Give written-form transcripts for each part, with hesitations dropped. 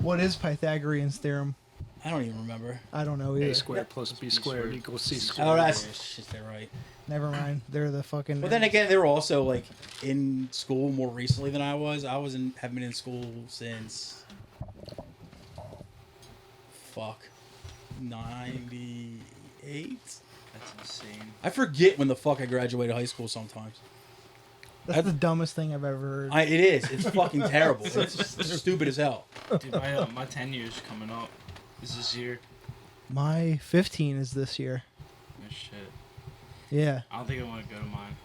What is Pythagorean's theorem? I don't even remember. I don't know either. A squared plus B squared equals C squared. Oh, that's shit. They're right. Never mind. They're the fucking. But then again, they were also like in school more recently than I was. I haven't been in school since 98. That's insane. I forget when the fuck I graduated high school sometimes. That's the dumbest thing I've ever heard. It is. It's fucking terrible. It's stupid as hell. Dude, my 10 years coming up. Is this year? My 15 is this year. Oh, shit. Yeah. I don't think I want to go to mine.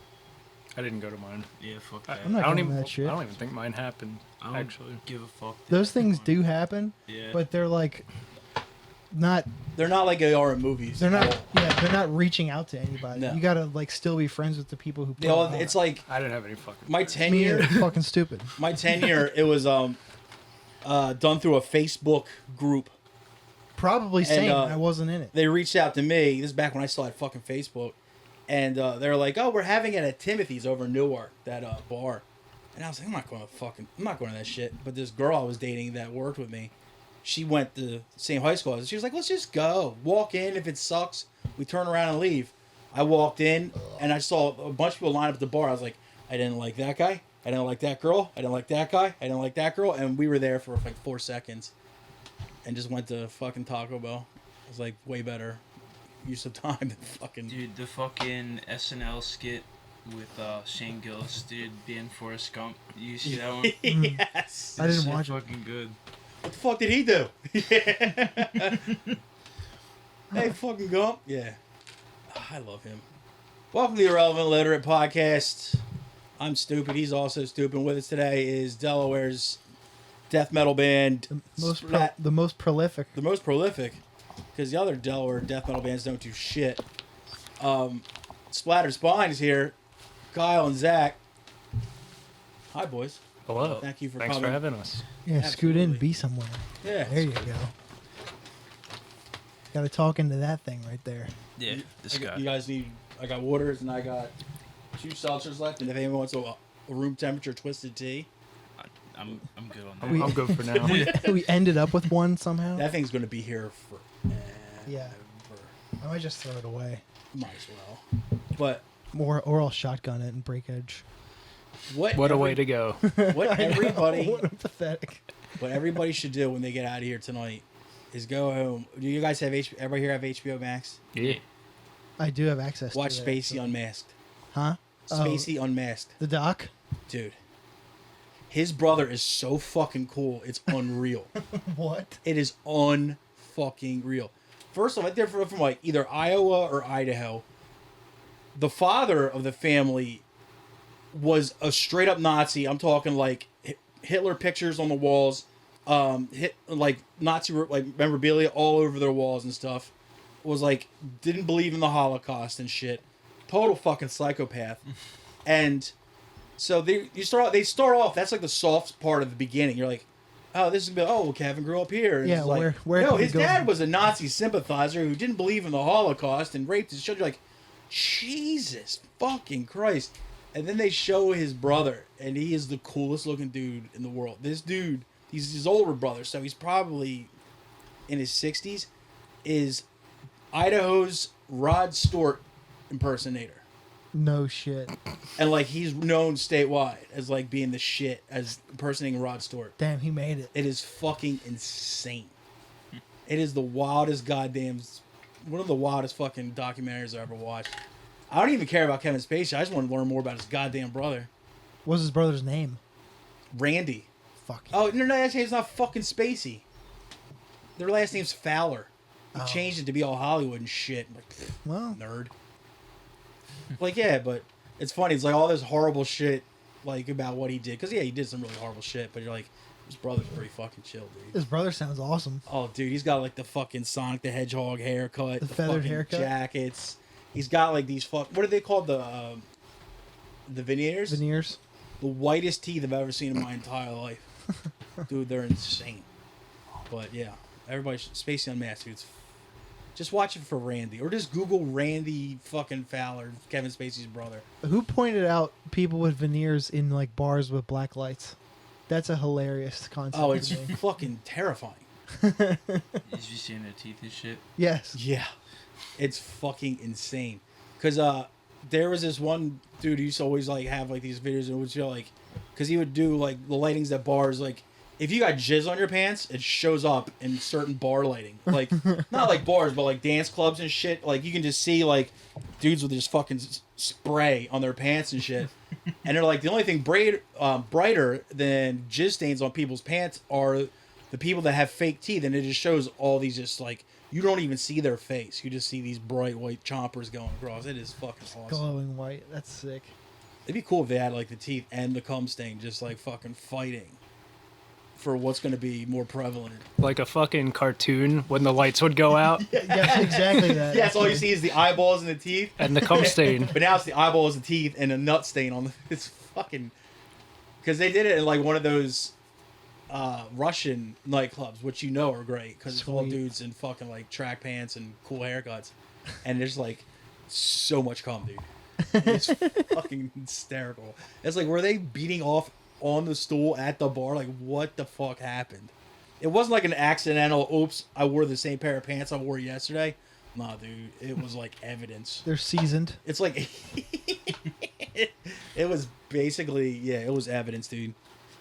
I didn't go to mine. Yeah, fuck that. I'm not I don't going even. to that shit. I don't even think mine happened. I don't Actually, give a fuck. Those things do happen, Yeah. but they're like not. They're not like they are in movies. They're not. Yeah, they're not reaching out to anybody. No. You gotta like still be friends with the people who. They all, it's like I didn't have any fucking. my friends. 10 me. year. It's fucking stupid. My tenure, it was done through a Facebook group. Probably And, same. I wasn't in it. They reached out to me. This is back when I still had fucking Facebook, and they were like, "Oh, we're having it at Timothy's over in Newark, that bar." And I was like, I'm not going to that shit. But this girl I was dating that worked with me, she went to the same high school as us. She was like, let's just go. Walk in. If it sucks, we turn around and leave. I walked in, and I saw a bunch of people line up at the bar. I was like, I didn't like that guy. I didn't like that girl. I didn't like that guy. I didn't like that girl. And we were there for like 4 seconds and just went to fucking Taco Bell. It was like way better use of time than fucking... Dude, the fucking SNL skit with Shane Gillis, dude, being Forrest Gump. You see that one? Yes. I didn't Shit watch it. fucking good. What the fuck did he do? Hey, fucking Gump. Yeah. I love him. Welcome to the Irrelevant Literate Podcast. I'm stupid. He's also stupid. With us today is Delaware's death metal band. The most prolific. The most prolific. Because the other Delaware death metal bands don't do shit. SplatteredSpine is here. Kyle and Zack. Hi, boys. Hello. Thank you for Thanks coming. for having us. Yeah, scoot in, be somewhere. Yeah. There you go. Got to talk into that thing right there. Yeah, this guy. You guys need... I got waters and I got 2 seltzers left. And if anyone wants a room temperature twisted tea... I'm good on that. I'm good for now. We ended up with one somehow. That thing's going to be here for... Yeah. I might just throw it away. Might as well. But... Or I'll shotgun it and break edge. What a way to go. What everybody... What a pathetic. What everybody should do when they get out of here tonight is go home. Do you guys have everybody here have HBO Max? Yeah. I do have access Watch to Spacey that. Unmasked. Huh? Spacey Unmasked. The doc? Dude. His brother is so fucking cool. It's unreal. What? It is unfucking real. First of all, they're from like either Iowa or Idaho. The father of the family was a straight up Nazi. I'm talking like Hitler pictures on the walls, like Nazi like memorabilia all over their walls and stuff. Was like didn't believe in the Holocaust and shit. Total fucking psychopath. And so they start off. That's like the soft part of the beginning. You're like, oh, this is well, Kevin grew up here. And Yeah, it's like, where no, can we his go dad from- was a Nazi sympathizer who didn't believe in the Holocaust and raped his children. You're like, Jesus fucking Christ. And then they show his brother, and he is the coolest looking dude in the world. This dude, he's his older brother, so he's probably in his 60s, is Idaho's Rod Stewart impersonator. No shit. And like he's known statewide as like being the shit as impersonating Rod Stewart. Damn, he made it. It is fucking insane. It is the wildest goddamn, one of the wildest fucking documentaries I ever watched. I don't even care about Kevin Spacey. I just want to learn more about his goddamn brother. What's his brother's name? Randy. Fuck. Oh, no, actually, it's not fucking Spacey. Their last name's Fowler. He Oh. changed it to be all Hollywood and shit. I'm like, pfft, Well, nerd. Like, yeah, but it's funny. It's like all this horrible shit, like, about what he did. Because, yeah, he did some really horrible shit, but you're like, his brother's pretty fucking chill, dude. his brother sounds awesome. Oh, dude, he's got, like, the fucking Sonic the Hedgehog haircut. The feathered fucking haircut? jackets. He's got, like, these what are they called? The veneers? Veneers. The whitest teeth I've ever seen in my entire life. Dude, they're insane. But, yeah, everybody should... Spacey Unmasked, dude. Just watch it for Randy. Or just Google Randy fucking Fowler, Kevin Spacey's brother. Who pointed out people with veneers in like bars with black lights? That's a hilarious concept. Oh, to it's me. fucking terrifying. Is you seeing their teeth and shit? Yes. Yeah, it's fucking insane. Cause there was this one dude who used to always like have like these videos and it would feel like, cause he would do like the lightings at bars. Like if you got jizz on your pants, it shows up in certain bar lighting. Like not like bars, but like dance clubs and shit. Like you can just see like dudes with just fucking spray on their pants and shit. And they're like the only thing brighter than jizz stains on people's pants are the people that have fake teeth, and it just shows all these just like you don't even see their face. You just see these bright white chompers going across. It is fucking awesome. Glowing white. That's sick. It'd be cool if they had like the teeth and the cum stain just like fucking fighting for what's going to be more prevalent. Like a fucking cartoon when the lights would go out Yes, exactly that. Yes, all you see is the eyeballs and the teeth. and the cum stain. But now it's the eyeballs, the teeth, and a nut stain on the. It's fucking. Because they did it in like one of those Russian nightclubs, which you know are great because it's all Sweet. dudes in fucking like track pants and cool haircuts, and there's like so much cum, dude. It's fucking hysterical. It's like, were they beating off on the stool at the bar? Like, what the fuck happened? It wasn't like an accidental, oops, I wore the same pair of pants I wore yesterday. Nah, dude, it was like evidence. They're seasoned. It's like it was basically, yeah, it was evidence, dude.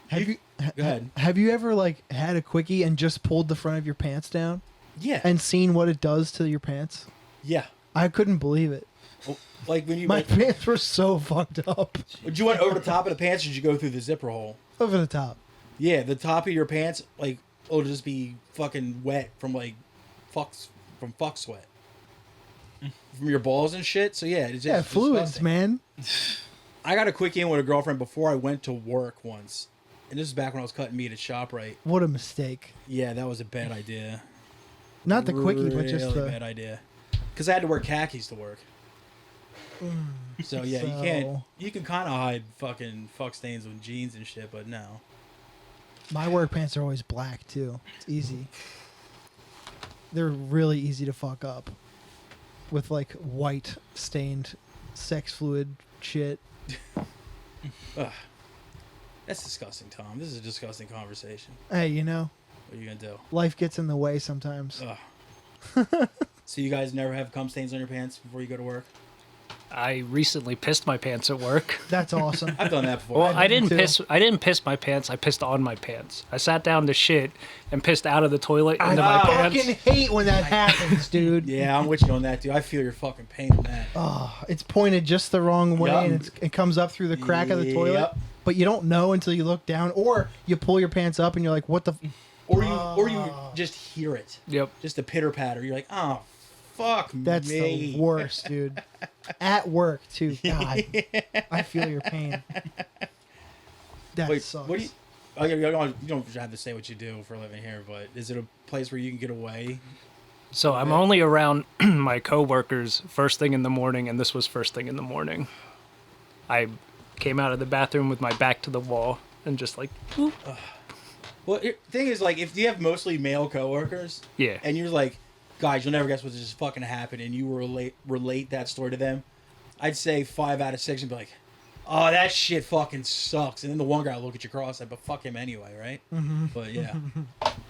Have you? Go ahead. Have you ever like had a quickie and just pulled the front of your pants down Yeah, and seen what it does to your pants? yeah. I couldn't believe it. Like when you My went, pants were so fucked up. would you went over the top of the pants, or did you go through the zipper hole? Over the top. Yeah, the top of your pants, like, it'll just be fucking wet from like fuck sweat from your balls and shit. So yeah, it's just Yeah, fluids, disgusting. man. I got a quickie in with a girlfriend before I went to work once, and this is back when I was cutting meat at ShopRite. What a mistake. Yeah, that was a bad idea. Not the quickie, but just Really the. bad idea. Because I had to wear khakis to work. So yeah, you can't. So- You can kind of hide fucking fuck stains with jeans and shit, but no. My work pants are always black too. It's easy. They're really easy to fuck up with like white stained sex fluid shit. Ugh. That's disgusting, Tom. This is a disgusting conversation. Hey, you know, What are you gonna do? life gets in the way sometimes. Ugh. So you guys never have cum stains on your pants before you go to work? I recently pissed my pants at work. That's awesome. I've done that before. Well, I didn't too. piss. I didn't piss my pants. I pissed on my pants. I sat down to shit and pissed out of the toilet into my pants. fucking hate when that happens, dude. Yeah, I'm with you on that, dude. I feel your fucking pain on that. Oh, it's pointed just the wrong way, Yup. and it comes up through the crack of the toilet. Yep. But you don't know until you look down, or you pull your pants up and you're like, "What the?" Or you just hear it. Yep. Just a pitter patter. You're like, oh, fuck That's me. the worst, dude. At work too. God, I feel your pain. That Wait, sucks. what do you? You don't have to say what you do for a living here, but is it a place where you can get away? So I'm only around my coworkers first thing in the morning, and this was first thing in the morning. I came out of the bathroom with my back to the wall and just like, whoop. Well, the thing is, like, if you have mostly male coworkers, Yeah. and you're like, guys, you'll never guess what just fucking happened, and you relate that story to them, I'd say 5 out of 6 and be like, oh, that shit fucking sucks. And then the one guy will look at you cross-eyed, but fuck him anyway, right? Mm-hmm. But yeah.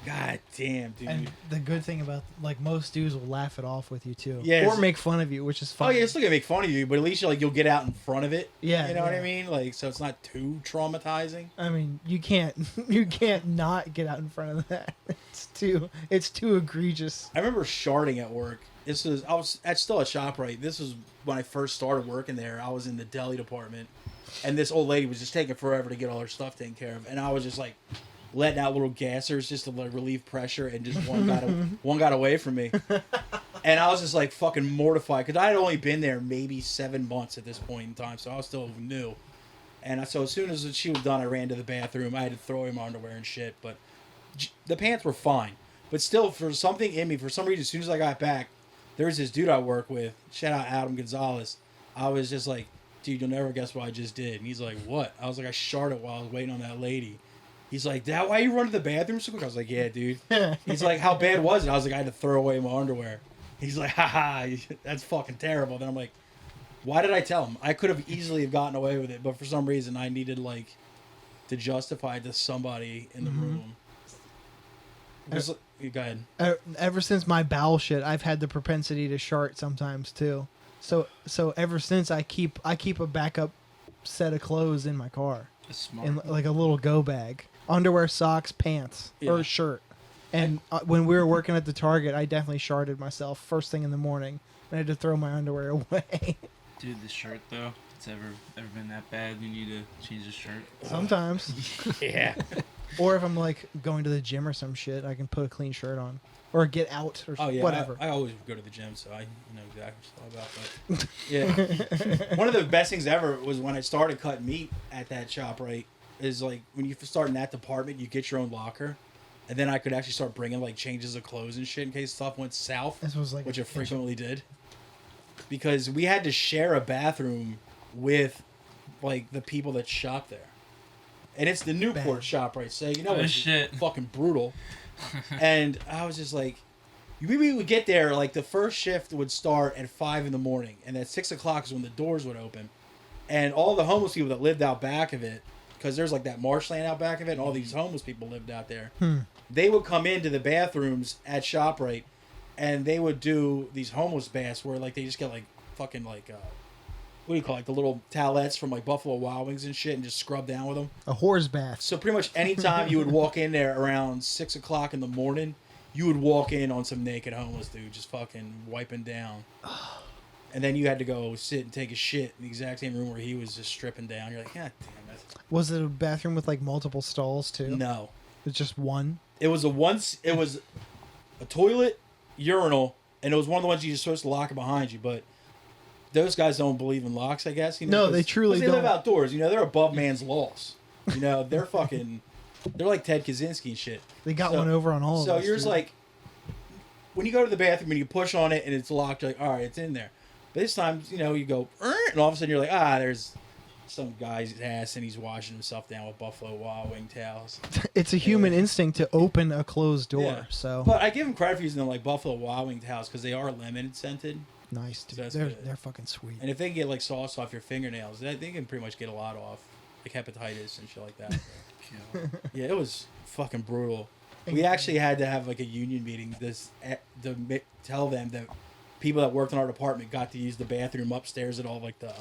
God damn, dude. And the good thing about like most dudes will laugh it off with you too, Yeah, or it's- make fun of you, which is Oh fun. yeah, it's still gonna make fun of you, but at least you'll get out in front of it. Yeah, You know what I yeah. mean? Like, so it's not too traumatizing. I mean, you can't not get out in front of that. It's too egregious. I remember sharding at work. I was still at ShopRite. This was when I first started working there. I was in the deli department, and this old lady was just taking forever to get all her stuff taken care of, and I was just like letting out little gassers just to like relieve pressure, and just one got away from me, and I was just like fucking mortified because I had only been there maybe 7 months at this point in time, so I was still new. And so as soon as she was done, I ran to the bathroom. I had to throw away my underwear and shit, but the pants were fine. But still, for something in me, for some reason, as soon as I got back, there was this dude I work with. Shout out Adam Gonzalez. I was just like, dude, you'll never guess what I just did. And he's like, what? I was like, I sharted while I was waiting on that lady. He's like, that why you run to the bathroom so quick? I was like, yeah, dude. He's like, how bad was it? I was like, I had to throw away my underwear. He's like, haha, that's fucking terrible. Then I'm like, why did I tell him? I could have easily have gotten away with it, but for some reason I needed like to justify it to somebody in the room. Just, go ahead. Ever since my bowel shit, I've had the propensity to shart sometimes too. So ever since I keep a backup set of clothes in my car, That's smart. in like a little go bag, underwear, socks, pants, or Yeah. a shirt. And when we were working at the Target, I definitely sharted myself first thing in the morning. I had to throw my underwear away. Dude, the shirt though, if it's ever been that bad, you need to change the shirt. Sometimes. Yeah. Or if I'm like going to the gym or some shit, I can put a clean shirt on. Or get out or Oh yeah. whatever. I always go to the gym, so I know exactly what it's all about. But yeah, one of the best things ever was when I started cutting meat at that shop. Right, is like when you start in that department, you get your own locker, and then I could actually start bringing like changes of clothes and shit in case stuff went south, This was like which it frequently did. Because we had to share a bathroom with like the people that shop there. And it's the Newport Bad. shop, right? So you know Oh, it's shit. fucking brutal. And I was just like, we would get there, like the first shift would start at 5 in the morning, and at 6 o'clock is when the doors would open. And all the homeless people that lived out back of it, because there's like that marshland out back of it, and all these homeless people lived out there, they would come into the bathrooms at ShopRite, and they would do these homeless baths where like they just get like fucking like what do you call it, like the little towelettes from like Buffalo Wild Wings and shit, and just scrub down with them. a whore's bath. So pretty much anytime you would walk in there around 6 o'clock in the morning, you would walk in on some naked homeless dude just fucking wiping down. And then you had to go sit and take a shit in the exact same room where he was just stripping down. You're like, God damn it. Was it a bathroom with like multiple stalls too? No. It's just one. It was a toilet, urinal, and it was one of the ones you're supposed to lock it behind you, but those guys don't believe in locks, I guess. You know, No, they 'cause- truly 'cause they live don't. outdoors. You know, they're above man's laws. You know, they're fucking... They're like Ted Kaczynski and shit. They got So- one over on all of So us. you're just dude. like... When you go to the bathroom and you push on it and it's locked, you're like, all right, it's in there. But this time, you know, you go... And all of a sudden you're like, there's some guy's ass and he's washing himself down with Buffalo Wild Wing towels. It's a human Yeah. instinct to open a closed door. Yeah. So But I give him credit for using the, like, Buffalo Wild Wing towels because they are lemon scented. nice, dude. That's They're good. fucking sweet. And if they can get like sauce off your fingernails, they can pretty much get a lot off, like hepatitis and shit like that. Yeah, it was fucking brutal. We actually had to have like a union meeting to tell them that people that worked in our department got to use the bathroom upstairs that all like the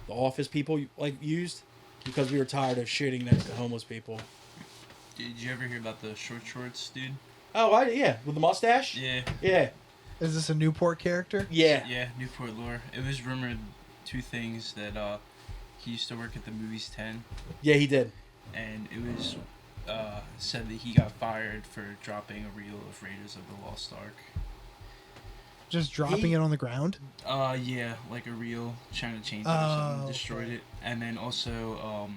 office people like used because we were tired of shitting next to homeless people. Did you ever hear about the short shorts, dude? Oh, yeah, with the mustache. Yeah. Yeah, Is this a Newport character? yeah. Yeah, Newport lore. It was rumored two things that he used to work at the movies 10, Yeah, he did. and it was said that he got fired for dropping a reel of Raiders of the Lost Ark. Just dropping it on the ground? Yeah, like a reel, trying to change it or Oh, something, destroyed okay. it, and then also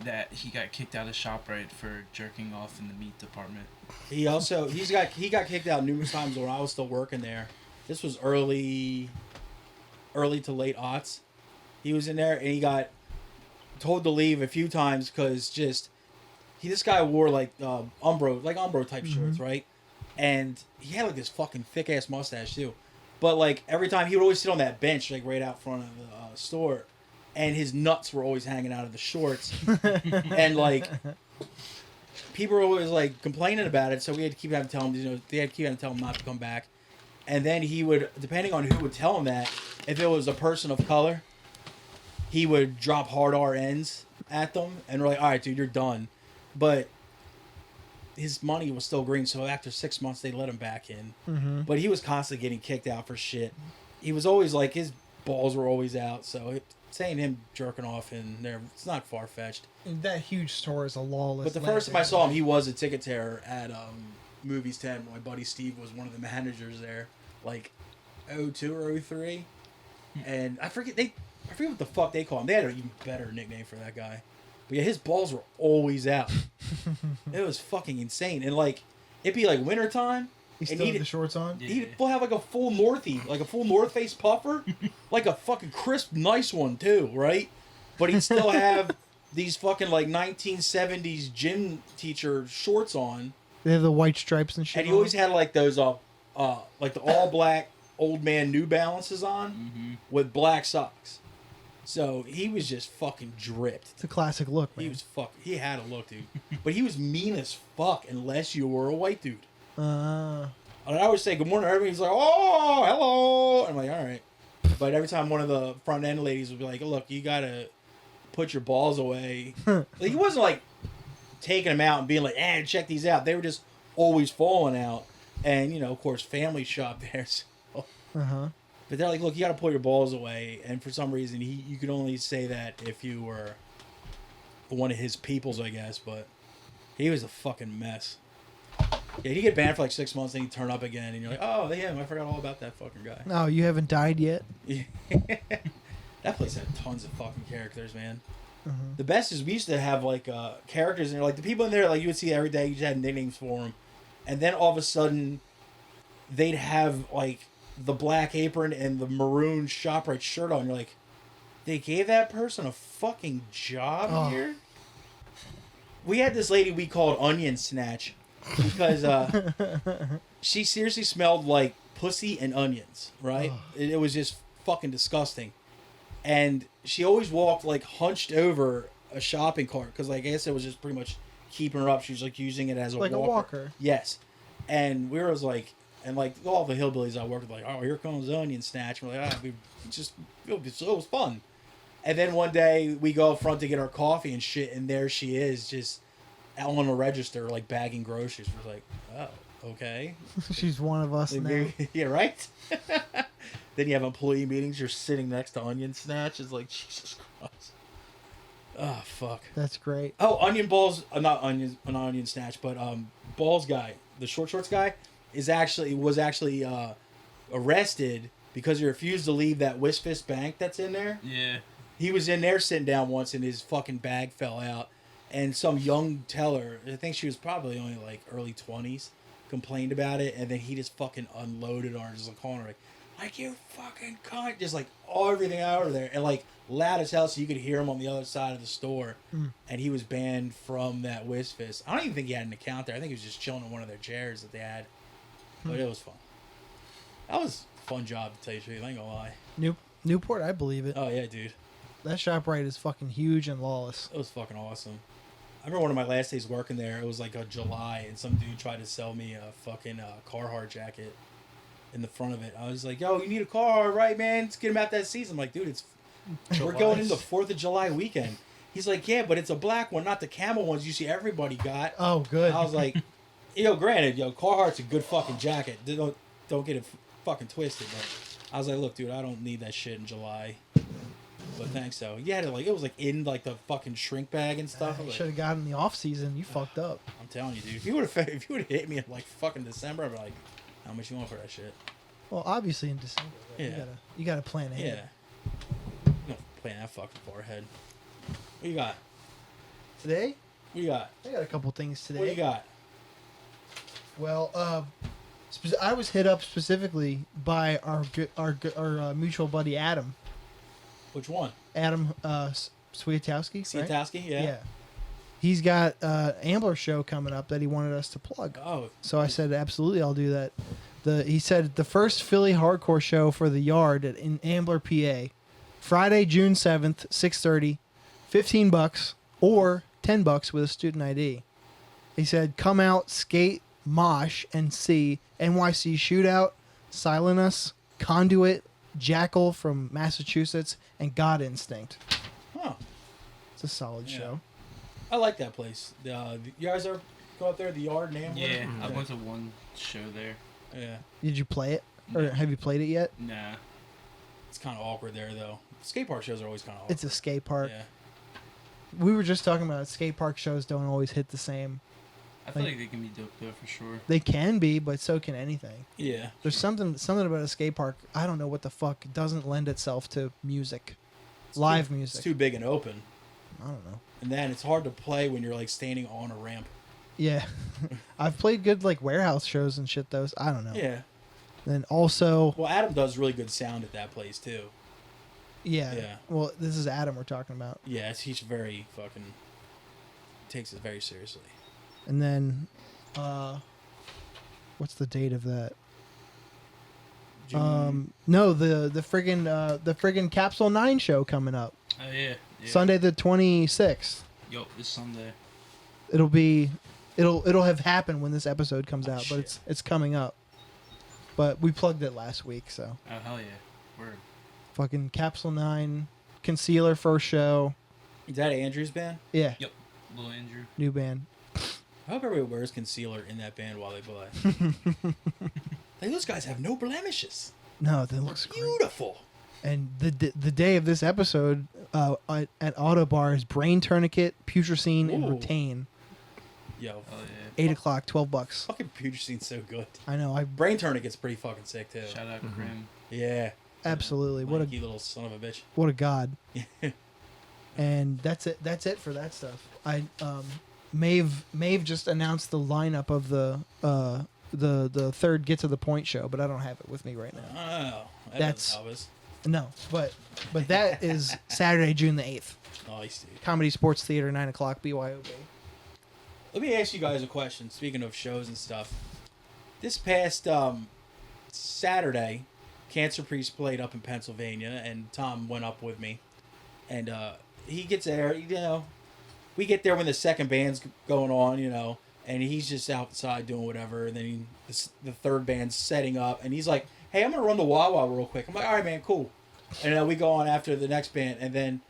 that he got kicked out of ShopRite for jerking off in the meat department. He got kicked out numerous times when I was still working there. This was early to late aughts. He was in there and he got told to leave a few times because this guy wore like Umbro type shorts, right? And he had like this fucking thick ass mustache too. But like every time he would always sit on that bench like right out front of the store, and his nuts were always hanging out of the shorts, and like. People were always like complaining about it, so we had to keep having to tell him, they had to keep having to tell him not to come back. And then he would, depending on who would tell him that, if it was a person of color, he would drop hard RNs at them, and we're like, all right, dude, you're done. But his money was still green, so after 6 months, they let him back in. Mm-hmm. But he was constantly getting kicked out for shit. He was always like, his balls were always out, so saying him jerking off in there, it's not far-fetched. That huge store is a lawless. But the first time I saw him, he was a ticket tearer at Movies 10. My buddy Steve was one of the managers there, like 02 or 03. And I forget what the fuck they call him. They had an even better nickname for that guy. But yeah, his balls were always out. It was fucking insane. And like, it'd be like wintertime. He and still had the shorts on? Yeah. He'd have like a full North Face puffer, like a fucking crisp, nice one too, right? But he'd still have these fucking like 1970s gym teacher shorts on, They have the white stripes and shit. and he on always them? had like those like the all black old man New Balances on with black socks. So he was just fucking dripped. It's a classic look, man. He had a look, dude. But he was mean as fuck unless you were a white dude. And I would say good morning to everybody. He's like, oh, hello. I'm like, all right. But every time one of the front end ladies would be like, look, you gotta put your balls away. Like, he wasn't like taking them out and being like, check these out. They were just always falling out. And, you know, of course, family shop there. So. But they're like, look, you got to pull your balls away. And for some reason, you could only say that if you were one of his peoples, I guess. But he was a fucking mess. Yeah, he'd get banned for like 6 months, then he'd turn up again. And you're like, oh, him. I forgot all about that fucking guy. No, you haven't died yet? That place had tons of fucking characters, man. The best is we used to have like characters, and like the people in there, like you would see every day, you just had nicknames for them. And then all of a sudden, they'd have like the black apron and the maroon ShopRite shirt on. You're like, they gave that person a fucking job here? We had this lady we called Onion Snatch because she seriously smelled like pussy and onions, right? It was just fucking disgusting. And she always walked like hunched over a shopping cart because like, I guess it was just pretty much keeping her up. She was like using it as a walker. Yes. And we were like, and like all the hillbillies I worked with, like, oh, here comes Onion Snatch. And we're like, it was fun. And then one day we go up front to get our coffee and shit, and there she is, just out on the register, like bagging groceries. We're like, oh, okay. She's one of us now. Yeah, right? Then you have employee meetings, you're sitting next to Onion Snatch. It's like, Jesus Christ. Oh, fuck. That's great. Oh, Onion Balls, not Onion Snatch, but Balls guy, the shorts guy, was actually arrested because he refused to leave that Wisfist bank that's in there. Yeah. He was in there sitting down once and his fucking bag fell out. And some young teller, I think she was probably only like early 20s, complained about it. And then he just fucking unloaded on her, just like calling her like, you fucking cunt. Just like everything out of there. And like loud as hell so you could hear him on the other side of the store. And he was banned from that Wisfist. I don't even think he had an account there. I think he was just chilling in one of their chairs that they had. But it was fun. That was a fun job, to tell you the truth. I ain't gonna lie. Newport, I believe it. Oh, yeah, dude. That ShopRite is fucking huge and lawless. It was fucking awesome. I remember one of my last days working there. It was like a July, and some dude tried to sell me a fucking Carhartt jacket in the front of it. I was like, yo, you need a Carhartt, right, man? Let's get him out that season. I'm like, dude, we're going into 4th of July weekend. He's like, yeah, but it's a black one, not the camel ones you see everybody got. Oh, good. I was like, granted, Carhartt's a good fucking jacket. Don't get it fucking twisted. But I was like, look, dude, I don't need that shit in July. But thanks, though. You had it like, it was like in like the fucking shrink bag and stuff. You like, should have gotten the off season. You fucked up. I'm telling you, dude. If you would have hit me in like fucking December, I'd be like, how much you want for that shit? Well, obviously in December. Yeah. You gotta plan ahead. Yeah. You don't plan that fucking far ahead. What you got? Today? What you got? I got a couple things today. What you got? Well, I was hit up specifically by our mutual buddy Adam. Which one? Adam Swiatowski. Right? Swiatowski, yeah. Yeah. He's got an Ambler show coming up that he wanted us to plug. Oh. So I said, absolutely, I'll do that. He said the first Philly hardcore show for the Yard in Ambler, PA, Friday, June 7th, 6:30, $15 or $10 with a student ID. He said, come out, skate, mosh, and see NYC Shootout, Silent Us, Conduit, Jackal from Massachusetts, and God Instinct. Huh. It's a solid show. I like that place. You guys ever go out there, the Yard in Ambler? Yeah, I went to one show there. Yeah. Did you play it? Or have you played it yet? Nah. It's kind of awkward there, though. Skate park shows are always kind of awkward. It's a skate park. Yeah. We were just talking about skate park shows don't always hit the same. I feel like they can be dope though for sure. They can be, but so can anything. Yeah. There's something about a skate park. I don't know what the fuck. It doesn't lend itself to music, live music. It's too big and open. I don't know. And then it's hard to play when you're like standing on a ramp. Yeah, I've played good like warehouse shows and shit. Those I don't know. Yeah. Then also. Well, Adam does really good sound at that place too. Yeah. Yeah. Well, this is Adam we're talking about. Yeah, he's very fucking takes it very seriously. And then, what's the date of that? June. No, the friggin' Capsule 9 show coming up. Oh yeah. Sunday the 26th. Yo, it's Sunday. It'll have happened when this episode comes Oh, out, shit. but it's coming up. But we plugged it last week, so Oh hell yeah. Word. fucking Capsule 9, Concealer first show. Is that Andrew's band? Yeah, Yep. Little Andrew. new band. I hope everybody wears concealer in that band while they play. Like, those guys have no blemishes. No, that looks great. Beautiful. And the day of this episode at Auto Bar is Brain Tourniquet, Putrescine, and Ooh. Retain. Yo, Oh yeah. 8 o'clock, $12. fucking Putrescine's so good. I know. I Brain Tourniquet's pretty fucking sick too. Shout out Crim. Yeah. absolutely. What Lanky a little son of a bitch. what a god. And that's it. That's it for that stuff. Maeve just announced the lineup of the third Get to the Point show, but I don't have it with me right now. Oh, That's- help us. No, but that is Saturday, June the 8th. Nice, dude. Comedy Sports Theater, 9 o'clock, BYOB. Let me ask you guys a question. Speaking of shows and stuff, this past Saturday, Cancer Priest played up in Pennsylvania, and Tom went up with me, and he gets there. You know, we get there when the second band's going on. You know, and he's just outside doing whatever, and then the third band's setting up, and he's like, "Hey, I'm gonna run the Wawa real quick." I'm like, "All right, man, cool." And we go on after the next band, and then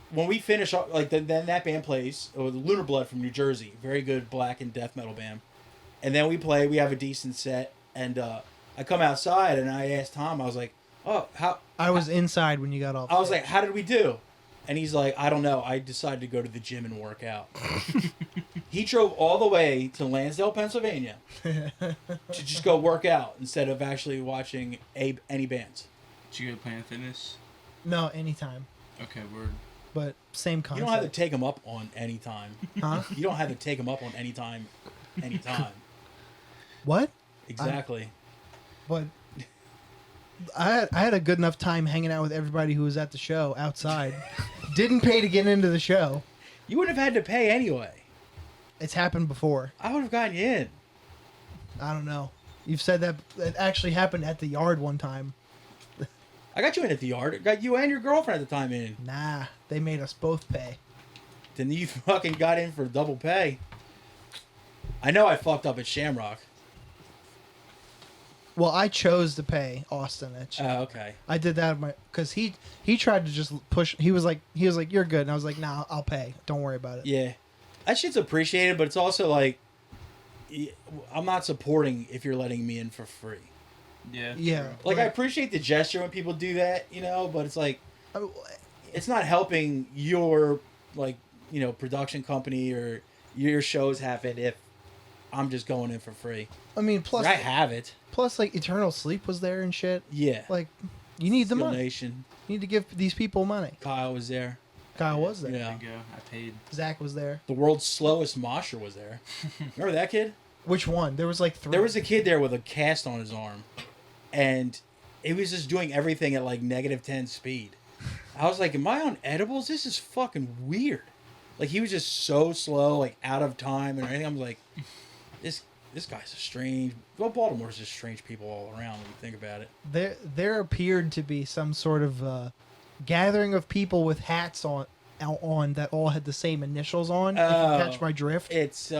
when we finish, like then that band plays, the Lunar Blood from New Jersey, very good black and death metal band, and then we play. We have a decent set, and I come outside and I asked Tom, I was like, "Oh, how?" I was inside when you got off. I was like, "How did we do?" And he's like, "I don't know. I decided to go to the gym and work out." He drove all the way to Lansdale, Pennsylvania, to just go work out instead of actually watching any bands. Did you go to Planet Fitness? no, anytime. Okay, word. But same You concept. don't have to take him up on any time. Huh? You don't have to take him up on any time. What? Exactly. But I had a good enough time hanging out with everybody who was at the show outside. Didn't pay to get into the show. You wouldn't have had to pay anyway. It's happened before. I would have gotten you in. I don't know. You've said that it actually happened at the yard one time. I got you in at the yard. I got you and your girlfriend at the time in. Nah, they made us both pay. Then you fucking got in for double pay. I know I fucked up at Shamrock. Well, I chose to pay Austin. Okay. I did that because he tried to just push. He was like you're good, and I was like nah, I'll pay. Don't worry about it. Yeah. That shit's appreciated, but it's also like, I'm not supporting if you're letting me in for free. Yeah. Yeah. true. Like, I appreciate the gesture when people do that, you know, but it's like, it's not helping your, like, you know, production company or your shows happen if I'm just going in for free. I mean, plus I have it. like Eternal Sleep was there and shit. Yeah. Like, you need the Steel money. Nation. You need to give these people money. Kyle was there. Kyle was there. Yeah. There you go. I paid. Zach was there. The world's slowest mosher was there. Remember that kid? Which one? There was like 3. There was a kid there with a cast on his arm, and he was just doing everything at like -10 speed. I was like, "Am I on edibles? This is fucking weird." Like, he was just so slow, like out of time and everything. I'm like, this guy's a strange. Well, Baltimore's just strange people all around when you think about it. There appeared to be some sort of gathering of people with hats on that all had the same initials on. If Oh. you catch my drift. It's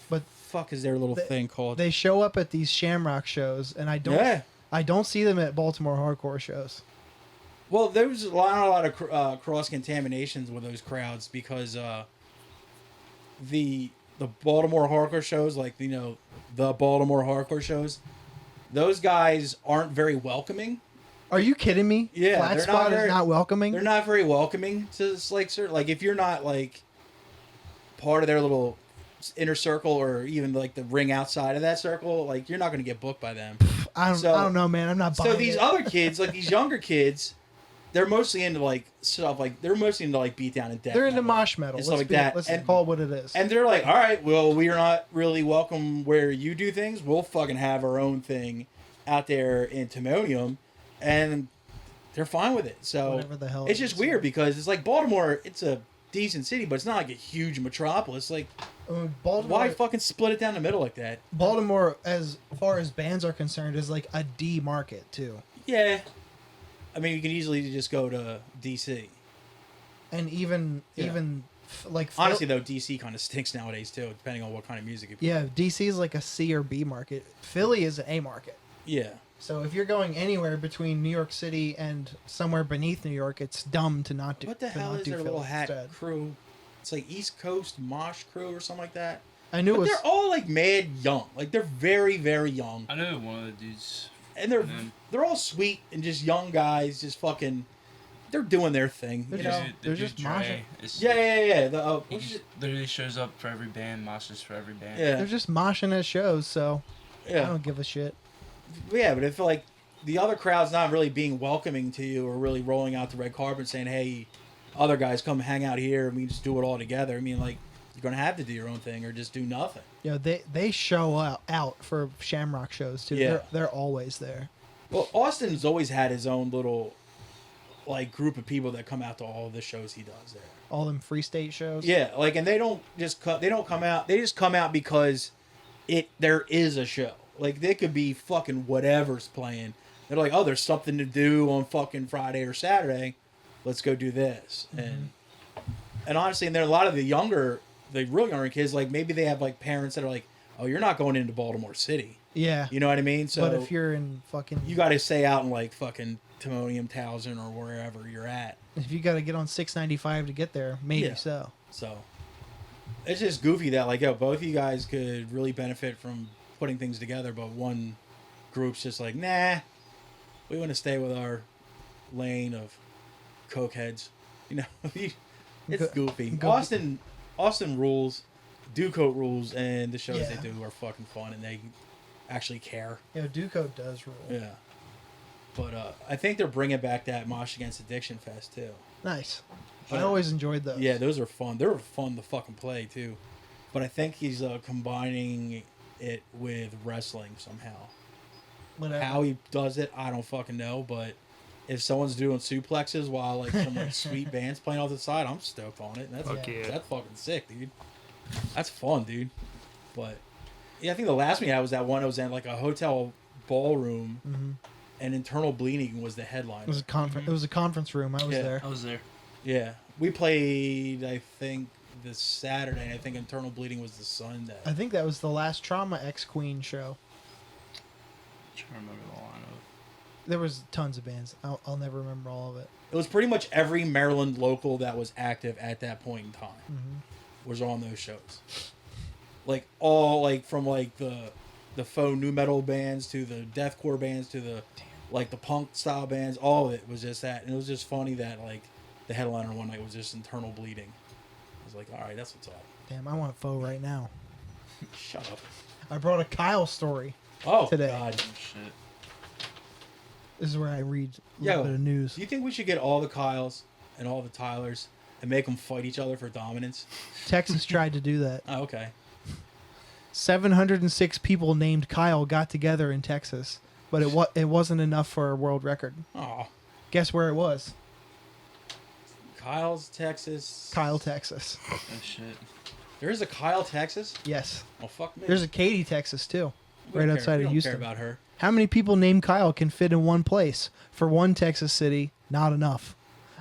But fuck is their little thing called? They show up at these Shamrock shows, and I don't see them at Baltimore hardcore shows. Well, there was a lot of cross contaminations with those crowds because the Baltimore hardcore shows, like, you know, the Baltimore hardcore shows, those guys aren't very welcoming. Are you kidding me? Yeah, Flat they're Spot not very- is not welcoming. They're not very welcoming to like certain, like, if you're not like part of their little inner circle or even like the ring outside of that circle, like, you're not going to get booked by them. I don't know, man. I'm not buying So these it. other kids, like these younger kids, they're mostly into like stuff like beat down and death. They're into metal mosh metal. and stuff like Let's that. Let's And- call it what it is. And they're like, all right, well, we're not really welcome where you do things. We'll fucking have our own thing out there in Timonium, and they're fine with it. So Whatever the hell it's it just is. weird because it's like Baltimore. It's a decent city, but it's not like a huge metropolis. Like, Baltimore, why fucking split it down the middle like that? Baltimore, as far as bands are concerned, is like a D market too. Yeah, I mean, you can easily just go to DC. And even Yeah. like Honestly, though, DC kind of stinks nowadays too, depending on what kind of music you play. yeah, DC is like a C or B market. Philly is an A market. Yeah. So if you're going anywhere between New York City and somewhere beneath New York, it's dumb to not do. What the to hell not is do their Philly little hat instead. crew? It's like East Coast Mosh Crew or something like that. I knew But it was. they're all like mad young. Like they're very, very young. I know one of the dudes. And then- they're all sweet and just young guys, just fucking. They're doing their thing, They're you just- know. they're just moshing. Yeah. He just literally shows up for every band, moshes for every band. Yeah. They're just moshing at shows, so I Yeah. don't give a shit. Yeah, but if like the other crowd's not really being welcoming to you or really rolling out the red carpet saying, "Hey, other guys, come hang out here and we just do it all together." I mean, like you're gonna have to do your own thing or just do nothing. You know, they show out for Shamrock shows too. Yeah. They're always there. Well, Austin's always had his own little like group of people that come out to all the shows he does there. All them free state shows. Yeah, like, and they don't come out. They just come out because there is a show. Like, they could be fucking whatever's playing. They're like, oh, there's something to do on fucking Friday or Saturday. Let's go do this. Mm-hmm. And honestly, and there are a lot of the real younger kids. Like, maybe they have like parents that are like, oh, you're not going into Baltimore City. Yeah. You know what I mean? So But if you're in fucking, you got to stay out in like fucking Timonium, Towson, or wherever you're at. if you got to get on 695 to get there, maybe Yeah. so. So it's just goofy that like, yo, both of you guys could really benefit from putting things together, but one group's just like, nah, we want to stay with our lane of cokeheads. You know, it's goofy. Austin rules, Ducote rules, and the shows Yeah. they do are fucking fun, and they actually care. You know, Duco does rule. Yeah. But I think they're bringing back that Mosh Against Addiction Fest too. Nice. I Yeah. always enjoyed those. Yeah, those are fun. They were fun to fucking play too. But I think he's combining it with wrestling somehow. Whatever. How he does it, I don't fucking know. But if someone's doing suplexes while like some like sweet band's playing off the side, I'm stoked on it. And Fuck yeah. that's fucking sick, dude. That's fun, dude. But yeah, I think the last one we had was that one that was in like a hotel ballroom, Mhm. and Internal Bleeding was the It headliner. was a conference. It was a conference room. I was Yeah. there. I was there. Yeah, we played. I think this Saturday. And I think Internal Bleeding was the Sunday. I think that was the last Trauma X Queen show. I'm trying to remember the lineup. There was tons of bands. I'll never remember all of it. It was pretty much every Maryland local that was active at that point in time Mm-hmm. was on those shows. Like all like from like the faux nu metal bands to the deathcore bands to the like the punk style bands. All of it was just that, and it was just funny that like the headliner one night was just Internal Bleeding. I was like, all right, that's what's up. Damn, I want faux right now. Shut up. I brought a Kyle story. Oh Today. God. Oh, shit. This is where I read a little bit of news. Do you think we should get all the Kyles and all the Tylers and make them fight each other for dominance? Texas tried to do that. Oh, okay. 706 people named Kyle got together in Texas, but it wasn't enough for a world record. Oh, Guess where it was? Kyle's Texas. Kyle, Texas. Oh, shit. There is a Kyle, Texas. Yes. Oh fuck me. There's a Katy, Texas too, We right don't outside we of don't Houston. Care about her. How many people named Kyle can fit in one place? For one Texas city, not enough.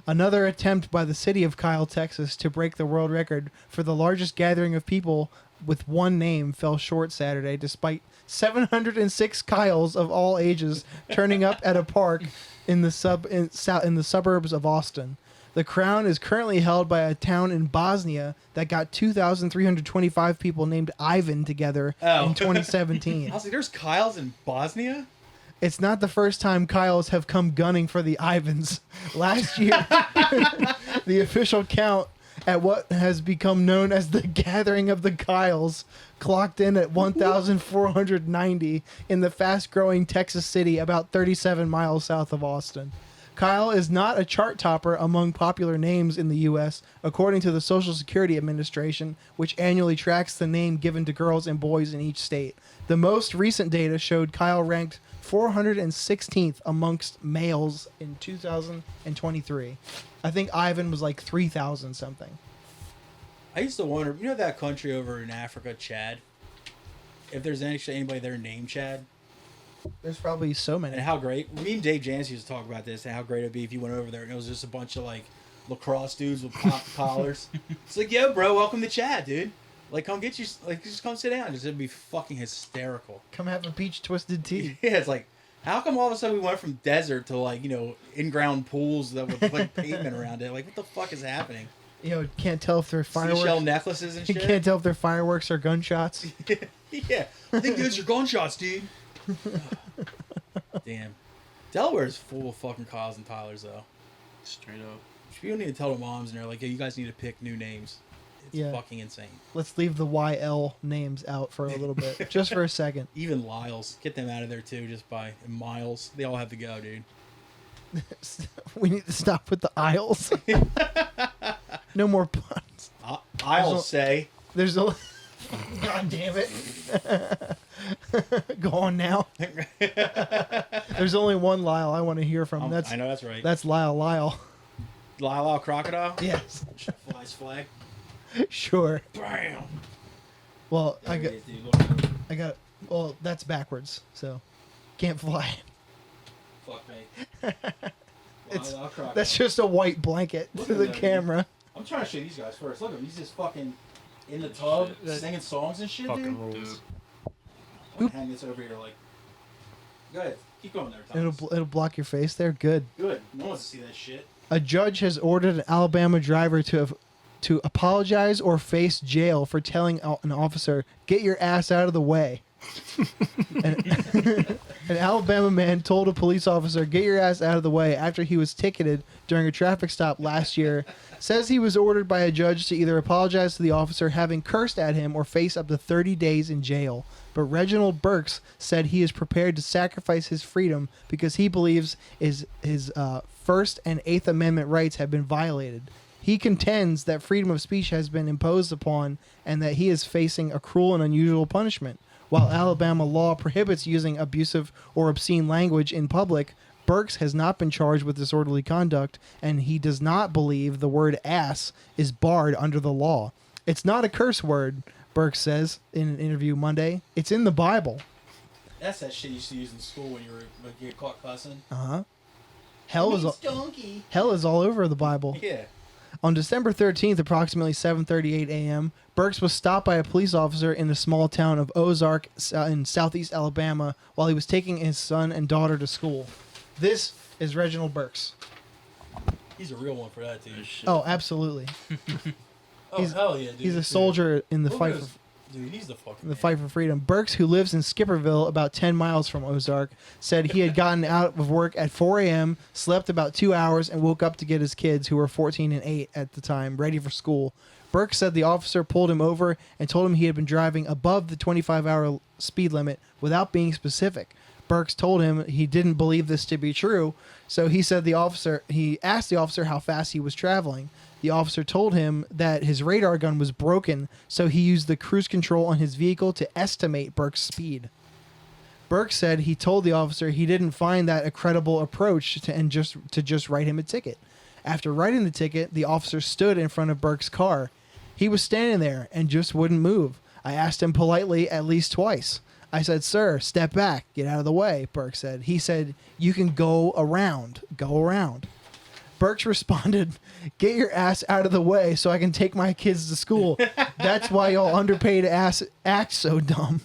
Another attempt by the city of Kyle, Texas to break the world record for the largest gathering of people with one name fell short Saturday despite 706 Kyles of all ages turning up at a park in the suburbs of Austin. The crown is currently held by a town in Bosnia that got 2,325 people named Ivan together Oh. in 2017. I was like, there's Kyles in Bosnia. It's not the first time Kyles have come gunning for the Ivans. Last year, the official count at what has become known as the Gathering of the Kyles clocked in at 1,490 in the fast-growing Texas city about 37 miles south of Austin. Kyle is not a chart topper among popular names in the U.S., according to the Social Security Administration, which annually tracks the name given to girls and boys in each state. The most recent data showed Kyle ranked 416th amongst males in 2023. I think Ivan was like 3,000 something. I used to wonder, you know that country over in Africa, Chad? If there's actually anybody there named Chad? There's probably so many. And how great, me and Dave Jans used to talk about this, and how great it'd be if you went over there and it was just a bunch of like lacrosse dudes with pop collars. It's like, yo, bro, welcome to chat, dude. Like, come get you, like, just come sit down. It'd be fucking hysterical. Come have a peach twisted tea. Yeah, it's like, how come all of a sudden we went from desert to, like, in-ground pools that with like pavement around it? Like, what the fuck is happening? Can't tell if they're fireworks. Seashell necklaces and You shit. can't tell if they're fireworks or gunshots. Yeah, I think those are gunshots, dude. Damn, Delaware is full of fucking Kyles and Tylers, though. Straight up. People need to tell their moms, and they're like, "Hey, you guys need to pick new names." It's fucking insane. Let's leave the YL names out for a little bit, just for a second. Even Lyles, get them out of there too. Just by and Miles, they all have to go, dude. We need to stop with the aisles. No more puns. I'll say. There's a. God damn it. Go on now. There's only one Lyle I want to hear from. I know that's right. That's Lyle. Lyle Crocodile? Yes. Flies flag. Sure. Bam. Well, There it is, dude. Look at it. well, that's backwards, so can't fly. Fuck me. Lyle Crocodile. That's just a white blanket Look to at the that, dude. camera. I'm trying to show these guys first. Look at him. He's just fucking in the tub Shit. singing songs and shit, Fucking dude. rules. I'm gonna hang this over here, like. Go ahead. Keep going there, Thomas. It'll block your face there. Good. Good. No one wants to see that shit. A judge has ordered an Alabama driver to apologize or face jail for telling an officer, "Get your ass out of the way." An Alabama man told a police officer, "Get your ass out of the way," after he was ticketed during a traffic stop last year. Says he was ordered by a judge to either apologize to the officer having cursed at him or face up to 30 days in jail. But Reginald Burks said he is prepared to sacrifice his freedom because he believes his First and Eighth Amendment rights have been violated. He contends that freedom of speech has been imposed upon and that he is facing a cruel and unusual punishment. While Alabama law prohibits using abusive or obscene language in public, Burks has not been charged with disorderly conduct, and he does not believe the word ass is barred under the law. It's not a curse word, Burks says in an interview Monday. It's in the Bible. That's that shit you used to use in school when you get caught cussing. Uh-huh. Hell donkey. is all over the Bible. Yeah. On December 13th, approximately 7:38 a.m., Burks was stopped by a police officer in the small town of Ozark in southeast Alabama while he was taking his son and daughter to school. This is Reginald Burks. He's a real one for that, dude. Oh, absolutely. Oh, hell yeah, dude. He's a soldier in the Look fight at for his- Dude, he's the fucking the man. fight for freedom. Burks, who lives in Skipperville, about 10 miles from Ozark, said he had gotten out of work at 4 a.m., slept about 2 hours, and woke up to get his kids, who were 14 and 8 at the time, ready for school. Burks said the officer pulled him over and told him he had been driving above the 25-hour speed limit without being specific. Burks told him he didn't believe this to be true, so he asked the officer how fast he was traveling. The officer told him that his radar gun was broken, so he used the cruise control on his vehicle to estimate Burks' speed. Burks said he told the officer he didn't find that a credible approach to just write him a ticket. After writing the ticket, the officer stood in front of Burks' car. He was standing there and just wouldn't move. I asked him politely at least twice. I said, "Sir, step back, get out of the way," Burks said. He said, "You can go around. Go around." Burks responded, "Get your ass out of the way so I can take my kids to school. That's why y'all underpaid ass act so dumb."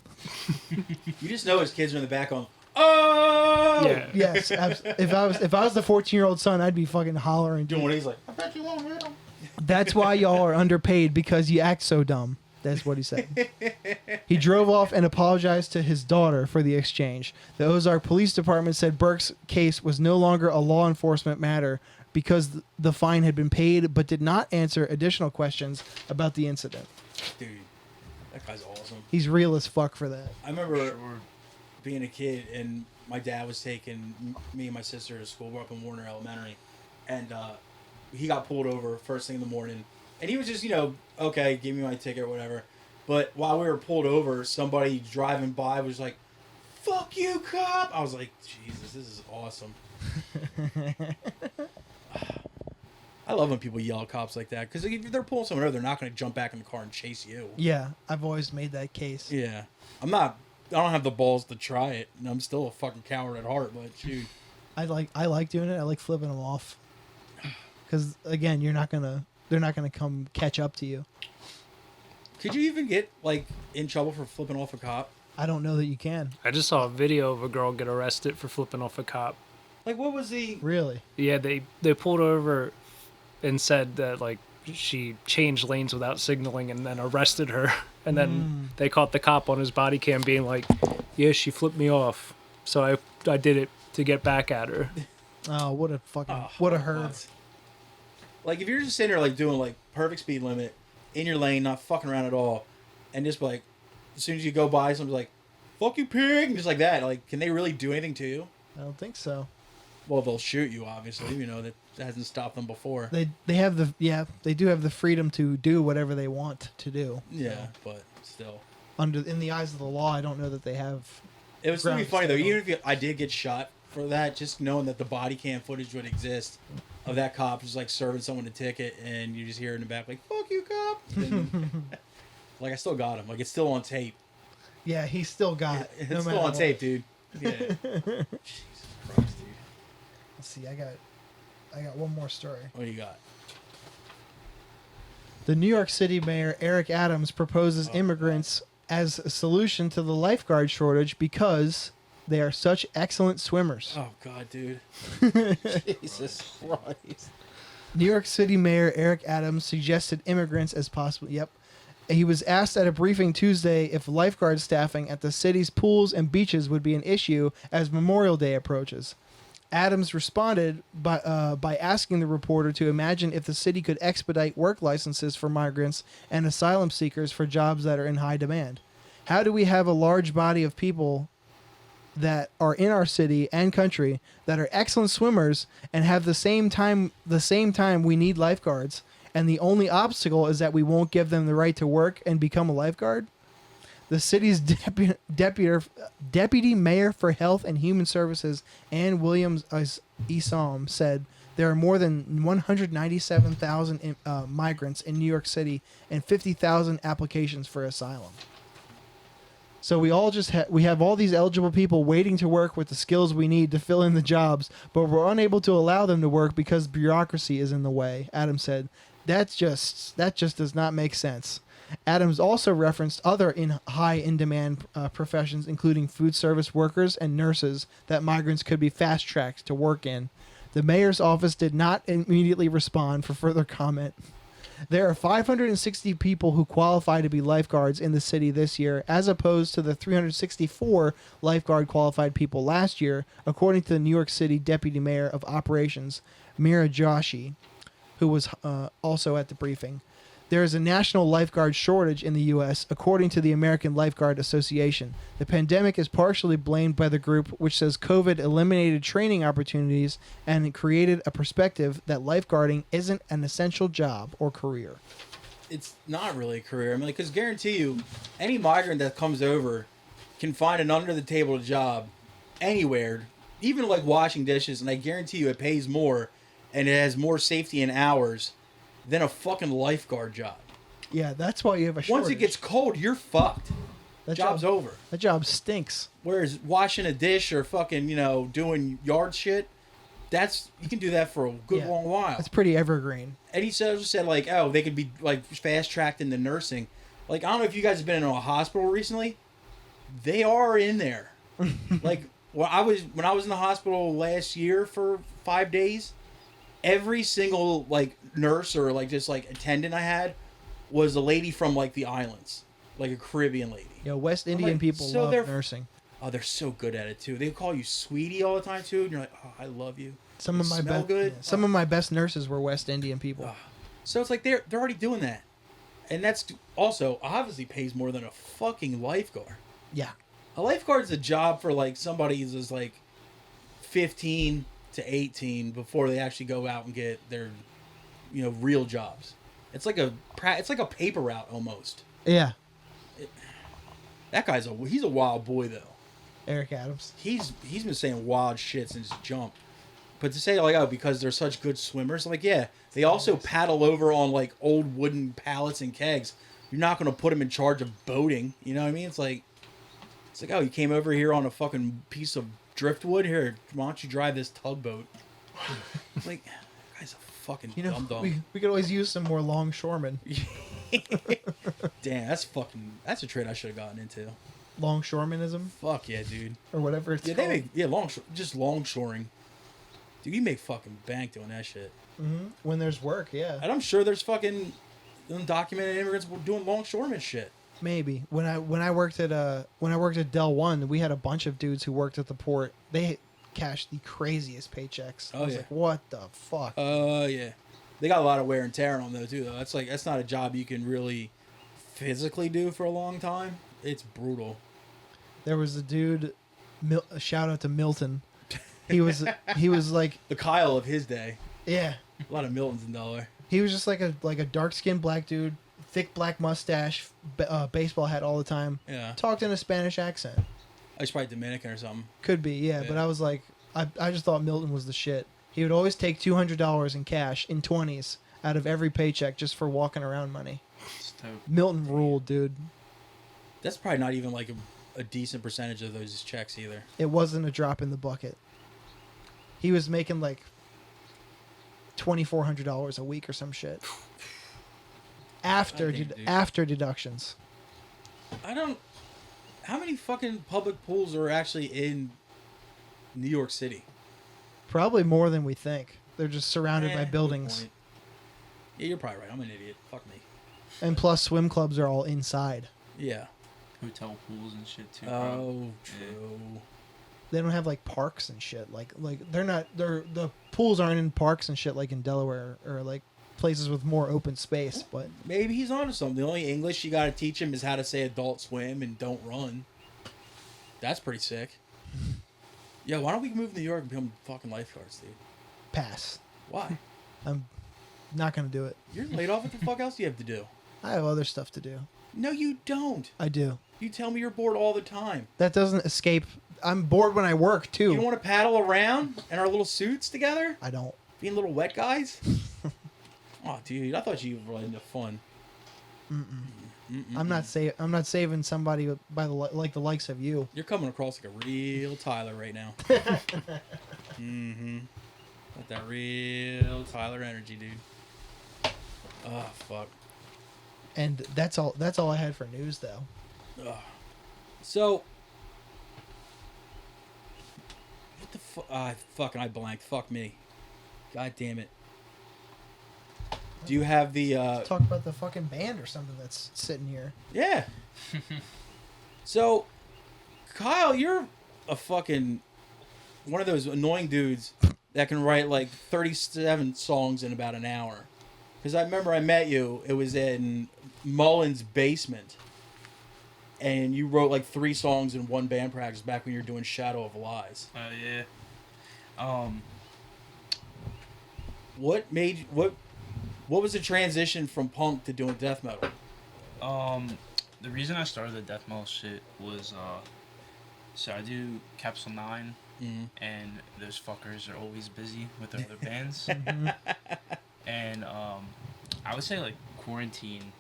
You just know his kids are in the back on. Oh! Yeah. Yes, if I was the 14-year-old son, I'd be fucking hollering. Doing what he's like, I bet you won't hit him. That's why y'all are underpaid, because you act so dumb. That's what he said. He drove off and apologized to his daughter for the exchange. The Ozark Police Department said Burks' case was no longer a law enforcement matter because the fine had been paid, but did not answer additional questions about the incident. Dude, that guy's awesome. He's real as fuck for that. I remember being a kid and my dad was taking me and my sister to school. We're up in Warner Elementary. And he got pulled over first thing in the morning. And he was just, okay, give me my ticket or whatever. But while we were pulled over, somebody driving by was like, "Fuck you, cop!" I was like, Jesus, this is awesome. I love when people yell at cops like that. Because if they're pulling someone over, they're not going to jump back in the car and chase you. Yeah, I've always made that case. Yeah. I don't have the balls to try it. And I'm still a fucking coward at heart, but shoot. I like doing it. I like flipping them off. because again, they're not gonna come catch up to you. Could you even get like in trouble for flipping off a cop? I don't know that you can. I just saw a video of a girl get arrested for flipping off a cop. Like, what was the? Really? Yeah, they pulled her over and said that like she changed lanes without signaling and then arrested her. And then they caught the cop on his body cam being like, yeah, she flipped me off. So I did it to get back at her. Oh, what a fucking what a herb. Like, if you're just sitting there like doing like perfect speed limit in your lane, not fucking around at all, and just like as soon as you go by, someone's like, "Fuck you, pig," and just like that. Like, can they really do anything to you? I don't think so. Well, they'll shoot you, obviously. You know that hasn't stopped them before. They have they do have the freedom to do whatever they want to do. Yeah, but still. In the eyes of the law, I don't know that they have. It would still be grounds funny to though, go. even if I did get shot for that, just knowing that the body cam footage would exist of that cop just like serving someone a ticket, and you just hear in the back like "fuck you, cop." And, like, I still got him. Like, it's still on tape. Yeah, he's still got. It's no still matter on what. tape, dude. Yeah. Jesus Christ, dude. Let's see. I got one more story. What do you got? The New York City Mayor Eric Adams proposes immigrants as a solution to the lifeguard shortage because they are such excellent swimmers. Oh God, dude. Jesus Christ. New York City Mayor Eric Adams suggested immigrants as possible. Yep. He was asked at a briefing Tuesday if lifeguard staffing at the city's pools and beaches would be an issue as Memorial Day approaches. Adams responded by asking the reporter to imagine if the city could expedite work licenses for migrants and asylum seekers for jobs that are in high demand. How do we have a large body of people that are in our city and country that are excellent swimmers and have the same time we need lifeguards, and the only obstacle is that we won't give them the right to work and become a lifeguard? The city's deputy mayor for Health and Human Services, Ann Williams Isom, said there are more than 197,000 migrants in New York City and 50,000 applications for asylum. So we all we have all these eligible people waiting to work with the skills we need to fill in the jobs, but we're unable to allow them to work because bureaucracy is in the way, Adams said. That just does not make sense. Adams also referenced other in-demand professions, including food service workers and nurses, that migrants could be fast-tracked to work in. The mayor's office did not immediately respond for further comment. There are 560 people who qualify to be lifeguards in the city this year, as opposed to the 364 lifeguard qualified people last year, according to the New York City Deputy Mayor of Operations, Mira Joshi, who was also at the briefing. There is a national lifeguard shortage in the U.S., according to the American Lifeguard Association. The pandemic is partially blamed by the group, which says COVID eliminated training opportunities and it created a perspective that lifeguarding isn't an essential job or career. It's not really a career. I mean, because guarantee you, any migrant that comes over can find an under-the-table job anywhere, even like washing dishes, and I guarantee you it pays more and it has more safety and hours than a fucking lifeguard job. Yeah, that's why you have a shortage. Once it gets cold, you're fucked. That Job's over. That job stinks. Whereas washing a dish or fucking, doing yard shit, you can do that for a good long while. It's pretty evergreen. And he said like, oh, they could be like fast tracked into nursing. Like, I don't know if you guys have been in a hospital recently. They are in there. Like, when I was in the hospital last year for 5 days, every single like nurse or like just like attendant I had was a lady from like the islands, like a Caribbean lady. Yeah, West Indian people love nursing. Oh, they're so good at it too. They call you sweetie all the time too, and you're like, oh, I love you. Some of my best nurses were West Indian people. So it's like they're already doing that, and that's also obviously pays more than a fucking lifeguard. Yeah, a lifeguard's a job for like somebody who's like 15 to 18 before they actually go out and get their, real jobs. It's like a paper route almost. Yeah. That guy's he's a wild boy though. Eric Adams. He's been saying wild shit since jump. But to say like, oh, because they're such good swimmers, I'm like, yeah, they also paddle over on like old wooden pallets and kegs. You're not going to put them in charge of boating. You know what I mean? It's like, oh, you came over here on a fucking piece of driftwood. Here, why don't you drive this tugboat? Like, that guy's a fucking You know, dum-dum. we could always use some more longshoremen. Damn, that's a trade I should have gotten into. Longshoremenism Fuck yeah, dude. or whatever it's Yeah, called. they make just longshoring. Dude, you make fucking bank doing that shit. When there's work, yeah. And I'm sure there's fucking undocumented immigrants doing longshoreman shit. Maybe when I worked at Del One, we had a bunch of dudes who worked at the port. They cashed the craziest paychecks. Oh, I was yeah. like, what the fuck? Yeah. They got a lot of wear and tear on them though too. Though that's not a job you can really physically do for a long time. It's brutal. There was a dude. A shout out to Milton. He was like, The Kyle of his day. yeah. A lot of Miltons in Delaware. He was just like a dark skinned black dude, thick black mustache, baseball hat all the time. Yeah. Talked in a Spanish accent. He's probably Dominican or something. Could be, yeah. Yeah. But I was like, I just thought Milton was the shit. He would always take $200 in cash in 20s out of every paycheck just for walking around money. It's dope. Milton ruled, dude. That's probably not even like a decent percentage of those checks either. It wasn't a drop in the bucket. He was making like $2,400 a week or some shit. After Goddamn, dude. after deductions. How many fucking public pools are actually in New York City? Probably more than we think. They're just surrounded by Good buildings. point. Yeah, you're probably right. I'm an idiot. Fuck me. And plus swim clubs are all inside. Yeah. Hotel pools and shit too. bro. Oh, true. They don't have like parks and shit. Like the pools aren't in parks and shit like in Delaware or like places with more open space, but Maybe he's onto something. The only English you got to teach him is how to say adult swim and don't run. That's pretty sick. Yeah, why don't we move to New York and become fucking lifeguards, dude? pass. Why? I'm not going to do it. You're laid off. What the fuck else do you have to do? I have other stuff to do. No, you don't. I do. You tell me you're bored all the time. That doesn't escape. I'm bored when I work too. You don't want to paddle around in our little suits together? I don't. Being little wet guys? Oh, dude, I thought you were into fun. I'm not saving somebody by the likes of you. You're coming across like a real Tyler right now. Got that real Tyler energy, dude. Oh, fuck. And that's all I had for news though. Ugh. So, what the fuck? I blanked. Fuck me. God damn it. Do you have the Talk about the fucking band or something that's sitting here. Yeah. So, Kyle, you're a fucking one of those annoying dudes that can write like 37 songs in about an hour. Because I remember I met you. It was in Mullen's basement, and you wrote like 3 songs in one band practice back when you were doing Shadow of Lies. Oh yeah. What was the transition from punk to doing death metal? The reason I started the death metal shit was so I do Capsule 9, and those fuckers are always busy with their other bands. And I would say like quarantine,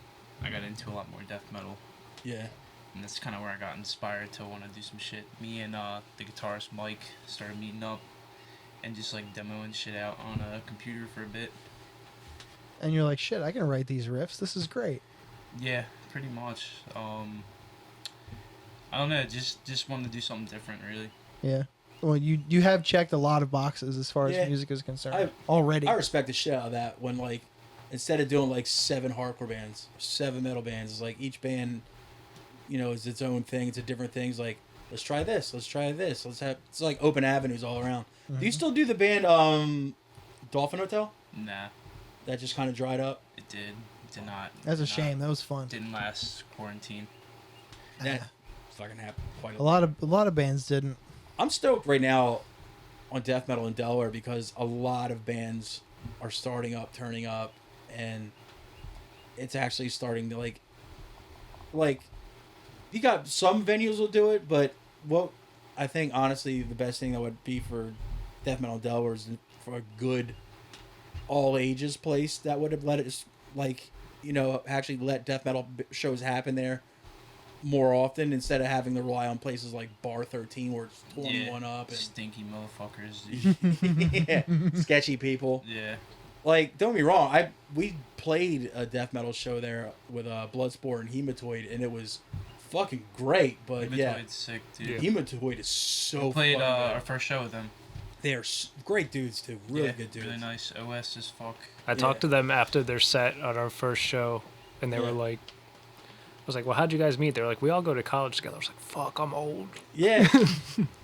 I got into a lot more death metal, Yeah. and that's kind of where I got inspired to want to do some shit. Me and the guitarist Mike started meeting up and just like demoing shit out on a computer for a bit. And you're like, shit, I can write these riffs. This is great. Yeah, pretty much. I don't know, just wanted to do something different, really. Yeah. Well, you have checked a lot of boxes as far as Yeah. music is concerned already. I respect the shit out of that when, like, instead of doing, like, 7 hardcore bands, 7 metal bands, it's like each band, you know, is its own thing. It's a different thing. It's like, let's try this. Let's try this. It's like open avenues all around. Do you still do the band, Dolphin Hotel? Nah, That just kind of dried up? it did not. That's a Did shame. not- That was fun. Didn't last quarantine. That fucking happened quite A lot of bands didn't. I'm stoked right now on death metal in Delaware because a lot of bands are starting up, turning up, and it's actually starting to like you got some venues will do it, but what I think honestly the best thing that would be for death metal in Delaware is for a good all ages place that would have let it like, you know, actually let death metal shows happen there more often instead of having to rely on places like Bar 13 where it's 21 up and Stinky motherfuckers, dude. yeah, sketchy people. Yeah. like, don't get me wrong, we played a death metal show there with Bloodsport and Hematoid, and it was fucking great. But Hematoid's sick, dude. Yeah. Hematoid is so We played fucking good. our first show with them. They are great dudes too, really good dudes. Really nice. OS as fuck. I talked to them after their set on our first show, and they were like, I was like, well, how'd you guys meet? They were like, we all go to college together. I was like, fuck, I'm old. Yeah.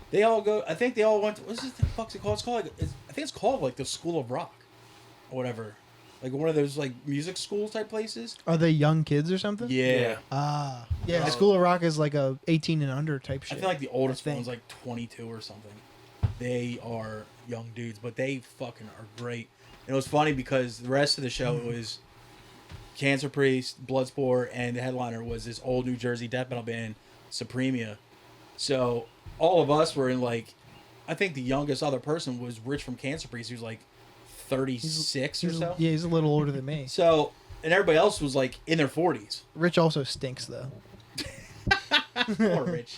They all go. I think they all went. What's the fuck's it called? It's called. I think it's called like the School of Rock, or whatever. Like one of those like music school type places. Are they young kids or something? Yeah. Ah, yeah. School of Rock is like a 18 and under type I shit. feel like the oldest think. one's like 22 or something. They are young dudes, but they fucking are great. And it was funny because the rest of the show was Cancer Priest, Bloodsport, and the headliner was this old New Jersey death metal band, Supremia. So all of us were in like, I think the youngest other person was Rich from Cancer Priest, who's like 36 or so. Yeah, he's a little older than me. So, and everybody else was like in their 40s. Rich also stinks though. Poor Rich.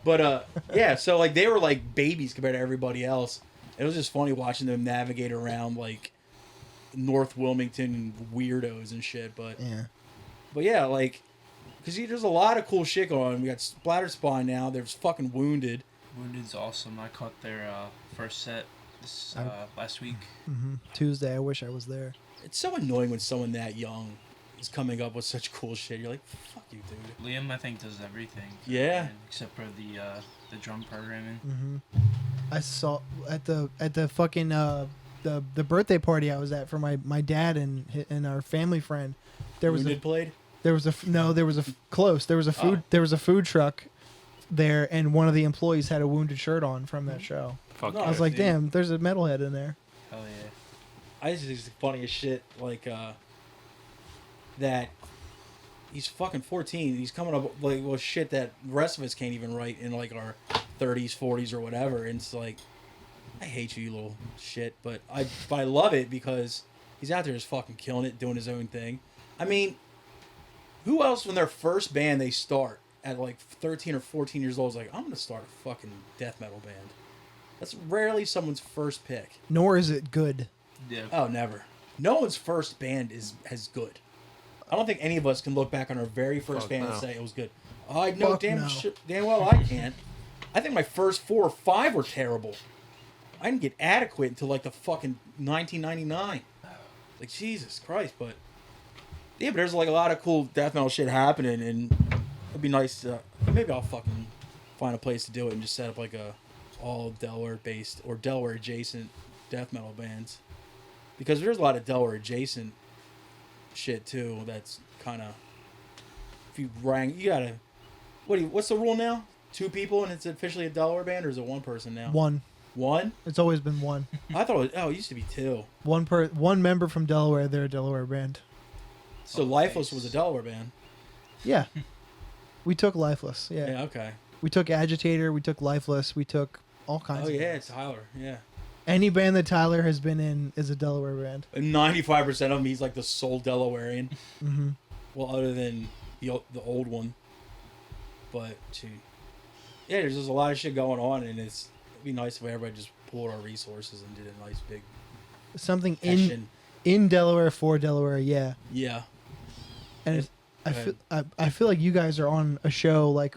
But yeah, so like they were like babies compared to everybody else. It was just funny watching them navigate around like North Wilmington weirdos and shit. But yeah, like because there's a lot of cool shit going on. We got SplatteredSpine now. There's fucking Wounded. Wounded's awesome. I caught their first set this last week. Tuesday. I wish I was there. It's so annoying when someone that young is coming up with such cool shit. You're like, fuck you, dude. Liam, I think, does everything. Yeah. Except for the drum programming. I saw at the fucking the birthday party I was at for my dad and our family friend. There was Wounded played? there was a food truck there, and one of the employees had a Wounded shirt on from that show. Fuck No, I yeah. was like, dude. damn, there's a metalhead in there. Hell yeah. I just think it's the funniest shit. Like, that he's fucking 14. He's coming up like with shit that the rest of us can't even write in like our 30s, 40s, or whatever. And it's like, I hate you, you little shit. But I love it because he's out there just fucking killing it, doing his own thing. I mean, who else when their first band they start at like 13 or 14 years old is like, I'm gonna start a fucking death metal band. That's rarely someone's first pick. Nor is it good. Yeah. Oh, never. No one's first band is good. I don't think any of us can look back on our very first band and say it was good. I know Fuck no. damn well I can't. I think my first 4 or 5 were terrible. I didn't get adequate until like the fucking 1999. Like, Jesus Christ, but... Yeah, but there's like a lot of cool death metal shit happening, and it'd be nice to... Maybe I'll fucking find a place to do it and just set up like a all Delaware-based or Delaware-adjacent death metal bands. Because there's a lot of Delaware-adjacent shit too that's kind of, if you rank, you gotta, what's the rule now? 2 people and it's officially a Delaware band, or is it 1 person now? One? It's always been one. I thought it used to be 2. One member from Delaware. They're a Delaware band. So Lifeless was a Delaware band. Yeah. We took Lifeless. Yeah. Yeah, okay. We took Agitator. We took Lifeless. We took all kinds. Oh of yeah, bands. it's Tyler. Yeah. Any band that Tyler has been in is a Delaware band. And 95% of them, he's like the sole Delawarean. Mm-hmm. Well, other than the old one. But yeah, there's just a lot of shit going on, and it'd be nice if everybody just pulled our resources and did a nice big Something session. in Delaware for Delaware. Yeah. Yeah. And Go I feel like you guys are on a show like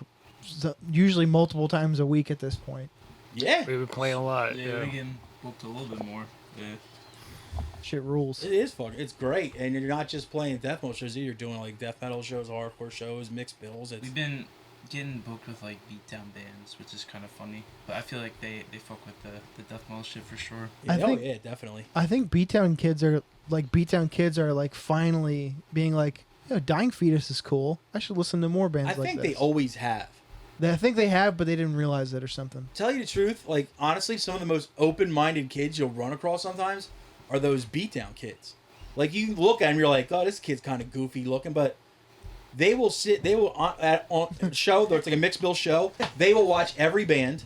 usually multiple times a week at this point. Yeah. We've been playing a lot. Yeah, we're getting booked a little bit more. Yeah. Shit rules. It is fucking. It's great, and you're not just playing death metal shows. You're doing like death metal shows, hardcore shows, mixed bills. We've been getting booked with like beatdown bands, which is kind of funny. But I feel like they fuck with the death metal shit for sure. I think- yeah, definitely. I think Beatdown kids are like finally being like, yo, Dying Fetus is cool. I should listen to more bands I like think this. they always have. I think they have, but they didn't realize it or something. Tell you the truth, like honestly, some of the most open-minded kids you'll run across sometimes are those beatdown kids. Like you look at them, you're like, oh, this kid's kind of goofy looking, but they will on a show. It's like a mixed bill show. They will watch every band.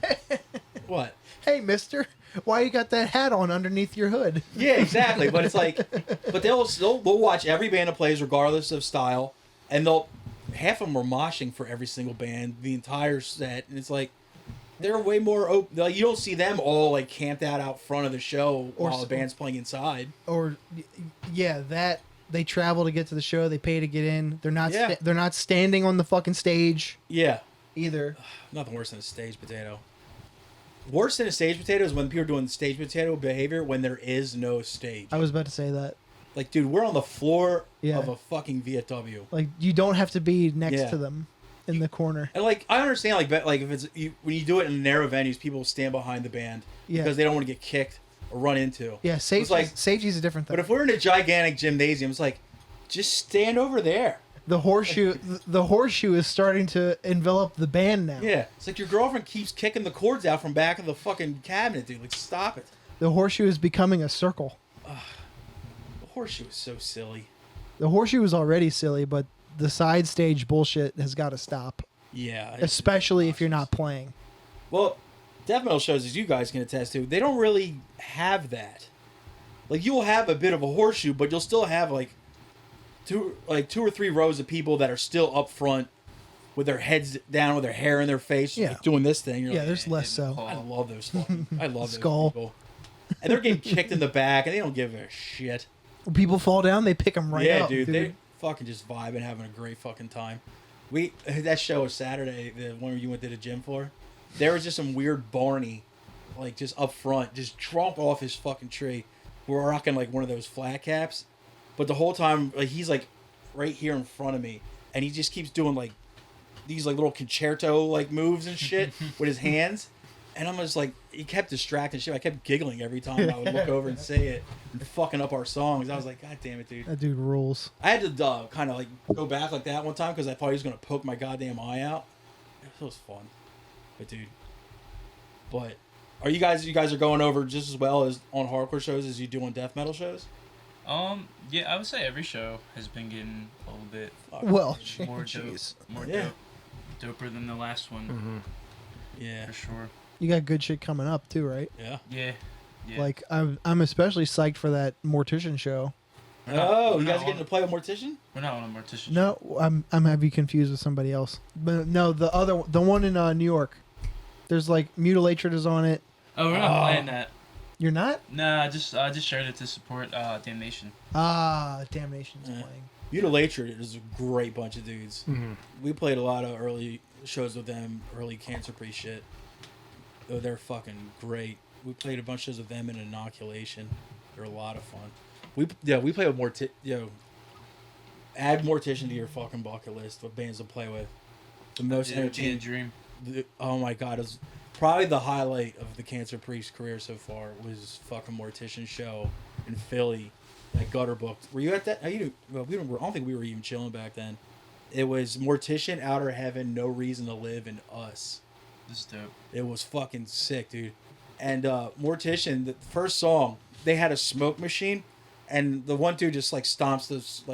What? Hey, mister, why you got that hat on underneath your hood? Yeah, exactly. But it's like, but they'll watch every band that plays regardless of style, and half of them are moshing for every single band, the entire set, and it's like, they're way more open. Like, you don't see them all like camped out front of the show Or while the s- band's playing inside. Or yeah, that they travel to get to the show. They pay to get in. They're not. Yeah. They're not standing on the fucking stage Yeah, either. nothing worse than a stage potato. Worse than a stage potato is when people are doing stage potato behavior when there is no stage. I was about to say that. Like, dude, we're on the floor Yeah. of a fucking VFW. Like you don't have to be next Yeah. to them in the corner. And like, I understand, like if it's when you do it in narrow venues, people stand behind the band Yeah. because they don't want to get kicked or run into. Yeah, It's like, safety's a different thing. but if we're in a gigantic gymnasium, it's like, just stand over there. The horseshoe is starting to envelop the band now. Yeah, it's like your girlfriend keeps kicking the cords out from back of the fucking cabinet, dude. Like, stop it. The horseshoe is becoming a circle. The horseshoe is so silly. The horseshoe is already silly, but the side stage bullshit has got to stop. Yeah. Especially if you're not playing. Well, death metal shows, as you guys can attest to, they don't really have that. Like, you'll have a bit of a horseshoe, but you'll still have like two or three rows of people that are still up front with their heads down, with their hair in their face, Yeah. like, doing this thing. You're Yeah, like, there's less so. I love those fucking. I love those Skull. people. And they're getting kicked in the back, and they don't give a shit. When people fall down, they pick them right Yeah, up. dude, they fucking just vibing, having a great fucking time. That show was Saturday, the one where you went to the gym for. There was just some weird Barney, like just up front, just drunk off his fucking tree. We're rocking like one of those flat caps, but the whole time, like, he's like right here in front of me, and he just keeps doing like these like little concerto like moves and shit with his hands. And I'm just like, he kept distracting shit. I kept giggling every time I would look over and say it, and fucking up our songs. I was like, God damn it, dude. That dude rules. I had to kind of like go back like that one time because I thought he was gonna poke my goddamn eye out. It was fun, but dude. But are you guys are going over just as well as on hardcore shows as you do on death metal shows? Yeah, I would say every show has been getting a little bit Well, more jeez. dope, doper than the last one, Yeah, for sure. You got good shit coming up too, right? yeah. Yeah. Like I'm especially psyched for that Mortician show. Oh, you guys are getting to play with Mortician? We're not on a Mortician. No, I'm having confused with somebody else. But no, the one in New York. There's like Mutilatred is on it. Oh, we're not playing that. You're not? Nah, I just shared it to support Damnation. Damnation's Yeah. playing. Mutilatred is a great bunch of dudes. Mm-hmm. We played a lot of early shows with them, early Cancer Priest shit. Oh, they're fucking great. We played a bunch of shows with them in Inoculation. They're a lot of fun. We play with add Mortician to your fucking bucket list of bands to play with. The most It would be a entertaining. dream. Oh my god, it was probably the highlight of the Cancer Priest career so far was fucking Mortician show in Philly. That Gutter booked. Were you at that? Well, I don't think we were even chilling back then. It was Mortician, Outer Heaven, No Reason to Live, and Us. This is dope. It was fucking sick, dude. And Mortician, the first song, they had a smoke machine, and the one dude just like stomps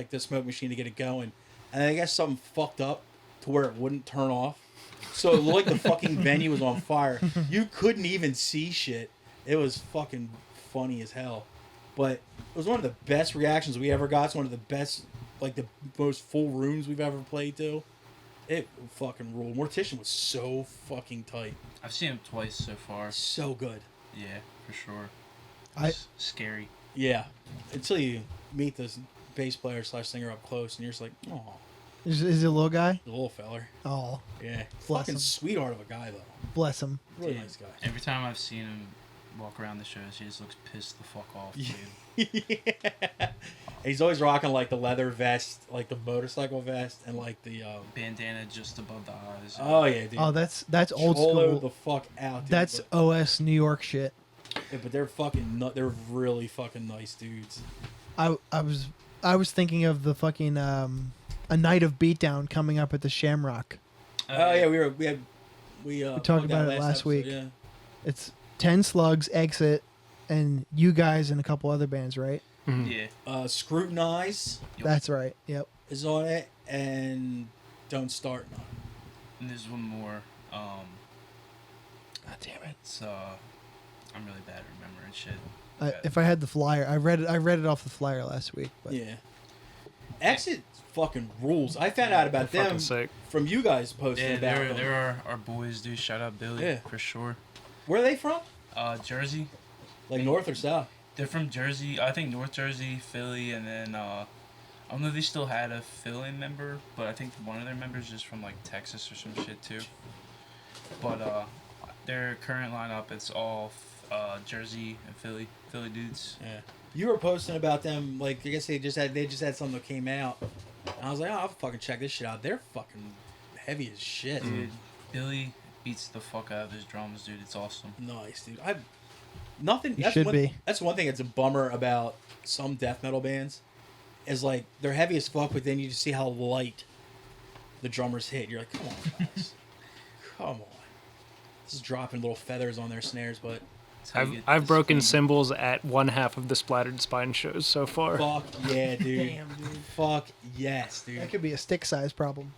the smoke machine to get it going, and I guess something fucked up to where it wouldn't turn off. So it looked like the fucking venue was on fire. You couldn't even see shit. It was fucking funny as hell. But it was one of the best reactions we ever got. It's one of the best, like the most full rooms we've ever played to. It fucking ruled. Mortician was so fucking tight. I've seen him twice so far. So good. Yeah, for sure. I- It's scary. Yeah. Until you meet this bass player / singer up close, and you're just like, oh, Is he a little guy? the little feller. Oh, Yeah. Bless Fucking him. sweetheart of a guy, though. bless him. Really Dude, nice guy. Every time I've seen him walk around the shows, he just looks pissed the fuck off, dude. Yeah. He's always rocking like the leather vest, like the motorcycle vest, and like the Bandana just above the eyes. oh yeah, dude. Oh, that's old Cholo school. the fuck out, dude. That's but, OS New York shit. yeah, but they're fucking they're really fucking nice dudes. I was thinking of the fucking A Night of Beatdown coming up at the Shamrock. Oh yeah, we talked plugged about that it last episode, week. Yeah. It's 10 Slugs, Exit, and you guys and a couple other bands, right? Yeah. Scrutinize That's right. Yep. is on it, and Don't Start Now. And there's one more. God damn it. It's I'm really bad at remembering shit. If I had the flyer, I read it off the flyer last week. But Yeah. Exit fucking rules. I found out about They're them fucking sick. from you guys posting Yeah, about them. they're our boys, dude. Shout out Billy, Yeah. for sure. Where are they from? Jersey. Like north or south? They're from Jersey. I think North Jersey, Philly, and then I don't know if they still had a Philly member, but I think one of their members is from like Texas or some shit too. But their current lineup, it's all Jersey and Philly dudes. Yeah. You were posting about them, like I guess they just had something that came out. And I was like, oh, I'll fucking check this shit out. They're fucking heavy as shit. Dude, Billy beats the fuck out of his drums, dude. It's awesome. Nice, dude. Nothing. You That's should one, be. That's one thing that's a bummer about some death metal bands, is like they're heavy as fuck, but then you just see how light the drummers hit. You're like, come on, guys, come on. This is dropping little feathers on their snares, but That's how you get I've the broken speed. cymbals at one half of the Splattered Spine shows so far. fuck yeah, dude. Damn, dude. Fuck yes, dude. That could be a stick size problem.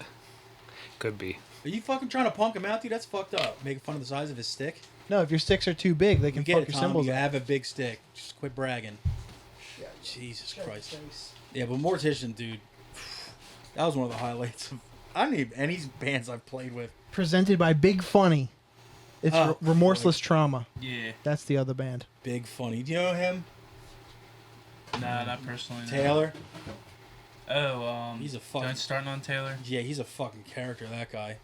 Could be. Are you fucking trying to punk him out, dude? That's fucked up. Making fun of the size of his stick. No, if your sticks are too big, they You can get fuck it, your Tom. cymbals You up. have a big stick. Just quit bragging. Jesus Christ. Yeah, but Mortician, dude. That was one of the highlights of I don't even any bands I've played with. Presented by Big Funny. It's Oh, Remorseless Trauma. Yeah. That's the other band. Big Funny. Do you know him? Nah, not personally. no. Taylor? Oh, He's a fucking- Don't starting on Taylor. Yeah, he's a fucking character, that guy.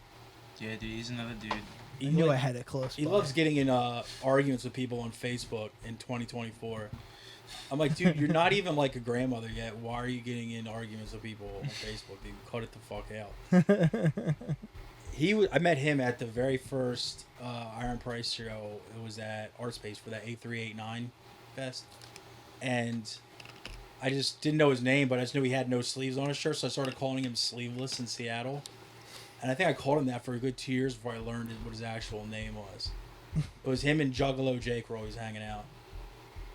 Yeah, dude, he's another dude. He, I knew like- I had it close. he by. loves getting in arguments with people on Facebook in 2024. I'm like, dude, you're not even like a grandmother yet. Why are you getting in arguments with people on Facebook, dude? Cut it the fuck out. I met him at the very first Iron Price show. It was at Art Space for that A389 fest. And I just didn't know his name, but I just knew he had no sleeves on his shirt, so I started calling him Sleeveless in Seattle. And I think I called him that for a good 2 years before I learned what his actual name was. It was him and Juggalo Jake were always hanging out.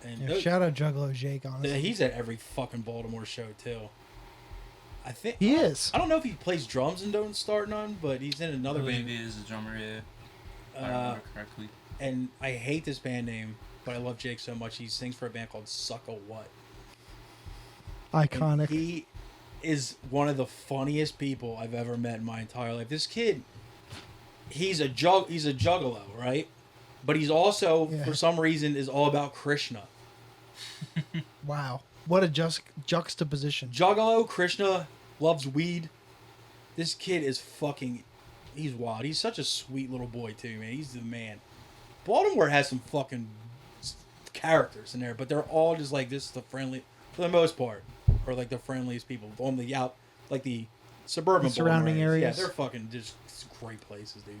And Yeah, those- shout out Juggalo Jake, honestly. he's at every fucking Baltimore show too. I think He is. I don't know if he plays drums and Don't Start None, but he's in I another believe band. he is a drummer, yeah. If I Uh, remember correctly. and I hate this band name, but I love Jake so much. He sings for a band called Suck a What. And Iconic. he is one of the funniest people I've ever met in my entire life. This kid, he's a juggalo, right? But he's also, Yeah. for some reason, is all about Krishna. Wow. What a juxtaposition. Juggalo, Krishna, loves weed. This kid is fucking... He's wild. He's such a sweet little boy, too, man. He's the man. Baltimore has some fucking characters in there, but they're all just like, this is the friendly... For the most part. Or like the friendliest people. On the out... Like the suburban The surrounding Baltimore areas. Yeah, they're fucking just great places, dude.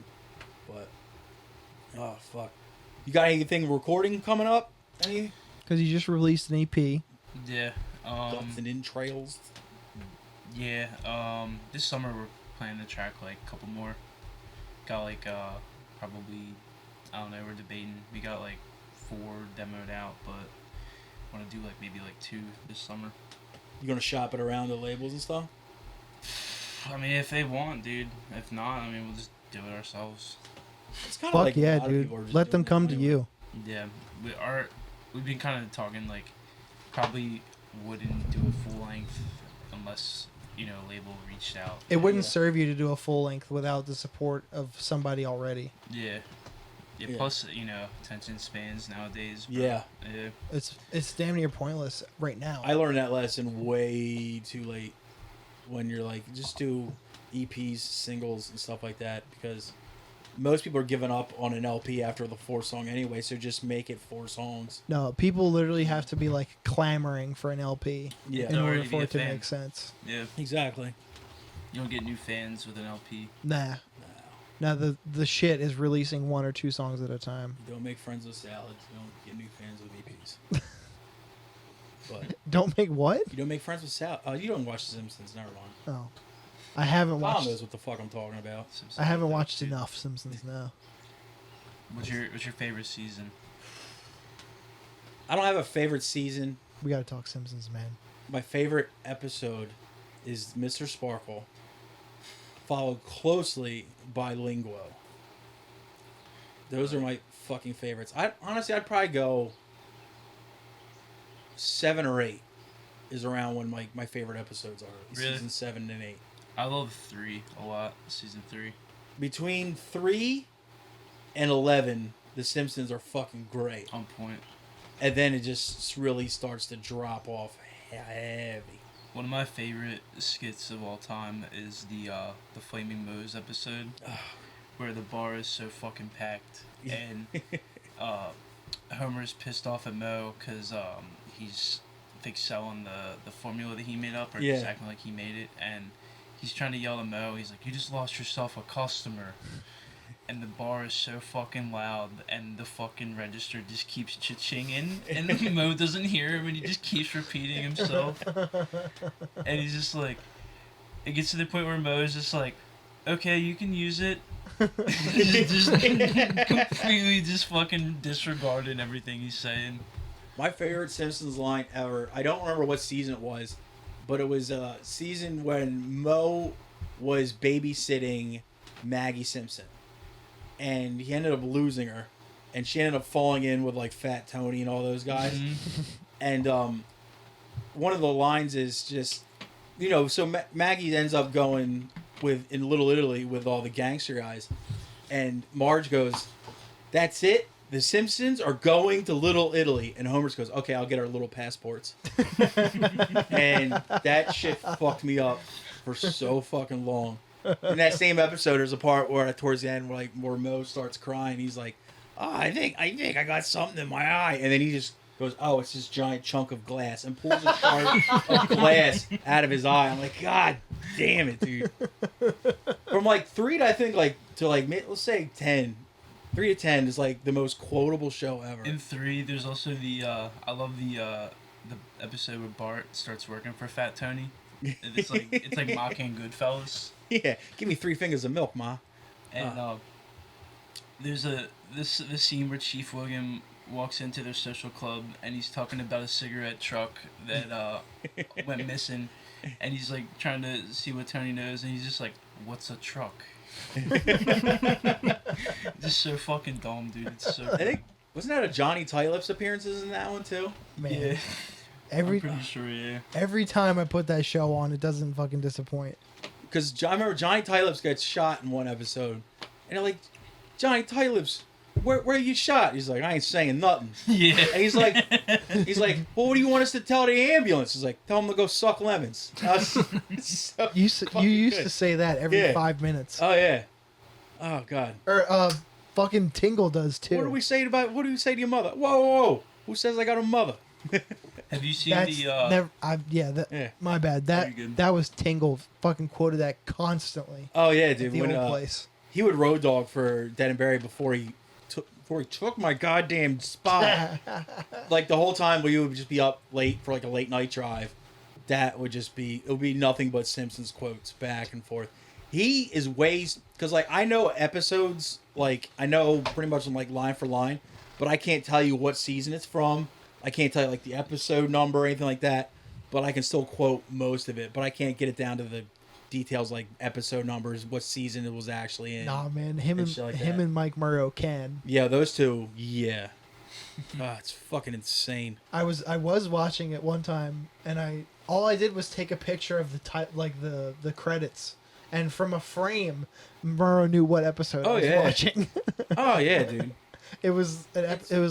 But... Oh, fuck. You got anything recording coming up? Any... Because he just released an EP. Yeah. Something in trails? Yeah. This summer we're planning to track like a couple more. Got like probably, I don't know, we're debating. We got like 4 demoed out, but want to do like maybe like 2 this summer. You gonna shop it around the labels and stuff? I mean, if they want, dude. If not, I mean, we'll just do it ourselves. It's kind Fuck like a yeah, lot of dude. people are just Let them doing it come to anyway. you. Yeah, we've been kind of talking like probably wouldn't do a full length unless label reached out. It wouldn't Yeah. serve you to do a full length without the support of somebody already. Yeah. Yeah. Plus, attention spans nowadays. Bro. Yeah. Yeah. It's damn near pointless right now. I learned that lesson way too late when you're like, just do EPs, singles, and stuff like that, because most people are giving up on an LP after the 4th song anyway, so just make it 4 songs. No, people literally have to be like clamoring for an LP Yeah. in To order already for be a it to fan. make sense. Yeah. Exactly. You don't get new fans with an LP. Nah. Now the shit is releasing 1 or 2 songs at a time. You don't make friends with salads. You don't get new fans with EPs. But Don't make what? you don't make friends with salad. You don't watch The Simpsons. Never mind. Oh, I haven't Tom watched. knows what the fuck I'm talking about. I haven't watched enough Simpsons now. What's your favorite season? I don't have a favorite season. We gotta talk Simpsons, man. My favorite episode is Mr. Sparkle, followed closely by Linguo. Those are my fucking favorites. I'd probably go 7 or 8. is around when my favorite episodes are. Really? Season 7 and 8. I love 3 a lot. Season 3. Between 3 and 11, The Simpsons are fucking great. On point. And then it just really starts to drop off heavy. One of my favorite skits of all time is the Flaming Moe's episode, where the bar is so fucking packed, and Homer's pissed off at Moe because he's selling the formula that he made up, or just acting like he made it, and he's trying to yell at Moe. He's like, "You just lost yourself a customer." And the bar is so fucking loud, and the fucking register just keeps cha-chinging, and Moe doesn't hear him, and he just keeps repeating himself. And he's just like, it gets to the point where Moe is just like, "Okay, you can use it." just completely just fucking disregarding everything he's saying. My favorite Simpsons line ever, I don't remember what season it was, but it was a season when Moe was babysitting Maggie Simpson. And he ended up losing her. And she ended up falling in with, like, Fat Tony and all those guys. Mm-hmm. And one of the lines is just, you know, so Maggie ends up going in Little Italy with all the gangster guys. And Marge goes, "That's it? The Simpsons are going to Little Italy." And Homer goes, "Okay, I'll get our little passports." And that shit fucked me up for so fucking long. In that same episode, there's a part where towards the end, where Moe starts crying. He's like, "Oh, I think I got something in my eye," and then he just goes, "Oh, it's this giant chunk of glass," and pulls a shard of glass out of his eye. I'm like, God damn it, dude. From like 3 to I think to let's say 10. 3 to 10 is like the most quotable show ever. In 3, there's also I love the episode where Bart starts working for Fat Tony. It's like mocking Goodfellas. Yeah, give me 3 fingers of milk, Ma. And there's this scene where Chief William walks into their social club, and he's talking about a cigarette truck that went missing, and he's like trying to see what Tony knows, and he's just like, "What's a truck?" Just so fucking dumb, dude. It's so. I think wasn't that a Johnny Tylips appearances in that one too? Man. Yeah. Every I'm pretty sure, yeah. every time I put that show on, it doesn't fucking disappoint. Because I remember Johnny Tylips gets shot in one episode, and they're like, "Johnny Tylips, where you shot?" He's like, "I ain't saying nothing." Yeah. And he's like, "Well, what do you want us to tell the ambulance?" He's like, "Tell them to go suck lemons." So You used good. to say that every Yeah. 5 minutes. Oh yeah. Oh god. Or fucking Tingle does too. What do we say to your mother? Whoa. Who says I got a mother? Have you seen That's the? never. My bad. Very good. That was Tingle. Fucking quoted that constantly. Oh yeah, At dude. the When old place. he would road dog for Dead and Berry before he took my goddamn spot. Like the whole time we would just be up late for like a late night drive. That would just be nothing but Simpsons quotes back and forth. He is ways because like I know episodes, like I know pretty much like line for line, but I can't tell you what season it's from. I can't tell you like the episode number or anything like that, but I can still quote most of it. But I can't get it down to the details like episode numbers, what season it was actually in. Nah, man. Him and shit like and that. Mike Murrow can. Yeah, those two. Yeah, it's fucking insane. I was watching it one time, and all I did was take a picture of the credits, and from a frame, Murrow knew what episode I was watching. Oh yeah, dude. It was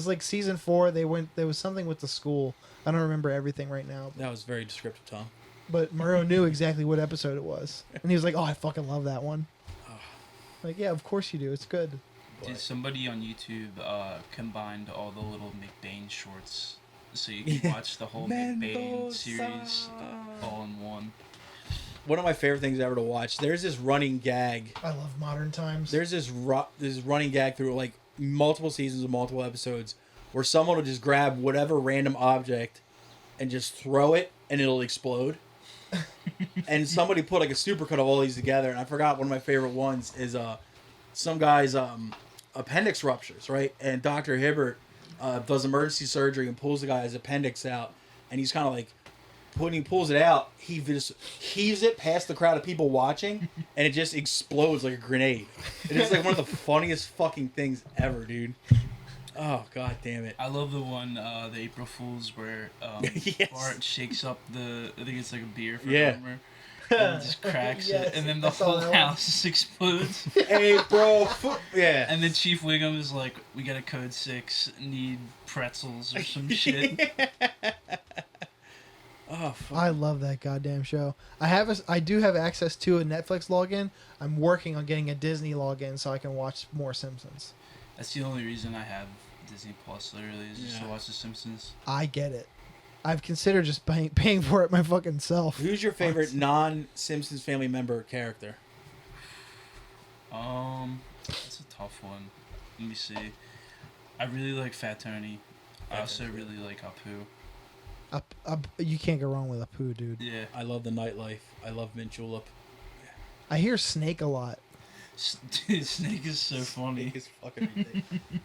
like season 4. There was something with the school. I don't remember everything right now, That was very descriptive, Tom. but Murrow knew exactly what episode it was, and he was like, "Oh, I fucking love that one." Like, yeah, of course you do. It's good. Dude, somebody on YouTube combined all the little McBain shorts, so you can watch the whole McBain Mendoza. series all in one. One of my favorite things ever to watch. There's this running gag. I love modern times. There's this running gag through like multiple seasons of multiple episodes where someone will just grab whatever random object and just throw it and it'll explode. And somebody put like a supercut of all these together, and I forgot one of my favorite ones is some guy's appendix ruptures, right? And Dr. Hibbert does emergency surgery and pulls the guy's appendix out, and he's kind of like when he pulls it out, he just heaves it past the crowd of people watching, and it just explodes like a grenade. It is like one of the funniest fucking things ever, dude. Oh god damn it! I love the one, the April Fools, where Yes. Bart shakes up I think it's like a beer for Yeah. Homer, and just cracks Yes, it, and then I the saw whole that one. house just explodes. Hey, bro. Yeah. And then Chief Wiggum is like, "We got a code 6, need pretzels or some shit." Oh fuck. I love that goddamn show. I do have access to a Netflix login. I'm working on getting a Disney login so I can watch more Simpsons. That's the only reason I have Disney Plus. Literally, is just to Yeah. watch The Simpsons. I get it. I've considered just paying for it my fucking self. Who's your favorite non-Simpsons family member character? That's a tough one. Let me see. I really like Fat Tony. I also really like Apu. You can't go wrong with Apu, dude. Yeah. I love the nightlife. I love Mint Julep. I hear Snake a lot. Dude, Snake is so funny. Snake is fucking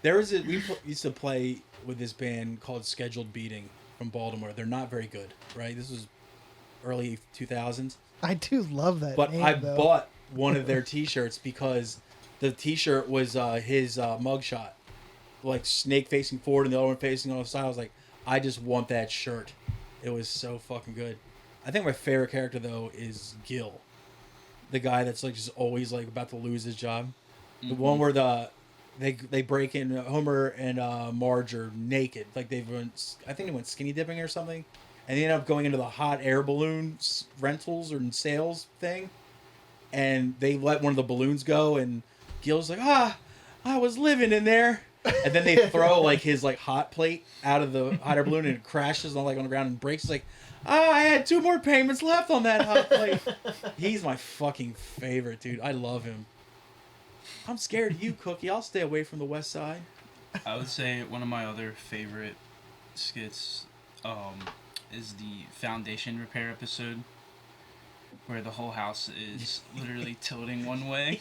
ridiculous. Used to play with this band called Scheduled Beating from Baltimore. They're not very good, right? This was early 2000s. I do love that But name, I though. bought one of their T-shirts because the T-shirt was his mugshot, like Snake facing forward and the other one facing on the side. I was like, I just want that shirt. It was so fucking good. I think my favorite character though is Gil, the guy that's like just always like about to lose his job. The one where they break in, Homer and Marge are naked, like I think they went skinny dipping or something, and they end up going into the hot air balloon rentals or sales thing, and they let one of the balloons go, and Gil's like, I was living in there. And then they throw like his like hot plate out of the hot air balloon and it crashes on the ground and breaks. He's like, I had 2 more payments left on that hot plate. He's my fucking favorite, dude. I love him. I'm scared of you, Cookie. I'll stay away from the West Side. I would say one of my other favorite skits is the foundation repair episode, where the whole house is literally tilting one way,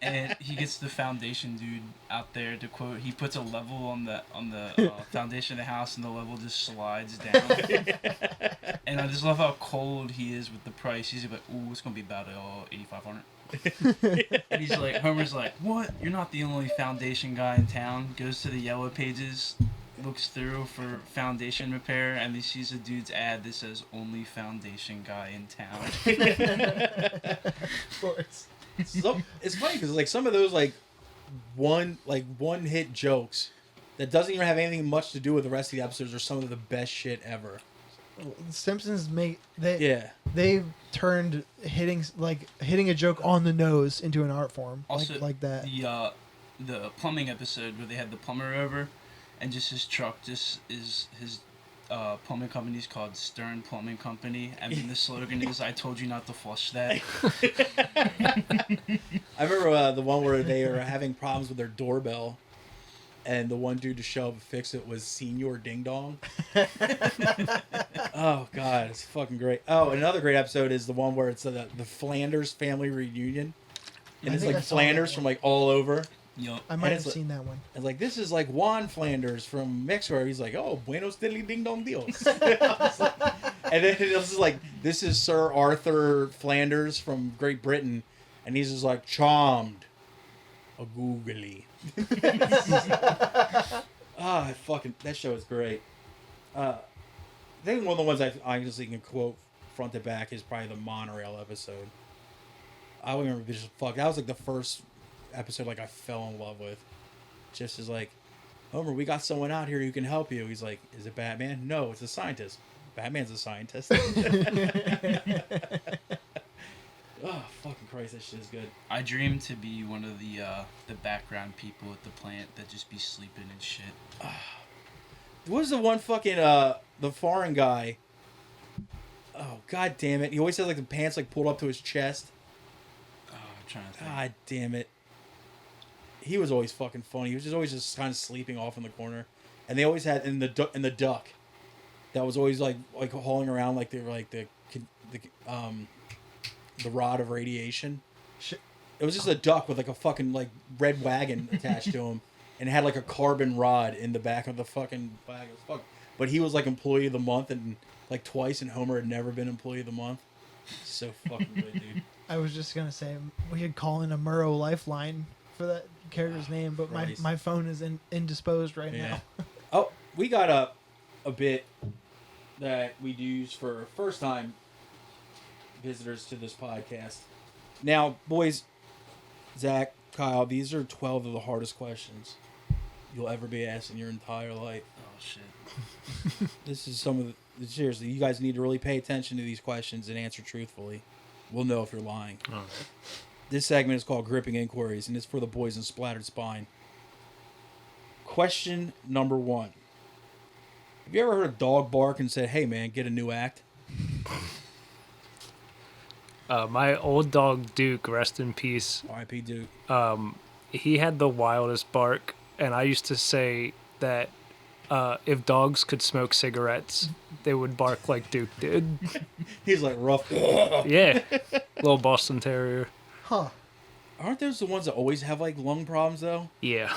and he gets the foundation dude out there to quote. He puts a level on the foundation of the house, and the level just slides down. And I just love how cold he is with the price. He's like, "Ooh, it's gonna be about $8,500." And he's like, Homer's like, "What? You're not the only foundation guy in town." Goes to the yellow pages, looks through for foundation repair, and he sees a dude's ad that says "Only foundation guy in town." Of course. So, it's funny because like some of those one hit jokes that doesn't even have anything much to do with the rest of the episodes are some of the best shit ever. Simpsons Yeah. they've turned hitting a joke on the nose into an art form. Also, like that. The plumbing episode where they had the plumber over, and just his truck just is his plumbing company's called Stern Plumbing Company, and then the slogan is "I told you not to flush that." I remember the one where they were having problems with their doorbell, and the one dude to show up and fix it was Senior Ding Dong. Oh god, it's fucking great. Oh, another great episode is the one where it's the Flanders family reunion, and I it's think like I saw Flanders that from one. like all over. Yup. I might and have it's seen that one. And like this is like Juan Flanders from Mexico. He's like, oh, buenos diddly ding dong dios. And then this is Sir Arthur Flanders from Great Britain, and he's just like charmed, a googly. That show is great. I think one of the ones I just can quote front to back is probably the monorail episode. I remember just fuck. That was like the first episode like I fell in love with. Just as like, Homer, we got someone out here who can help you. He's like, is it Batman? No, it's a scientist. Batman's a scientist. Oh, fucking Christ, that shit is good. I dream to be one of the background people at the plant that just be sleeping and shit. What was the one fucking the foreign guy? Oh god damn it! He always has like the pants like pulled up to his chest. Oh, I'm trying to think. God damn it! He was always fucking funny. He was just always just kind of sleeping off in the corner, and they always had in the duck, that was always like hauling around like they were like the rod of radiation. It was just a duck with like a fucking like red wagon attached to him, and it had like a carbon rod in the back of the fucking bag. It was but he was like employee of the month and like twice, and Homer had never been employee of the month. So fucking good, dude. I was just gonna say we could call in a Murrow Lifeline for that character's name, but Christ. my phone is indisposed right Yeah. now. Oh, we got a bit that we use for first time visitors to this podcast. Now, boys, Zach, Kyle, these are 12 of the hardest questions you'll ever be asked in your entire life. Oh shit. This is some of the, seriously, you guys need to really pay attention to these questions and answer truthfully. We'll know if you're lying. Oh. This segment is called Gripping Inquiries, and it's for the boys in Splattered Spine. Question number 1. Have you ever heard a dog bark and said, hey man, get a new act? My old dog Duke, rest in peace. R.I.P. Duke. He had the wildest bark, and I used to say that if dogs could smoke cigarettes, they would bark like Duke did. He's like rough. Yeah, little Boston Terrier. Huh. Aren't those the ones that always have like lung problems though? Yeah,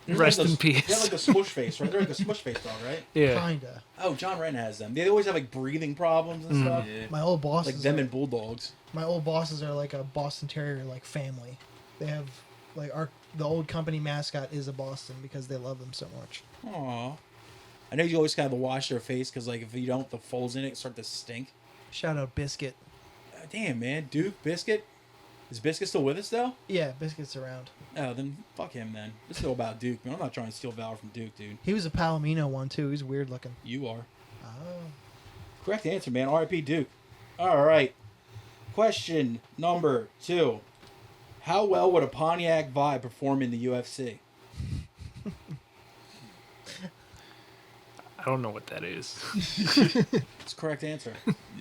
There's rest like in those- peace. They have like a smush face, right? They're like a smush face dog, right? Yeah, Kinda. Oh, John Wren has them. They always have like breathing problems and stuff. Yeah. My old bosses. Like them are, and bulldogs. my old bosses are like a Boston Terrier like family. They have like the old company mascot is a Boston because they love them so much. Aw. I know you always gotta wash their face because like if you don't, the folds in it start to stink. Shout out Biscuit. Damn, man. Duke, Biscuit. Is Biscuit still with us though? Yeah, Biscuit's around. Oh, then fuck him then. It's still about Duke, man. I'm not trying to steal valor from Duke, dude. He was a Palomino one too. He's weird looking. You are. Oh. Correct answer, man. R.I.P. Duke. All right. Question number 2. How well would a Pontiac Vibe perform in the UFC? I don't know what that is. It's correct answer.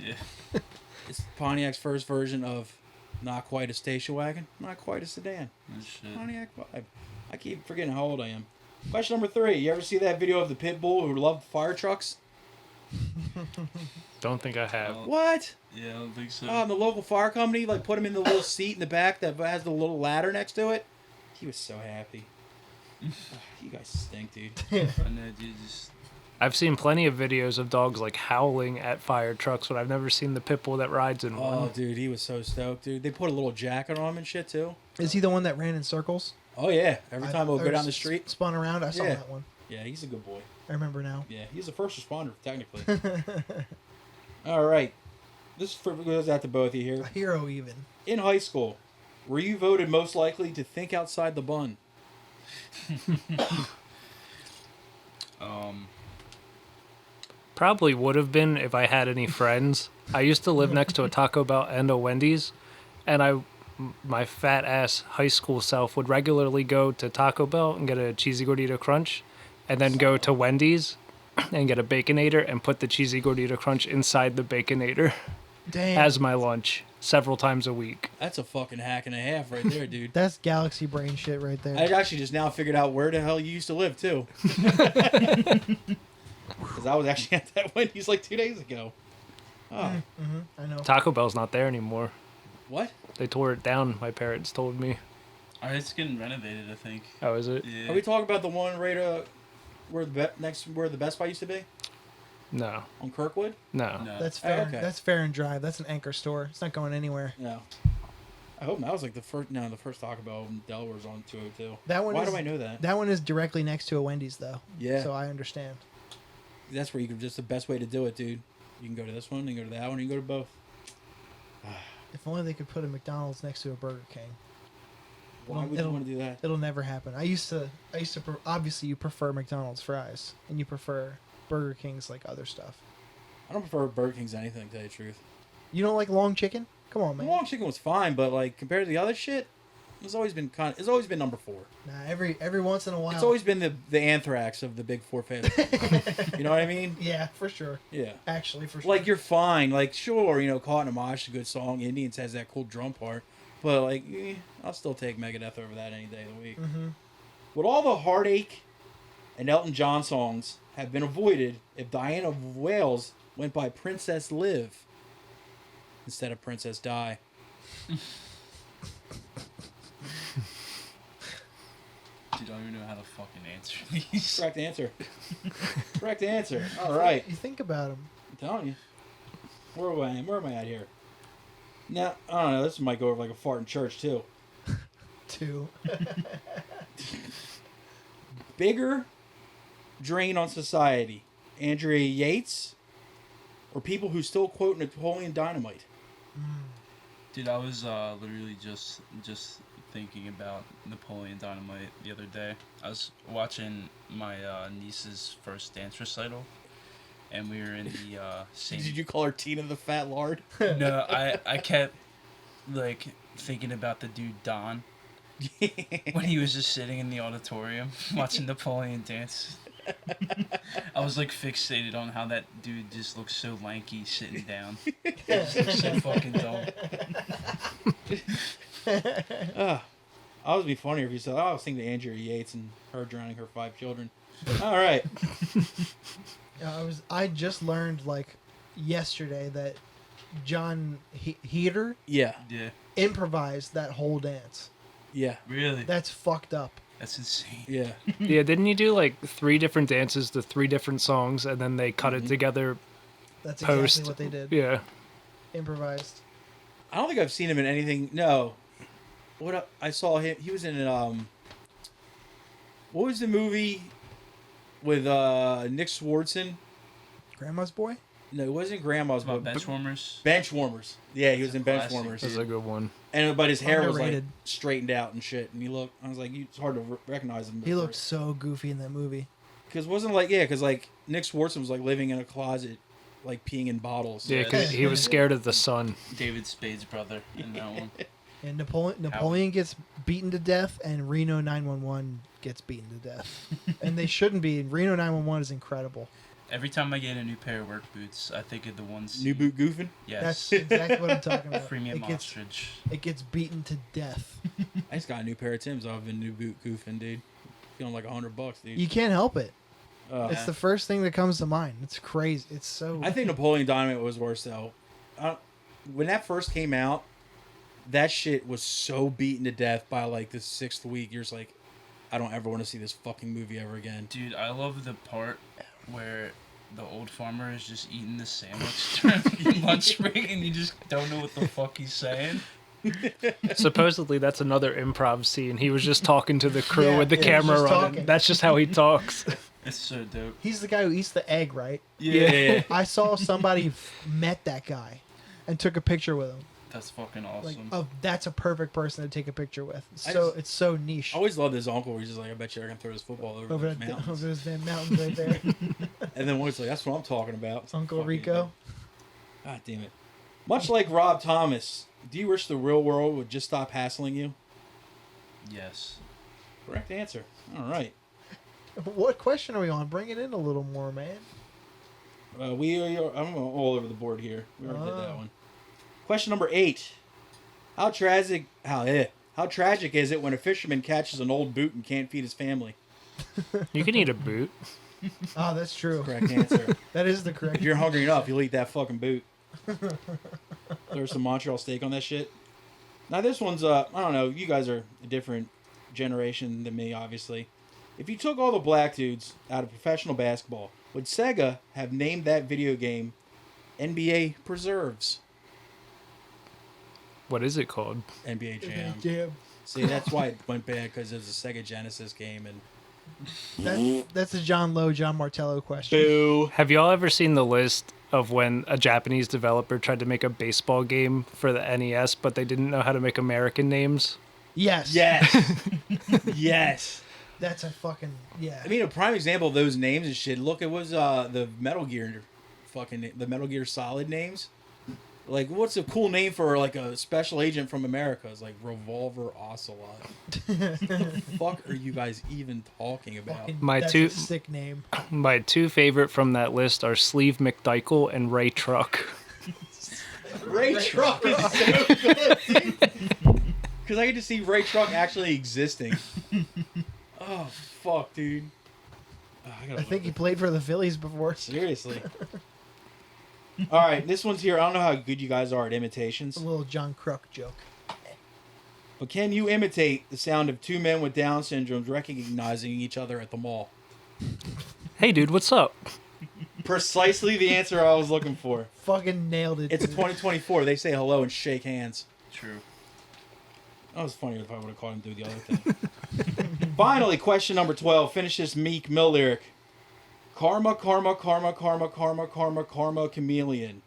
Yeah. It's Pontiac's first version of not quite a station wagon, not quite a sedan. Good shit. Pontiac Vibe. I keep forgetting how old I am. Question number 3. You ever see that video of the pit bull who loved fire trucks? Don't think I have. What? Yeah, I don't think so. Oh, and the local fire company like put him in the little seat in the back that has the little ladder next to it. He was so happy. You guys stink, dude. I know, dude. Just I've seen plenty of videos of dogs like howling at fire trucks, but I've never seen the pit bull that rides in Oh, one. dude, he was so stoked, dude. They put a little jacket on him and shit too. Is he the one that ran in circles? Oh yeah, every time we'll Or go down the street. Spun around. I saw Yeah. that one. Yeah, he's a good boy. I remember now. Yeah, he's a first responder technically. All right, this goes out to both of you A here. hero even. In high school, were you voted most likely to think outside the bun? Probably would have been if I had any friends. I used to live next to a Taco Bell and a Wendy's, and my fat ass high school self would regularly go to Taco Bell and get a cheesy gordita crunch, and then go to Wendy's and get a Baconator and put the cheesy gordita crunch inside the Baconator Damn. as my lunch several times a week. That's a fucking hack and a half right there, dude. That's galaxy brain shit right there. I actually just now figured out where the hell you used to live too. Because I was actually at that Wendy's like 2 days ago. Oh, I know. Taco Bell's not there anymore. what? They tore it down, my parents told me. it's getting renovated, I think. Oh, is it? Yeah. Are we talking about the one right where the Best Buy used to be No. on Kirkwood? No. No. That's fair. okay. That's Fair and Drive. That's an anchor store. It's not going anywhere. No. I hope that was like the first. No, the first Taco Bell in Delaware was on 202. That one. Why is, do I know that? That one is directly next to a Wendy's though. Yeah. So I understand. That's where you can just the best way to do it, dude. You can go to this one, you can go to that one, you can go to both. If only they could put a McDonald's next to a Burger King. Why would you It'll- want to do that? It'll never happen. I used to. Obviously, you prefer McDonald's fries, and you prefer Burger King's like other stuff. I don't prefer Burger King's anything, to tell you the truth. You don't like long chicken? Come on, The man. long chicken was fine, but like compared to the other shit, it's always been number 4. Nah, every once in a while. It's always been the anthrax of the big 4 family. You know what I mean? Yeah, for sure. Yeah. Actually, for sure. Like you're fine. Like sure, Caught in a Mosh is a good song. Indians has that cool drum part, but like I'll still take Megadeth over that any day of the week. Mm-hmm. Would all the Heartache and Elton John songs have been avoided if Diana of Wales went by Princess Liv instead of Princess Di? Dude, I don't even know how to fucking answer these. Correct answer. Correct answer. All right. You think about them. I'm telling you. Where am I at here? Now, I don't know. This might go over like a fart in church, too. Too. bigger drain on society? Andrea Yates or people who still quote Napoleon Dynamite? Dude, I was literally just thinking about Napoleon Dynamite the other day. I was watching my niece's first dance recital, and we were in the same... Did you call her Tina the Fat Lard? No, I kept, like, thinking about the dude Don when he was just sitting in the auditorium watching Napoleon dance. I was, like, fixated on how that dude just looks so lanky sitting down. He just looks so fucking dumb. I would be funnier if you said, I was thinking of Andrea Yates and her drowning her 5 children. All right. I just learned like yesterday that John Heater Yeah. Yeah. improvised that whole dance. Yeah. Really? That's fucked up. That's insane. Yeah. Yeah, didn't you do like 3 different dances to 3 different songs, and then they cut it together? That's Post. exactly what they did. Yeah. Improvised. I don't think I've seen him in anything. No. I saw him. He was in what was the movie with Nick Swardson? Grandma's Boy? No, it wasn't Grandma's, About but Benchwarmers. Benchwarmers. Yeah, he was in Classic. Benchwarmers. That's a good one. But his hair was like Underrated. straightened out and shit. And I was like, it's hard to recognize him. He looked so goofy in that movie. Because wasn't like, yeah, because like Nick Swardson was like living in a closet, like peeing in bottles. Yeah, 'cause he was scared of the sun. David Spade's brother in that one. And Napoleon gets beaten to death, and Reno 911 gets beaten to death. And they shouldn't be. Reno 911 is incredible. Every time I get a new pair of work boots, I think of the ones... New boot goofing? Yes. That's exactly what I'm talking about. Premium it gets, ostrich. it gets beaten to death. I just got a new pair of Timbs. I've been new boot goofing, dude. Feeling like $100, dude. You can't help it. Uh, It's the first thing that comes to mind. It's crazy. It's so... I think Napoleon Dynamite was worse, though. When that first came out, that shit was so beaten to death by like the 6th week. You're just like, I don't ever want to see this fucking movie ever again. Dude, I love the part where the old farmer is just eating the sandwich during the lunch break and you just don't know what the fuck he's saying. Supposedly, that's another improv scene. He was just talking to the crew Yeah, with the yeah, camera just running. talking. That's just how he talks. It's so dope. He's the guy who eats the egg, right? Yeah. I saw somebody met that guy and took a picture with him. That's fucking Like, awesome. that's a perfect person to take a picture with. It's so niche. I always loved his uncle where he's just like, I bet you I can throw this football over over those mountains. those damn mountains right there. And then one's like, that's what I'm talking about. Uncle Fucking- Rico. God damn it. Much like Rob Thomas, do you wish the real world would just stop hassling you? Yes. Correct answer. All right. What question are we on? Bring it in a little more, man. I'm all over the board here. We already did Oh. that one. Question number 8. How tragic is it when a fisherman catches an old boot and can't feed his family? You can eat a boot. Oh, that's true. Correct answer. That is the correct. If you're hungry enough, you'll eat that fucking boot. There's some Montreal steak on that shit. Now this one's I don't know, you guys are a different generation than me, obviously. If you took all the black dudes out of professional basketball, would Sega have named that video game NBA Preserves? What is it called? NBA Jam. Jam. See, that's why it went bad, because it was a Sega Genesis game. And That's a John Martello question. boo. Have y'all ever seen the list of when a Japanese developer tried to make a baseball game for the NES, but they didn't know how to make American names? Yes. Yes. Yes. That's a fucking yeah. I mean, a prime example of those names and shit. Look, it was the Metal Gear Solid names. Like, what's a cool name for like a special agent from America? It's like Revolver Ocelot. What the fuck are you guys even talking about? Fucking- My that's two- a sick name. My 2 favorite from that list are Sleeve McDykel and Ray Truck. Ray Truck is so good, dude. Because I get to see Ray Truck actually existing. Oh fuck, dude. Oh, I think he played for the Phillies before. seriously. All right, this one's here. I don't know how good you guys are at imitations, A little John Crook joke. but can you imitate the sound of 2 men with Down syndromes recognizing each other at the mall? Hey, dude, what's up? Precisely the answer I was looking for. Fucking nailed it. It's dude. 2024. They say hello and shake hands. True. That was funnier if I would have called him do the other thing. Finally, question number 12. Finish this Meek Mill lyric. Karma, karma, karma, karma, karma, karma, karma, chameleon.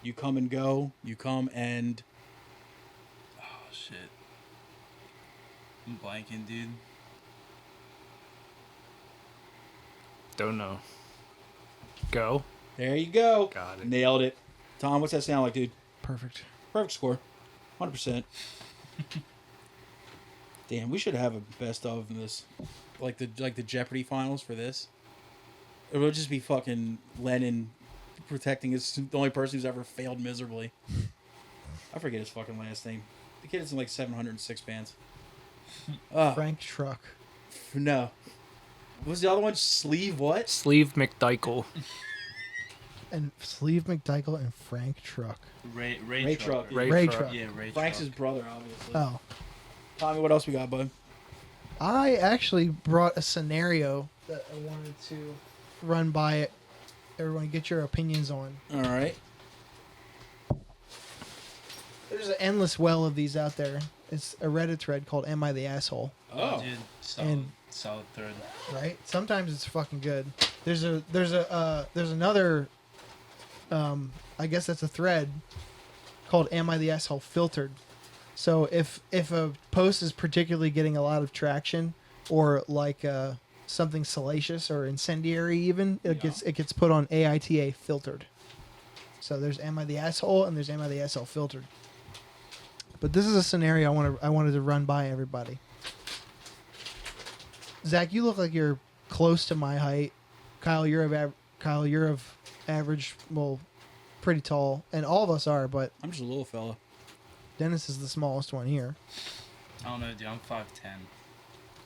You come and go. You come and... Oh, shit. I'm blanking, dude. Don't know. Go. There you go. Got it. Nailed it. Tom, what's that sound like, dude? Perfect. Perfect score. 100%. Damn, we should have a best of this. Like the Jeopardy finals for this. It would just be fucking Lennon protecting his the only person who's ever failed miserably. I forget his fucking last name. The kid is in like 706 bands. Frank Truck. No. What was the other one? Sleeve what? Sleeve McDykel. And Sleeve McDykel and Frank Truck. Ray Truck. Ray Truck. Truck. Yeah, Ray Frank's Truck. his brother, obviously. Oh. Tommy, what else we got, bud? I actually brought a scenario that I wanted to run by everyone, get your opinions on. All right. There's an endless well of these out there. It's a Reddit thread called "Am I the Asshole?" Oh. Dude, solid third. Right? Sometimes it's fucking good. There's another. I guess that's a thread called "Am I the Asshole?" Filtered. So if a post is particularly getting a lot of traction, or like something salacious or incendiary, even it gets put on AITA filtered. So there's "Am I the Asshole?" and there's "Am I the Asshole?" filtered. But this is a scenario I wanted to run by everybody. Zach, you look like you're close to my height. Kyle, you're of average, well, pretty tall, and all of us are. But I'm just a little fella. Dennis is the smallest one here. I don't know, dude. I'm 5'10".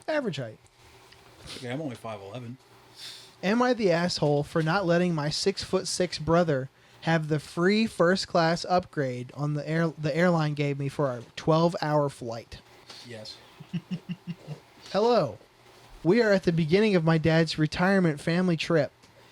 Average height. Okay, I'm only 5'11". Am I the asshole for not letting my 6'6" brother have the free first class upgrade on the airline gave me for our 12-hour flight? Yes. Hello. We are at the beginning of my dad's retirement family trip.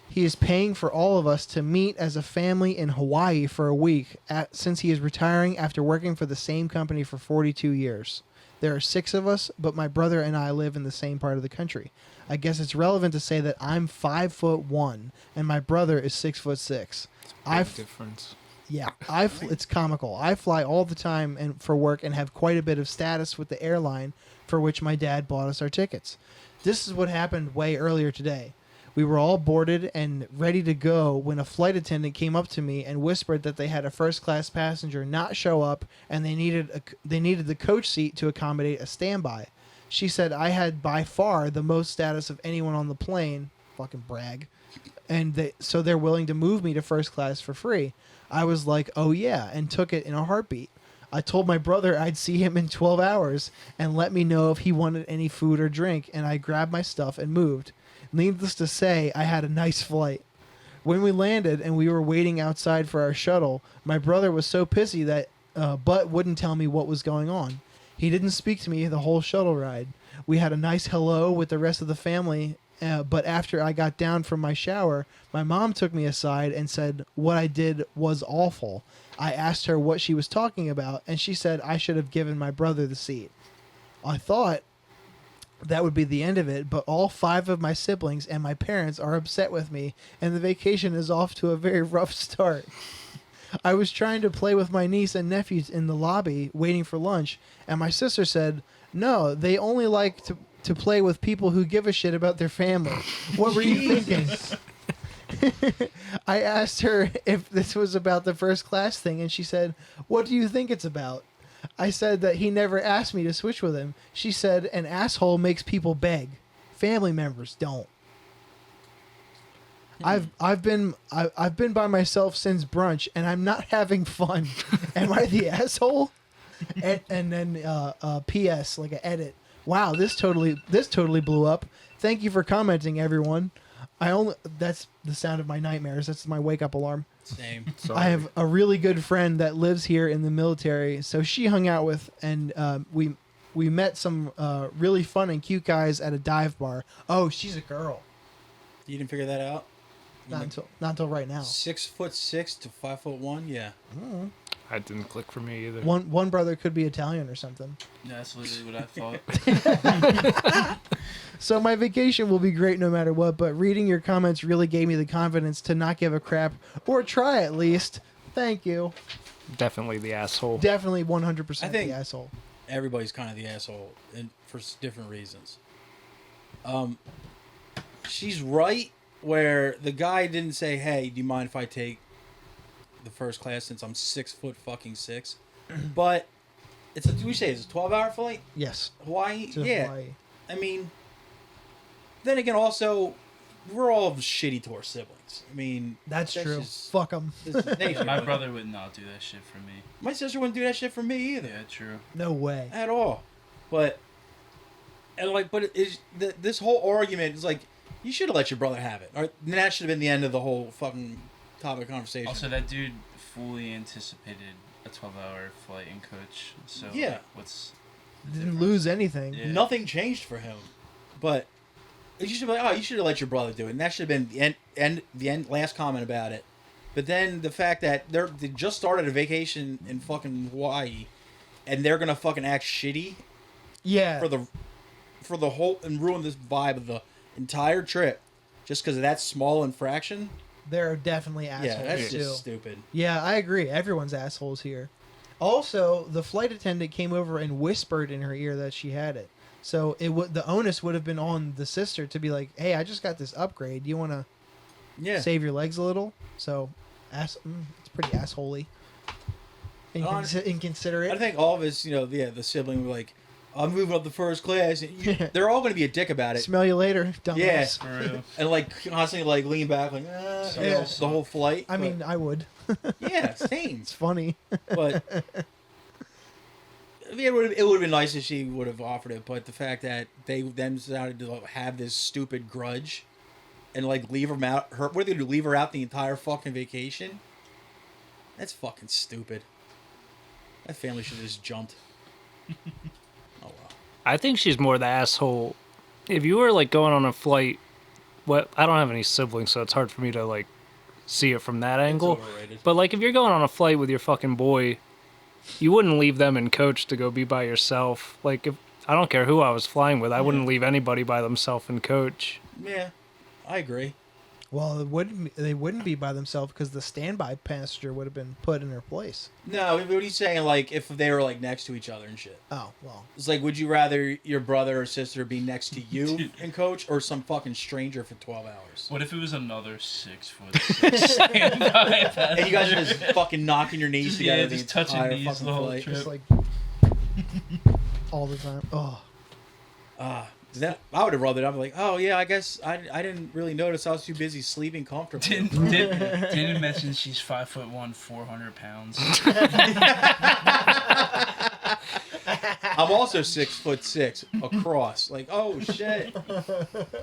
He is paying for all of us to meet as a family in Hawaii for a week since he is retiring after working for the same company for 42 years. There are 6 of us, but my brother and I live in the same part of the country. I guess it's relevant to say that I'm 5'1" and my brother is 6'6". Big difference. Yeah, it's comical. I fly all the time and for work and have quite a bit of status with the airline for which my dad bought us our tickets. This is what happened way earlier today. We were all boarded and ready to go when a flight attendant came up to me and whispered that they had a first-class passenger not show up and they needed the coach seat to accommodate a standby. She said I had by far the most status of anyone on the plane. Fucking brag. And so they're willing to move me to first class for free. I was like, oh yeah, and took it in a heartbeat. I told my brother I'd see him in 12 hours and let me know if he wanted any food or drink, and I grabbed my stuff and moved. Needless to say, I had a nice flight. When we landed and we were waiting outside for our shuttle, my brother was so pissy that Butt wouldn't tell me what was going on. He didn't speak to me the whole shuttle ride. We had a nice hello with the rest of the family, but after I got down from my shower, my mom took me aside and said what I did was awful. I asked her what she was talking about, and she said I should have given my brother the seat. I thought that would be the end of it, but all 5 of my siblings and my parents are upset with me, and the vacation is off to a very rough start. I was trying to play with my niece and nephews in the lobby waiting for lunch, and my sister said, no, they only like to play with people who give a shit about their family. What were you thinking? I asked her if this was about the first class thing, and she said, what do you think it's about? I said that he never asked me to switch with him. She said an asshole makes people beg. Family members don't. I've been by myself since brunch and I'm not having fun. Am I the asshole? And then P.S. like an edit. Wow, this totally blew up. Thank you for commenting, everyone. That's the sound of my nightmares. That's my wake up alarm. Same. Sorry. I have a really good friend that lives here in the military, so she hung out with, and we met some really fun and cute guys at a dive bar. Oh, she's a girl. You didn't figure that out? Not until right now. 6'6" to 5'1", yeah. That didn't click for me either. One brother could be Italian or something. Yeah, that's literally what I thought. So my vacation will be great no matter what, but reading your comments really gave me the confidence to not give a crap, or try at least. Thank you. Definitely the asshole. Definitely 100% I think- the asshole. Everybody's kind of the asshole, and for different reasons. She's right where the guy didn't say, "Hey, do you mind if I take the first class since I'm 6'6"?" But it's a, we say it's a 12-hour flight. Yes. Hawaii, To yeah. Hawaii. I mean, then again, also, we're all shitty to our siblings. I mean, That's true. just- Fuck them. this is nature. My brother would not do that shit for me. My sister wouldn't do that shit for me either. Yeah, true. No way. At all. But, and like, but this whole argument is like, you should have let your brother have it. Or that should have been the end of the whole fucking topic of conversation. Also, that dude fully anticipated a 12-hour flight in coach. So Yeah. like, what's the Didn't difference? lose anything. Yeah. Nothing changed for him. But you should be like, oh, you should have let your brother do it. And that should have been the end last comment about it. But then the fact that they just started a vacation in fucking Hawaii, and they're gonna fucking act shitty Yeah. for the whole and ruin this vibe of the entire trip just because of that small infraction. They're definitely assholes Yeah, that's too. just stupid. Yeah, I agree. Everyone's assholes here. Also, the flight attendant came over and whispered in her ear that she had it. So the onus would have been on the sister to be like, "Hey, I just got this upgrade. You want to Yeah. save your legs a little?" So, it's pretty assholey. Inconsiderate. I think all of us, the sibling were like, I'm moving up the first class. And they're all going to be a dick about it. Smell you later, dumbass. Yeah. For real. And like constantly like lean back like, Yeah. the whole flight. I mean, I would. yeah, same. It's funny. But I mean, it would have been nice if she would have offered it. But the fact that they then decided to have this stupid grudge and like leave her out, what are they going to leave her out the entire fucking vacation? That's fucking stupid. That family should have just jumped. Oh well. I think she's more the asshole. If you were like going on a flight, I don't have any siblings, so it's hard for me to like see it from that angle. overrated. But like if you're going on a flight with your fucking boy, you wouldn't leave them in coach to go be by yourself. Like if I don't care who I was flying with, I wouldn't leave anybody by themselves in coach. Yeah, I agree. Well, they wouldn't be by themselves because the standby passenger would have been put in her place. No, what he's saying, like, if they were, like, next to each other and shit. Oh, well. It's like, would you rather your brother or sister be next to you in coach or some fucking stranger for 12 hours? What if it was another 6'6" standby And you guys are just fucking knocking your knees Just, together yeah, the just touching entire knees fucking the whole flight. trip. Just like all the time. Oh. I would have rather. I'm like, oh yeah, I guess I didn't really notice. I was too busy sleeping comfortably. Didn't mention she's 5'1", 400 pounds. I'm also 6'6" across. Like, oh shit.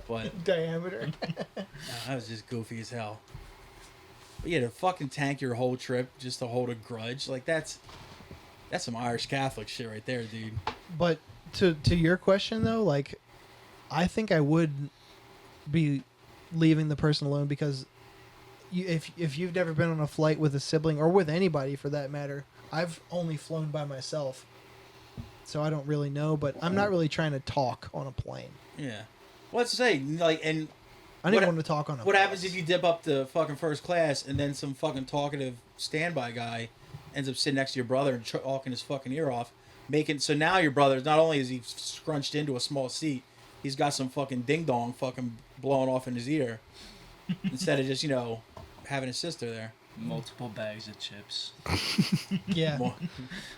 But Diameter. that was just goofy as hell. But yeah, to fucking tank your whole trip just to hold a grudge, like that's some Irish Catholic shit right there, dude. But to your question though, like, I think I would be leaving the person alone because if you've never been on a flight with a sibling or with anybody for that matter, I've only flown by myself, so I don't really know. But I'm not really trying to talk on a plane. Yeah. Let's say like and. I didn't What- want to talk on a. What bus. happens if you dip up to fucking first class and then some fucking talkative standby guy ends up sitting next to your brother and talking his fucking ear off, so now your brother, not only is he scrunched into a small seat, he's got some fucking ding dong fucking blowing off in his ear instead of just having his sister there. Multiple bags of chips. Yeah, More-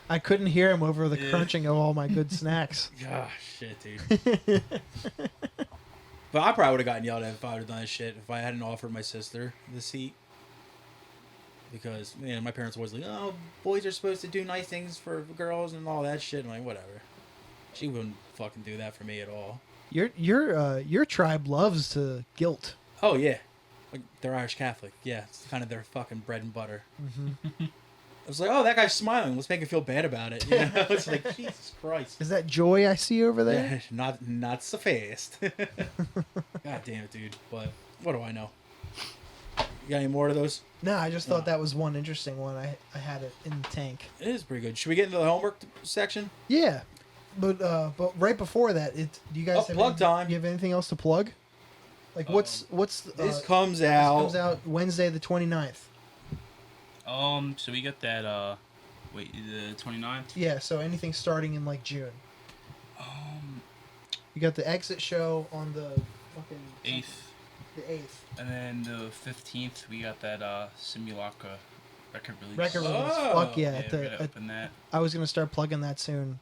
I couldn't hear him over the Yeah. crunching of all my good snacks. Ah, shit, dude. But I probably would have gotten yelled at if I would have done that shit if I hadn't offered my sister the seat. Because, my parents were always like, oh, boys are supposed to do nice things for girls and all that shit. I'm like, whatever. She wouldn't fucking do that for me at all. Your tribe loves to guilt. Oh, yeah. Like, they're Irish Catholic. Yeah, it's kind of their fucking bread and butter. Mm-hmm. I was like, oh, that guy's smiling. Let's make him feel bad about it. It's like, Jesus Christ. Is that joy I see over there? Yeah, not so fast. God damn it, dude. But what do I know? You got any more of those? No, I just thought that was one interesting one. I had it in the tank. It is pretty good. Should we get into the homework section? Yeah, but right before that, do you guys have plug time. You have anything else to plug? Like what's This comes out. This comes out Wednesday the 29th. So we got that. The 29th. Yeah, so anything starting in like June. You got the exit show on the fucking 8th. The 8th. And then the 15th, we got that Simulacra record release. Record release. Oh. Fuck yeah. Yeah, we're gonna open that. I was gonna start plugging that soon.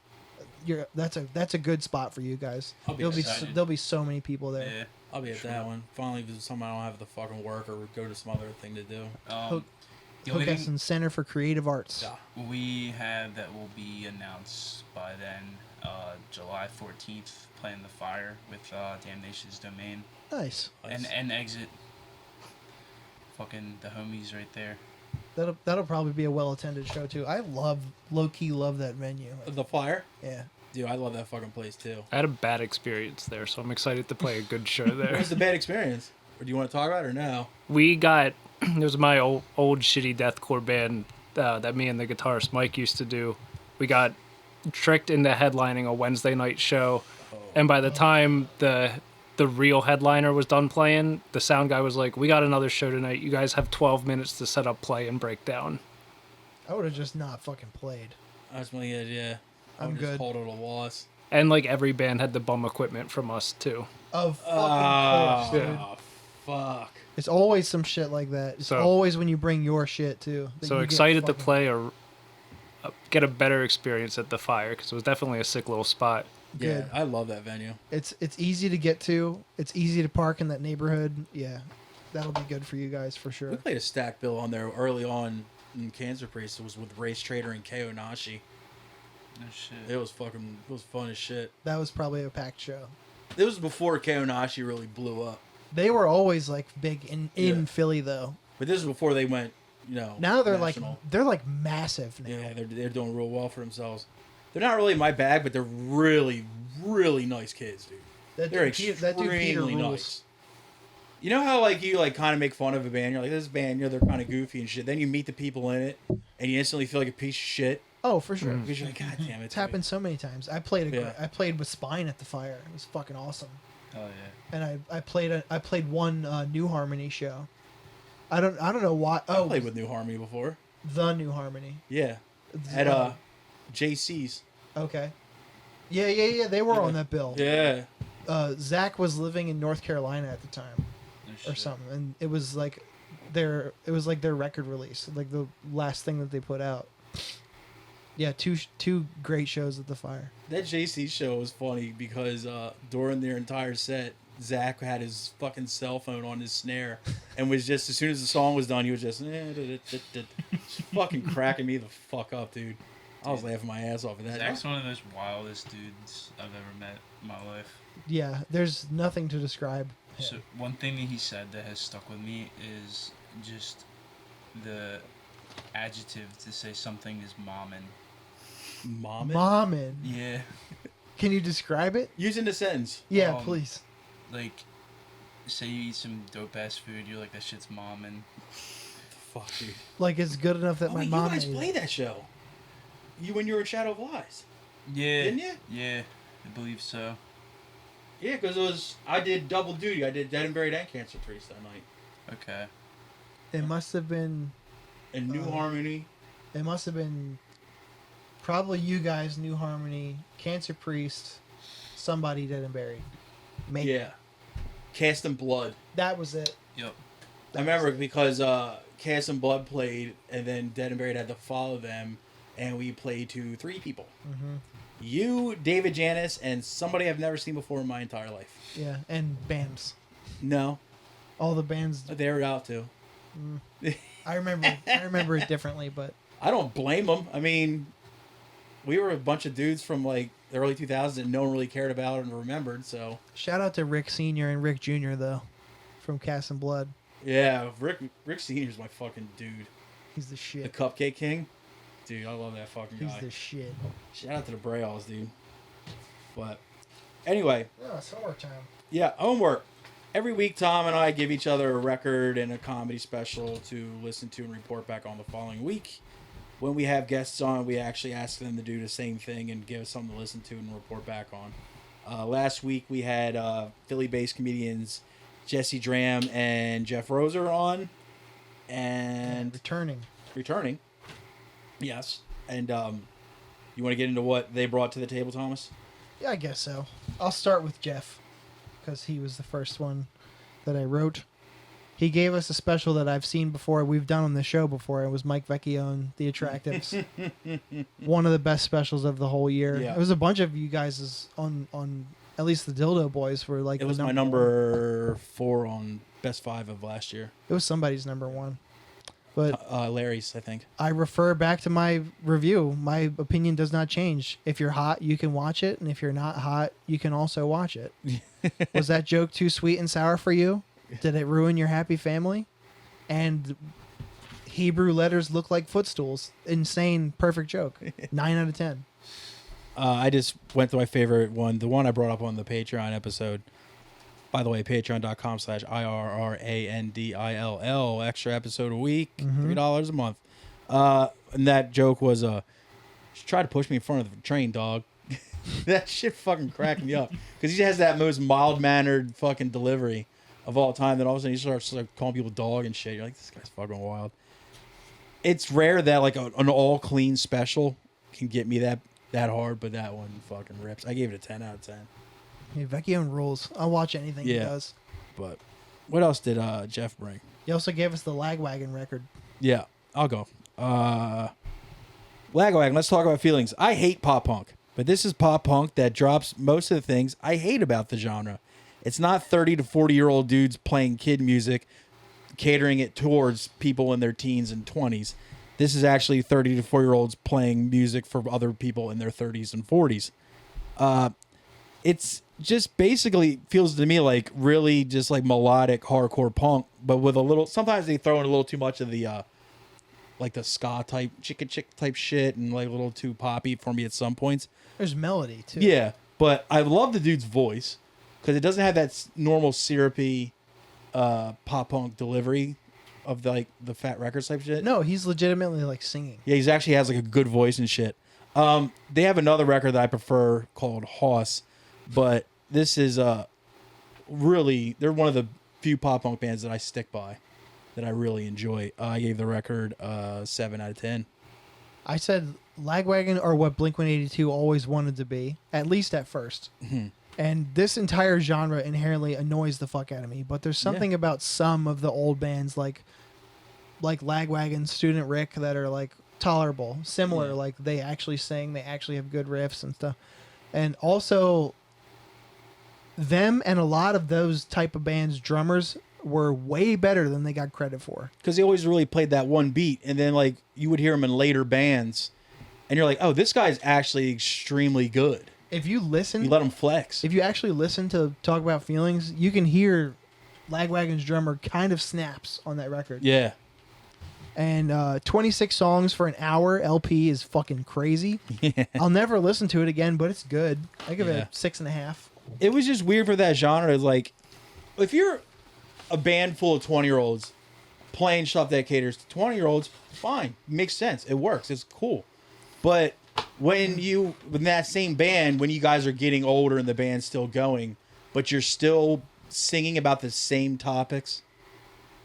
That's a good spot for you guys. I'll be excited. There'll be so many people there. Yeah. I'll be at that one. Finally, if it's something I don't have to fucking work or go to some other thing to do. The only thing Hookups Center for Creative Arts. Yeah. we have that will be announced by then, July 14th, playing the fire with Damnation's Domain. Nice. And exit. Fucking the homies right there. That'll probably be a well attended show too. I low key love that venue. The Fire? Yeah. Dude, I love that fucking place too. I had a bad experience there, so I'm excited to play a good show there. What was the bad experience? Or do you want to talk about it or no? We got it was my old shitty deathcore band that me and the guitarist Mike used to do. We got tricked into headlining a Wednesday night show, and by the time the real headliner was done playing, the sound guy was like, "We got another show tonight. You guys have 12 minutes to set up, play, and break down." I would have just not fucking played. That's my idea. I I'm would good. just hold it a loss. And like every band had the bum equipment from us too. Of fucking course, dude. Oh, fuck. It's always some shit like that. It's So- always when you bring your shit too. that So you get excited to fucking- play or get a better experience at the Fire because it was definitely a sick little spot. Good. Yeah, I love that venue. It's easy to get to. It's easy to park in that neighborhood. Yeah, that'll be good for you guys for We sure. played a stack bill on there early on in Cancer Priest. It was with Race Trader and KO Nashi. No shit. It was fun as shit. That was probably a packed show. It was before KO Nashi really blew up. They were always like big in Yeah. Philly though. But this is before they went, Now they're national. like massive now. Yeah, they're doing real well for themselves. They're not really my bag, but they're really, really nice kids, dude. That They're dude Peter extremely rules. nice. You know how like you like kind of make fun of a band? You're like, this band, they're kind of goofy and shit. Then you meet the people in it, and you instantly feel like a piece of shit Oh, for sure. because you're like, God damn it, It's happened so many times. I played Yeah. I played with Spine at the Fire. It was fucking awesome. Oh yeah. And I played one New Harmony show. I don't know why. I Oh, played with New Harmony before. the New Harmony. Yeah, at JC's. Okay. Yeah. They were on that bill. Yeah, Zack was living in North Carolina at the time, No or shit. something, and it was like their record release, like the last thing that they put out. Yeah, two great shows at the Fire. that JC show was funny because during their entire set, Zack had his fucking cell phone on his snare and was just, as soon as the song was done, he was just fucking cracking me the fuck up, dude. I was laughing my ass off at that. Zach's one of those wildest dudes I've ever met in my life. Yeah, there's nothing to describe him. So one thing that he said that has stuck with me is just the adjective to say something is mommin'. Mommin'. Yeah. Can you describe it? Using the sentence. Yeah, Um, please. Like, say you eat some dope ass food, you're like, that shit's mommin'. Fuck, dude. Like it's good enough that Oh, my wait, mom you guys ate it. played that show. You when you were in Shadow of Lies. Yeah. Didn't you? Yeah, I believe so. Yeah, because I did double duty. I did Dead and Buried and Cancer Priest that night. Okay. It must have been. And New Harmony. It must have been. Probably you guys, New Harmony, Cancer Priest, somebody Dead and Buried. Maybe. Yeah. Cast and Blood. That was it. Yep. I remember because Cast and Blood played, and then Dead and Buried had to follow them, and we played to 3 people. Mm-hmm. You, David Janis, and somebody I've never seen before in my entire life. Yeah, and bands. No, All the bands. they were out too. I remember it differently, but I don't blame them. I mean, we were a bunch of dudes from like the early 2000s that no one really cared about and remembered. So shout out to Rick Sr. and Rick Jr. though, from Cast and Blood. yeah, Rick Senior's my fucking dude. He's the The shit. Cupcake King, dude. I love that fucking He's guy. the shit. Shout out to the Brailles, dude. But anyway, Oh, it's homework time. yeah, homework. Every week, Tom and I give each other a record and a comedy special to listen to and report back on the following week. When we have guests on, we actually ask them to do the same thing and give us something to listen to and report back on. Last week, we had Philly-based comedians Jesse Dram and Jeff Roser on. And returning. Yes. And you want to get into what they brought to the table, Thomas? Yeah, I guess so. I'll start with Jeff, because he was the first one that I wrote. He gave us a special that I've seen before. We've done on the show before. It was Mike Vecchio and the Attractives. One of the best specials of the whole year. Yeah. It was a bunch of you guys on at least the Dildo Boys were like. It was my number 4 on Best 5 of last year. It was somebody's number 1. But Larry's, I think. I refer back to my review. My opinion does not change. If you're hot, you can watch it. And if you're not hot, you can also watch it. Was that joke too sweet and sour for you? Did it ruin your happy family? And Hebrew letters look like footstools. Insane, perfect joke. 9 out of 10. I just went to my favorite one. The one I brought up on the Patreon episode. By the way, patreon.com/IRRANDILL. Extra episode a week, $3 a month. And that joke was, she tried to push me in front of the train, dog. That shit fucking cracked me up. Because he has that most mild-mannered fucking delivery of all time. Then all of a sudden he starts like calling people dog and shit. You're like, this guy's fucking wild. It's rare that like an all-clean special can get me that hard, but that one fucking rips. I gave it a 10 out of 10. Yeah, Vecchio rules. I'll watch anything he does. But what else did Jeff bring? He also gave us the Lagwagon record. Yeah, I'll go. Lagwagon, let's talk about feelings. I hate pop punk, but this is pop punk that drops most of the things I hate about the genre. It's not 30 to 40-year-old dudes playing kid music, catering it towards people in their teens and 20s. This is actually 30 to 40-year-olds playing music for other people in their 30s and 40s. It's just basically feels to me like really just like melodic hardcore punk, but with a little. Sometimes they throw in a little too much of the like the ska type, chick type shit, and like a little too poppy for me at some points. There's melody too. Yeah, but I love the dude's voice because it doesn't have that normal syrupy pop punk delivery of the Fat Records type shit. No, he's legitimately like singing. Yeah, he actually has like a good voice and shit. They have another record that I prefer called Hoss, but this is really, they're one of the few pop punk bands that I stick by, that I really enjoy. I gave the record 7 out of 10. I said Lagwagon are what Blink-182 always wanted to be, at least at first. Mm-hmm. And this entire genre inherently annoys the fuck out of me. But there's something about some of the old bands like Lagwagon, Student Rick, that are like tolerable, similar. Yeah. Like they actually sing, they actually have good riffs and stuff. And also, them and a lot of those type of bands' drummers were way better than they got credit for. Because they always really played that one beat, and then like you would hear them in later bands, and you're like, oh, this guy's actually extremely good. If you listen, You let him flex. if you actually listen to Talk About Feelings, you can hear Lagwagon's drummer kind of snaps on that record. Yeah. And 26 songs for an hour LP is fucking crazy. Yeah. I'll never listen to it again, but it's good. I give Yeah. it 6.5. It was just weird for that genre. Like, if you're a band full of 20-year-olds playing stuff that caters to 20-year-olds, fine. Makes sense. It works. It's cool. But when you, in that same band, when you guys are getting older and the band's still going, but you're still singing about the same topics,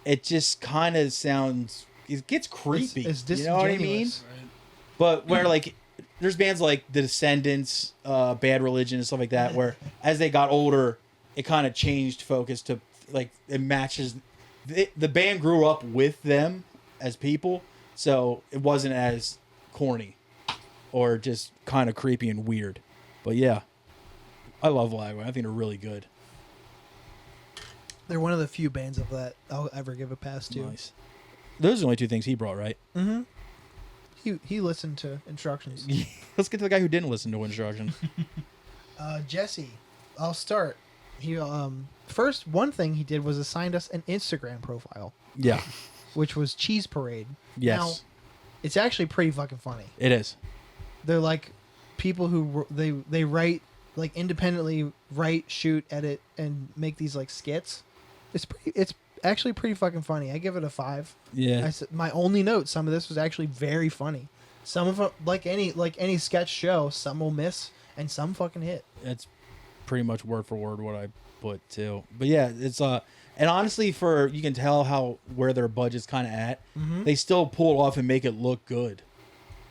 it just kind of sounds, it gets creepy. It's you know what I mean? disingenuous. But where like there's bands like The Descendants, Bad Religion, and stuff like that, where as they got older, it kind of changed focus to like it matches. The band grew up with them as people, so it wasn't as corny or just kind of creepy and weird. But yeah, I love Lagwagon. I think they're really good. They're one of the few bands of that I'll ever give a pass to. Nice. Those are the only two things he brought, right? Mm-hmm. He listened to instructions. Let's get to the guy who didn't listen to instructions. Jesse, I'll start. He first one thing he did was assigned us an Instagram profile, Yeah. which was Cheese Parade. Yes. Now, it's actually pretty fucking funny. It is. They're like people who they write, like independently write, shoot, edit, and make these like skits. It's actually pretty fucking funny. I give it a 5. Yeah. My only note, some of this was actually very funny. Some of them, like any sketch show, some will miss and some fucking hit. That's pretty much word for word what I put too. But yeah, it's and honestly, you can tell where their budget's kind of at. Mm-hmm. They still pull it off and make it look good.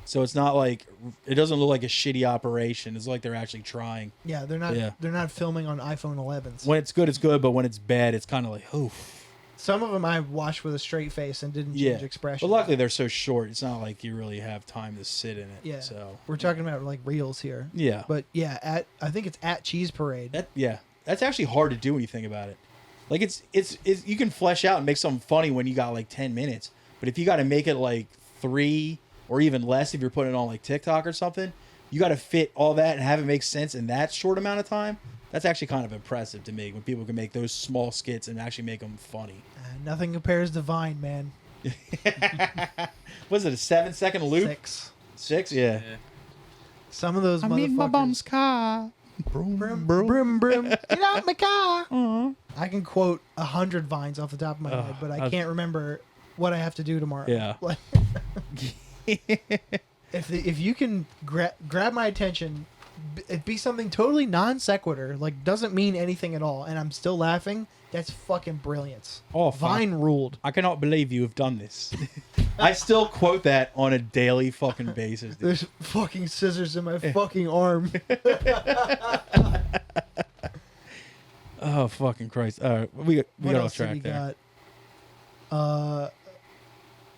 So it's not like it doesn't look like a shitty operation. It's like they're actually trying. Yeah, they're not. Yeah. They're not filming on iPhone 11s. When it's good. But when it's bad, it's kind of like, oof. Some of them I watched with a straight face and didn't change expression. But luckily, they're so short. It's not like you really have time to sit in it. Yeah. So We're talking about like reels here. yeah. But yeah, I think it's at Cheese Parade. That's actually hard to do when you think about it. Like it's you can flesh out and make something funny when you got like 10 minutes. But if you got to make it like 3 or even less, if you're putting it on like TikTok or something, you got to fit all that and have it make sense in that short amount of time. That's actually kind of impressive to me when people can make those small skits and actually make them funny. Nothing compares to Vine, man. Was it a 7-second loop? 6. 6? Yeah. Some of those I'm motherfuckers. in my bum's car. Broom, Brum, broom. brum, brum. Get out my car. Uh-huh. I can quote 100 Vines off the top of my head, but I can't remember what I have to do tomorrow. Yeah. Like, if you can grab my attention, it be something totally non sequitur, like doesn't mean anything at all, and I'm still laughing. That's fucking brilliance. Oh, fuck. Vine ruled. I cannot believe you have done this. I still quote that on a daily fucking basis. Dude. There's fucking scissors in my fucking arm. Oh, fucking Christ. All right, we What got else off track did we there. got?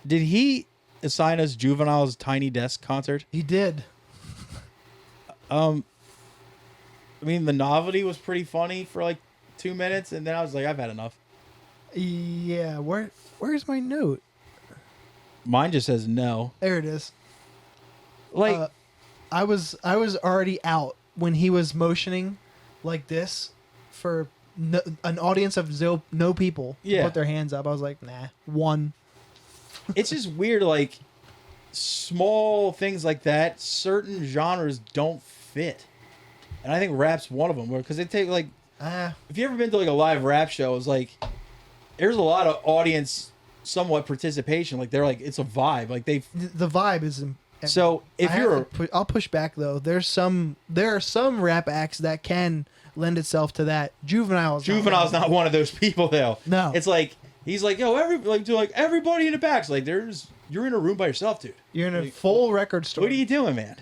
Did he assign us Juvenile's Tiny Desk concert? He did. I mean, the novelty was pretty funny for like 2 minutes, and then I was like, I've had enough. Yeah, where's my note? Mine just says no. There it is. Like, I was already out when he was motioning like this for an audience of no people to Yeah. put their hands up. I was like, nah, 1. it's just weird, like, small things like that, certain genres don't fit. And I think rap's one of them, because they take, like, if you ever been to, like, a live rap show, it's like, there's a lot of audience, somewhat participation. Like, they're like, it's a vibe. Like, The vibe is. So, if I'll push back though. There are some rap acts that can lend itself to that. Juvenile's not one of those people, though. No. It's like, he's like, yo, everybody in the back's like, you're in a room by yourself, dude. You're in a full record store. What are you doing, man?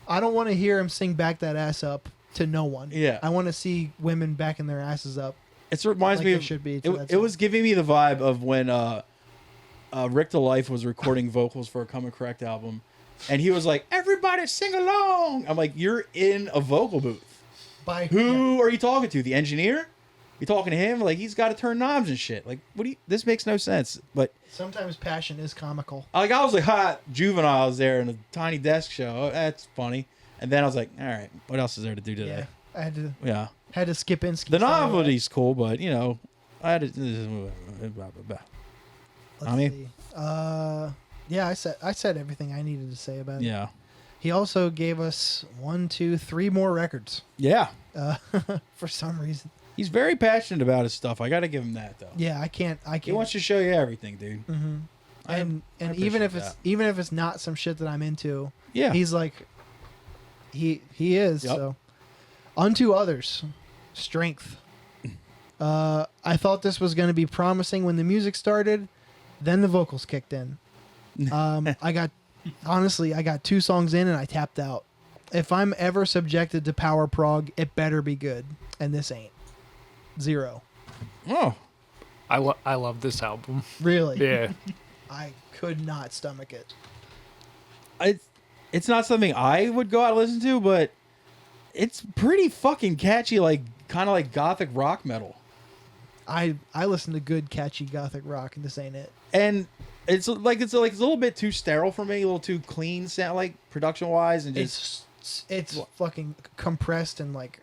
I don't want to hear him sing "Back That Ass Up" to no one. Yeah. I want to see women backing their asses up. It reminds Like me they of should be to that it song. was giving me the vibe of when Rick the Life was recording vocals for a Come and Correct album, and he was like, "Everybody sing along." I'm like, "You're in a vocal booth. By Who are you talking to? The engineer? You talking to him? Like, he's got to turn knobs and shit. Like, what do you? This makes no sense." But Sometimes passion is comical. I was like, "Ha, Juvenile's there in a Tiny Desk show. Oh, that's funny." And then I was like, "All right, what else is there to do today?" Yeah, I Yeah. had to skip in. The novelty's cool, but you know, I had to. Let's see. Yeah, I said everything I needed to say about it. Yeah. He also gave us 1, 2, 3 more records. Yeah. For some reason. He's very passionate about his stuff. I got to give him that, though. Yeah, I can't. He wants to show you everything, dude. Mm-hmm. And I even if appreciate it's it's not some shit that I'm into, Yeah. he's like, he is. Yep. So, unto others, strength. I thought this was going to be promising when the music started, then the vocals kicked in. I got 2 songs in and I tapped out. If I'm ever subjected to power prog, it better be good, and this ain't. 0. Oh. I love this album. Really? Yeah. I could not stomach it. It's not something I would go out and listen to, but it's pretty fucking catchy, like kind of like gothic rock metal. I listen to good catchy gothic rock, and this ain't it. And it's a little bit too sterile for me, a little too clean sound, like production wise, and just It's fucking compressed and like,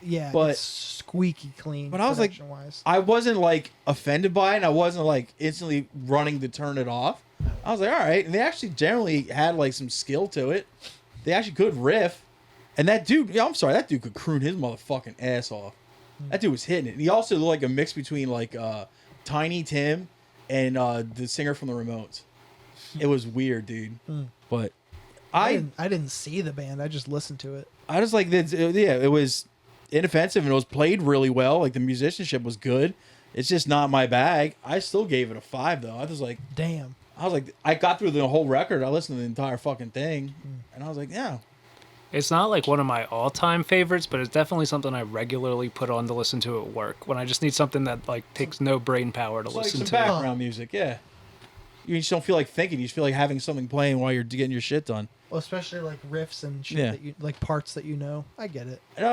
yeah, But- it's squeaky clean. But I was like, production-wise. I wasn't like offended by it, and I wasn't like instantly running to turn it off. I was like, all right. And they actually generally had like some skill to it. They actually could riff. And that dude, that dude could croon his motherfucking ass off. That dude was hitting it. And he also looked like a mix between like Tiny Tim and the singer from the Ramones. It was weird, dude. But I didn't see the band. I just listened to it. I just like that. Yeah, it was inoffensive and it was played really well. Like the musicianship was good. It's just not my bag. I still gave it a 5 though. I was like, damn. I got through the whole record. I listened to the entire fucking thing, and I was like, yeah. It's not like one of my all-time favorites, but it's definitely something I regularly put on to listen to at work when I just need something that like takes no brain power to It's like listen some to. background music, yeah. You just don't feel like thinking. You just feel like having something playing while you're getting your shit done. Well, especially like riffs and shit Yeah. that you like parts that you know. I get it. And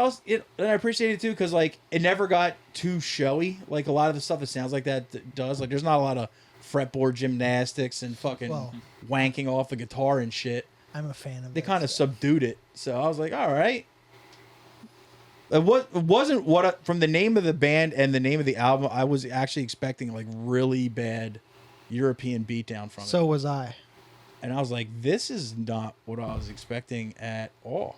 I appreciate it too because like it never got too showy. Like a lot of the stuff that sounds like that does. Like there's not a lot of fretboard gymnastics and fucking wanking off the guitar and shit. I'm a fan of. They kind of subdued it, so I was like, all right. It wasn't what from the name of the band and the name of the album. I was actually expecting like really bad European beatdown from it. So was I. And I was like, this is not what I was expecting at all.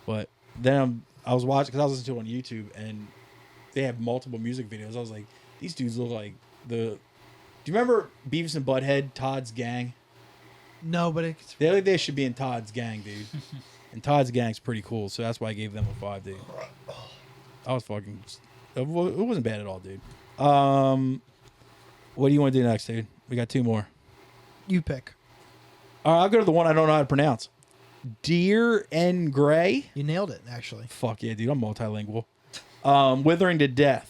But then I was watching, because I was listening to it on YouTube, and they have multiple music videos. I was like, these dudes look like do you remember Beavis and Butthead, Todd's Gang? No, but it's They look like they should be in Todd's Gang, dude. And Todd's Gang's pretty cool, so that's why I gave them a 5, dude. I was fucking... It wasn't bad at all, dude. What do you want to do next, dude? We got 2 more. you pick. All right, I'll go to the one I don't know how to pronounce. Deer and Gray. You nailed it, actually. Fuck yeah, dude. I'm multilingual. Withering to Death.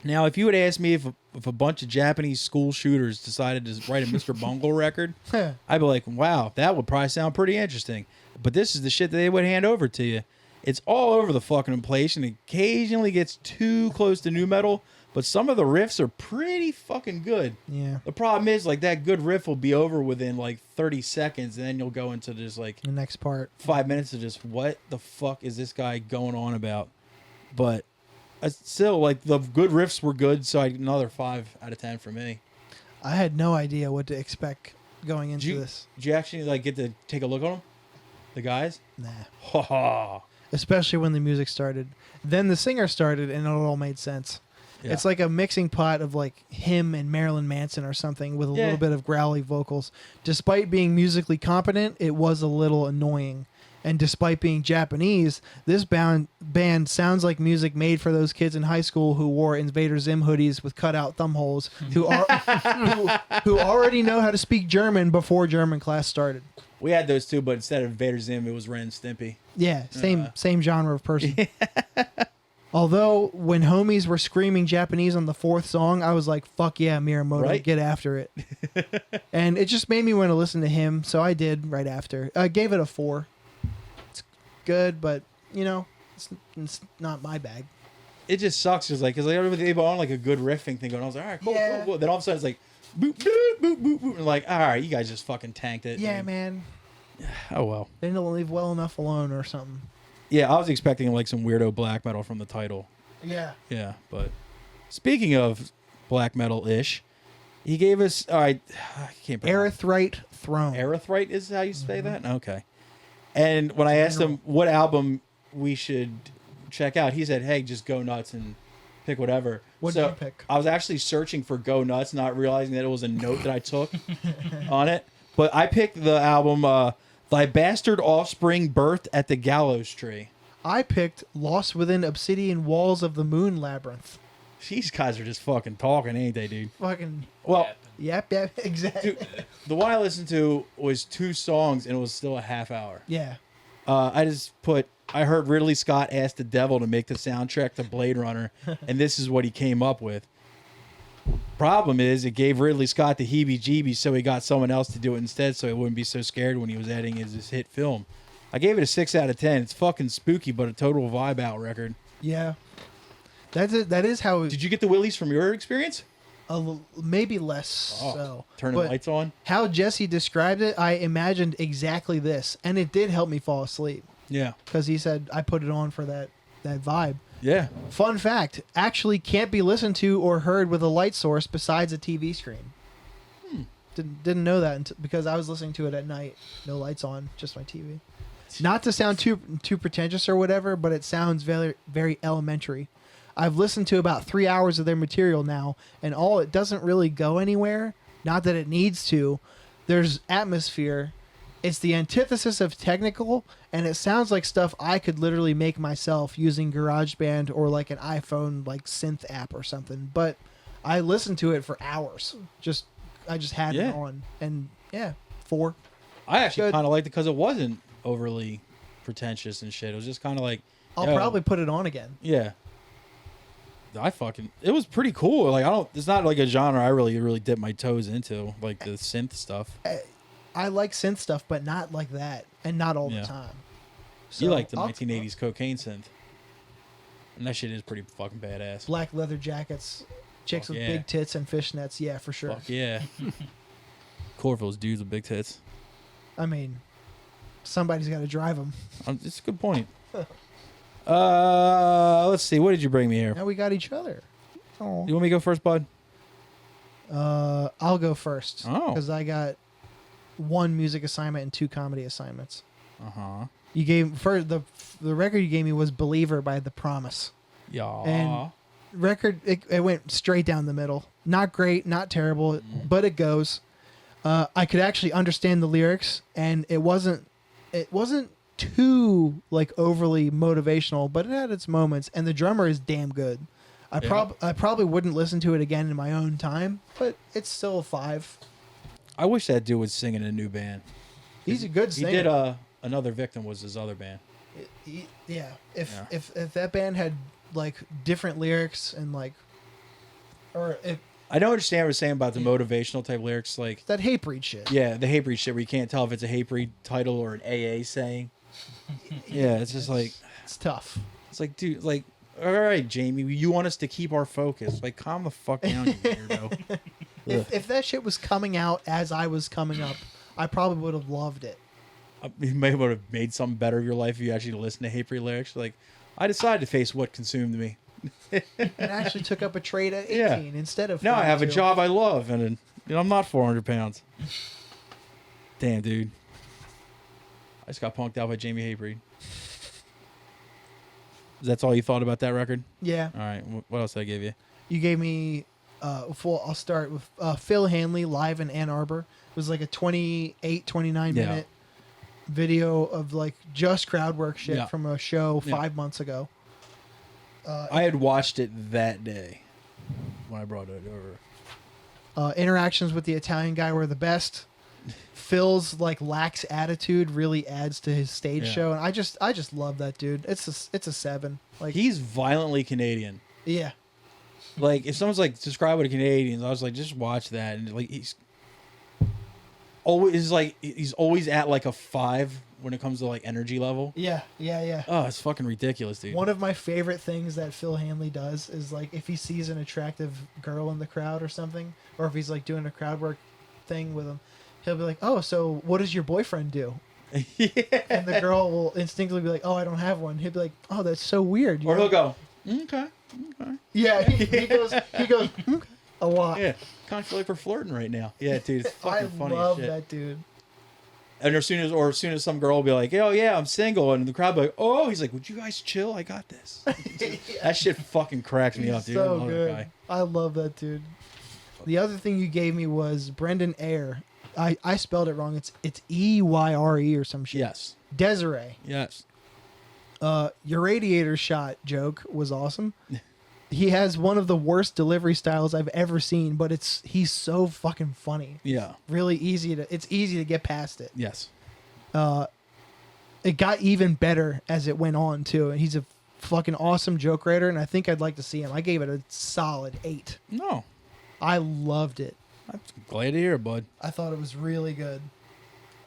Now, if you would ask me if a bunch of Japanese school shooters decided to write a Mr. Bungle record, I'd be like, wow, that would probably sound pretty interesting. But this is the shit that they would hand over to you. It's all over the fucking place and occasionally gets too close to nu metal, but some of the riffs are pretty fucking good. Yeah. The problem is, like, that good riff will be over within, like, 30 seconds, and then you'll go into just, like, The next part. 5 minutes of just, what the fuck is this guy going on about? But still, like, the good riffs were good, so another 5 out of 10 for me. I had no idea what to expect going into this. Did you actually, like, get to take a look at them? The guys? Nah. Ha ha. Especially when the music started. Then the singer started, and it all made sense. Yeah. It's like a mixing pot of like him and Marilyn Manson or something with a little bit of growly vocals. Despite being musically competent, it was a little annoying. And despite being Japanese, this band sounds like music made for those kids in high school who wore Invader Zim hoodies with cutout thumb holes, who already know how to speak German before German class started. We had those too, but instead of Vader Zim, it was Ren and Stimpy. Yeah, same genre of person. Although, when homies were screaming Japanese on the 4th song, I was like, fuck yeah, Miyamoto, Right? get after it. And it just made me want to listen to him, so I did right after. I gave it a 4. It's good, but, you know, it's not my bag. It just sucks, because like, they've on like a good riffing thing going on. I was like, all right, cool, Yeah. cool, cool. Then all of a sudden it's like, boop, boop, boop, boop, boop. And like, all right, you guys just fucking tanked it. Yeah, And- man. Oh, well. They didn't leave well enough alone or something. Yeah, I was expecting like some weirdo black metal from the title. Yeah. Yeah, but speaking of black metal-ish, he gave us, all right, I can't pronounce. Erythrite Throne. Erythrite is how you say that? Okay. And when I asked him what album we should check out, he said, hey, just go nuts and pick whatever. What did you pick? I was actually searching for Go Nuts, not realizing that it was a note that I took on it. But I picked the album Thy Bastard Offspring Birthed at the Gallows Tree. I picked Lost Within Obsidian Walls of the Moon Labyrinth. These guys are just fucking talking, ain't they, dude? Fucking... Well, Yep, exactly. dude, the one I listened to was 2 songs, and it was still a half hour. Yeah. I heard Ridley Scott ask the devil to make the soundtrack to Blade Runner, and this is what he came up with. Problem is, it gave Ridley Scott the heebie-jeebies, so he got someone else to do it instead, so he wouldn't be so scared when he was editing his hit film. I gave it a 6 out of 10. It's fucking spooky, but a total vibe out record. Yeah. That's it. That is how... Did you get the willies from your experience? Maybe less so. Turn the But lights on? how Jesse described it, I imagined exactly this, and it did help me fall asleep Yeah. because he said I put it on for that vibe. Yeah. Fun fact: actually can't be listened to or heard with a light source besides a TV screen. Didn't know that because I was listening to it at night, no lights on, just my TV. Not to sound too pretentious or whatever, but it sounds very, very elementary. I've listened to about 3 hours of their material now, and all it doesn't really go anywhere. Not that it needs to. There's atmosphere. It's the antithesis of technical, and it sounds like stuff I could literally make myself using GarageBand or like an iPhone like synth app or something. But I listened to it for hours. I just had it on, and yeah, 4. I actually Good. kind of liked it because it wasn't overly pretentious and shit. It was just kind of like, I'll yo, probably put it on again. yeah. It was pretty cool. Like it's not like a genre I really dip my toes into, like the synth stuff. I like synth stuff, but not like that, and not all the time. So You like the I'll- 1980s cocaine synth, and that shit is pretty fucking badass. black leather jackets, chicks Fuck with yeah. big tits and fishnets. Yeah, for sure. Fuck yeah. Cool if it was dudes with big tits. I mean, somebody's got to drive them. It's a good point. Let's see. What did you bring me here? Now we got each other. Oh. You want me to go first, bud? I'll go first. Oh. Because I got 1 music assignment and 2 comedy assignments. Uh-huh. You gave for the record you gave me was "Believer" by The Promise. Yeah. And record it went straight down the middle. Not great, not terrible, but it goes. I could actually understand the lyrics, and it wasn't too like overly motivational, but it had its moments, and the drummer is damn good. I probably wouldn't listen to it again in my own time, but it's still a 5. I wish that dude would sing in a new band. He's a good singer. He did Another Victim was his other band. If that band had like different lyrics and like, or if I don't understand what you're saying about the motivational type lyrics, like that Hatebreed shit. yeah, the Hatebreed shit where you can't tell if it's a Hatebreed title or an AA saying. Yeah, it's just like It's tough. it's like, dude, like, all right, Jamie, you want us to keep our focus? Like, calm the fuck down, you weirdo. If that shit was coming out as I was coming up, I probably would have loved it. You may have made something better of your life if you actually listened to Hatebreed lyrics. Like, I decided to face what consumed me. It actually took up a trade at 18 Yeah. instead of 42. Now I have a job I love, and I'm not 400 pounds. Damn, dude. I just got punked out by Jamie Hatebreed. That's all you thought about that record? Yeah. All right. What else did I give you? You gave me I'll start with Phil Hanley live in Ann Arbor. It was like a 29 Yeah. minute video of like just crowd work shit Yeah. from a show Yeah. 5 months ago. I had watched it that day when I brought it over. Interactions with the Italian guy were the best. Phil's like lax attitude really adds to his stage Yeah. show, and I just love that dude. It's a 7. Like He's violently Canadian. yeah, Like, if someone's like, describe what a Canadian is, I was like, just watch that. And like, he's always at like a 5 when it comes to like energy level. yeah. Oh, it's fucking ridiculous, dude. One of my favorite things that Phil Hanley does is like if he sees an attractive girl in the crowd or something, or if he's like doing a crowd work thing with him, he'll be like, "Oh, so what does your boyfriend do?" Yeah. And the girl will instinctively be like, "Oh, I don't have one." He'll be like, "Oh, that's so weird." Or he'll go, okay. Yeah, he goes "Hmm," a lot. Yeah, kind of feel like we're flirting right now. Yeah, dude, it's I fucking funny love as shit. that dude. And as soon as some girl will be like, "Oh yeah, I'm single," and the crowd will be like, "Oh," he's like, "Would you guys chill? I got this." That shit fucking cracks me up, dude. I So love good. that guy. I love that dude. The other thing you gave me was Brendan Eyre. I spelled it wrong. It's Eyre or some shit. Yes, Desiree. yes. Your radiator shot joke was awesome. He has one of the worst delivery styles I've ever seen, but he's so fucking funny. Yeah, Really easy to get past it. yes. It got even better as it went on too, and he's a fucking awesome joke writer, and I think I'd like to see him. I gave it a solid 8. No, I loved it. I'm glad to hear it, bud. I thought it was really good.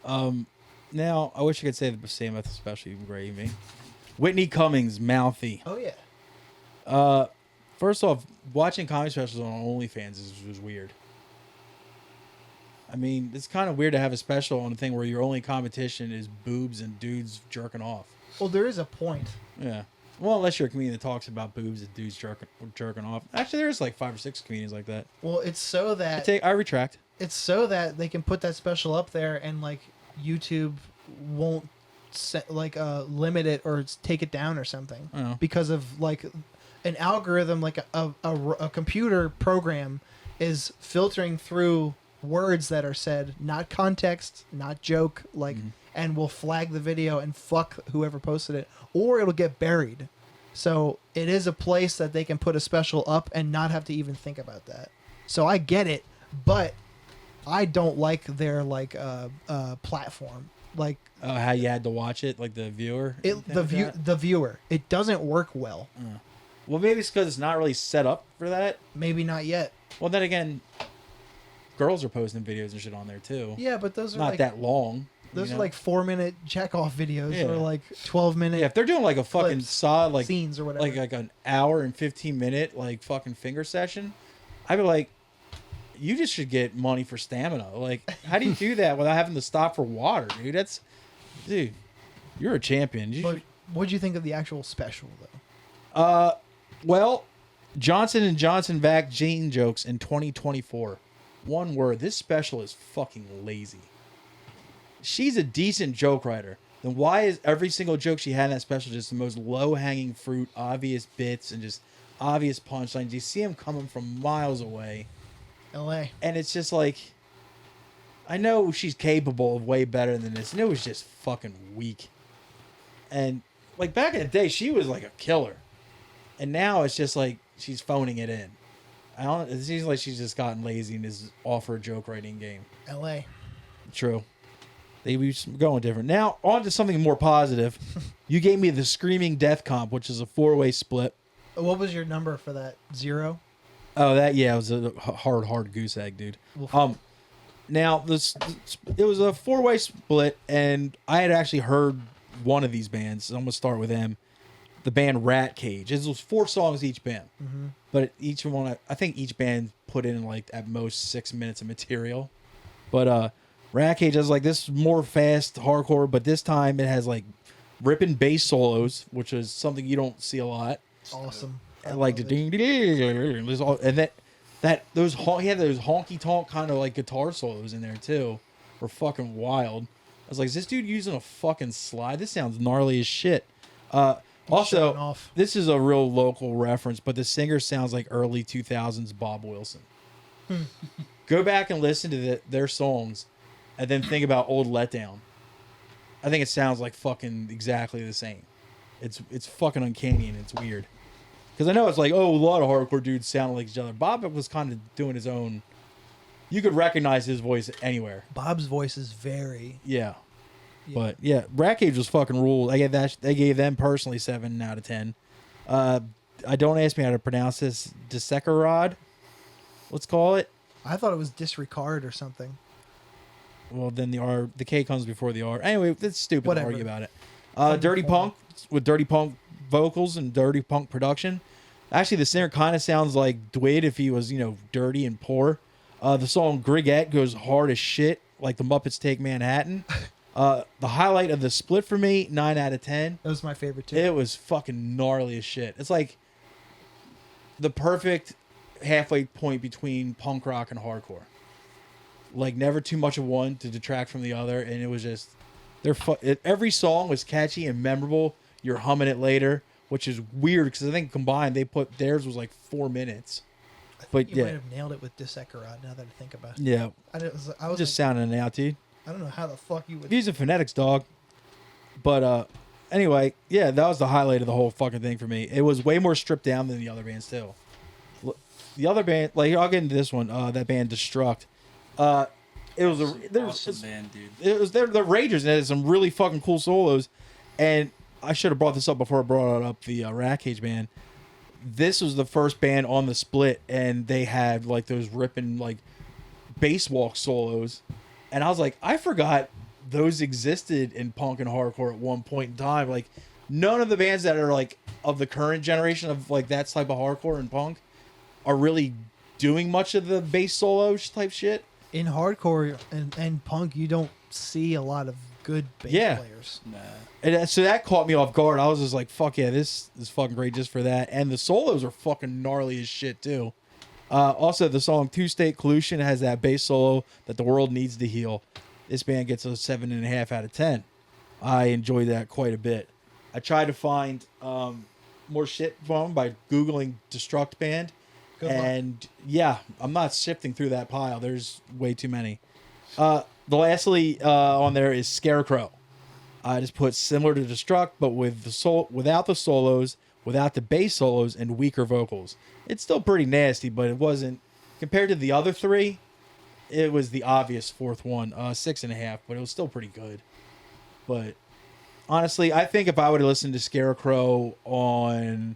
Now I wish I could say the same about the special gravy. Whitney Cummings, Mouthy. Oh yeah. First off, watching comedy specials on OnlyFans was weird. I mean, it's kind of weird to have a special on a thing where your only competition is boobs and dudes jerking off. Well, there is a point. Yeah. Well, unless you're a comedian that talks about boobs and dudes jerking off. Actually, there's like 5 or 6 comedians like that. Well, it's so that I retract. it's so that they can put that special up there, and like YouTube won't limit it or take it down or something Oh. because of like an algorithm, like a computer program is filtering through words that are said, not context, not joke, like, and will flag the video and fuck whoever posted it, or it'll get buried. So it is a place that they can put a special up and not have to even think about that. So I get it, but I don't like their platform. Like how you had to watch it, like the viewer. the viewer. It doesn't work well. Well, maybe it's because it's not really set up for that. Maybe not yet. Well, then again, girls are posting videos and shit on there too. Yeah, but those are Not like that long. those you are know? like 4-minute check-off videos Yeah. or like 12-minute Yeah, if they're doing like a fucking clips, solid like scenes or whatever. like an hour and 15-minute like fucking finger session, I'd be like, you just should get money for stamina. Like, how do you do that without having to stop for water, dude? Dude, you're a champion. But what'd you think of the actual special though? Well, Johnson & Johnson vaccine jokes in 2024. One word. This special is fucking lazy. She's a decent joke writer. Then why is every single joke she had in that special just the most low-hanging fruit, obvious bits, and just obvious punchlines? You see them coming from miles away. L.A. And it's just like, I know she's capable of way better than this, and it was just fucking weak. And like back in the day, she was like a killer. And now it's just like she's phoning it in. It seems like she's just gotten lazy and is off her joke writing game. L.A. True. They be going different. Now, on to something more positive. You gave me the Screaming Death comp, which is a 4-way split. What was your number for that? 0? Oh, it was a hard goose egg, dude. Now, it was a 4-way split, and I had actually heard one of these bands. So I'm going to start with them. The band Rat Cage. It was 4 songs each band. Mm-hmm. But each one, I think each band put in like at most 6 minutes of material. But Rat Cage is like this more fast hardcore, but this time it has like ripping bass solos, which is something you don't see a lot. Awesome. And like the ding ding, and those he had those honky tonk kind of like guitar solos in there too, were fucking wild. I was like, is this dude using a fucking slide? This sounds gnarly as shit. Also, this is a real local reference, but the singer sounds like early 2000s Bob Wilson. Go back and listen to their songs, and then think about Old Letdown. I think it sounds like fucking exactly the same. It's fucking uncanny and it's weird. Because I know it's like, oh, a lot of hardcore dudes sound like each other. Bob was kind of doing his own. You could recognize his voice anywhere. Bob's voice is very... Yeah. But yeah, Rat Cage was fucking ruled. They gave them personally 7 out of 10. Don't ask me how to pronounce this. Desecarod, let's call it. I thought it was disregard or something. Well, then the K comes before the R. Anyway, it's stupid to argue about it. Dirty Punk with Dirty Punk vocals and Dirty Punk production. Actually, the singer kind of sounds like Dwid if he was, dirty and poor. The song Grigette goes hard as shit, like the Muppets Take Manhattan. The highlight of the split for me, 9 out of 10. That was my favorite too. It was fucking gnarly as shit. It's like the perfect halfway point between punk rock and hardcore. Like never too much of one to detract from the other, and it was just every song was catchy and memorable. You're humming it later, which is weird because I think combined theirs was like 4 minutes. But you might have nailed it with Desecarod now that I think about it. Yeah, I was just sounding it out, dude. I don't know how the fuck you would. Using phonetics, dog. But anyway, yeah, that was the highlight of the whole fucking thing for me. It was way more stripped down than the other bands too. The other band, like I'll get into this one. That band Destruct. It was awesome band, dude. It was they're Ragers and it had some really fucking cool solos. And I should have brought this up before I brought up the Rat Cage band. This was the first band on the split, and they had like those ripping like bass walk solos. And I was like, I forgot those existed in punk and hardcore at one point in time. Like, none of the bands that are like of the current generation of like that type of hardcore and punk are really doing much of the bass solo type shit. In hardcore and punk, you don't see a lot of good bass players. Nah. And so that caught me off guard. I was just like, fuck yeah, this is fucking great just for that. And the solos are fucking gnarly as shit too. Also, the song Two State Collusion has that bass solo that the world needs to heal. This band gets a 7.5 out of 10. I enjoyed that quite a bit. I tried to find more shit from them by Googling Destruct Band. Good luck. And yeah, I'm not sifting through that pile. There's way too many. The lastly on there is Scarecrow. I just put similar to Destruct, but with without the solos, without the bass solos, and weaker vocals. It's still pretty nasty, but it wasn't compared to the other three. It was the obvious fourth one, 6.5, but it was still pretty good. But honestly, I think if I would have listened to Scarecrow on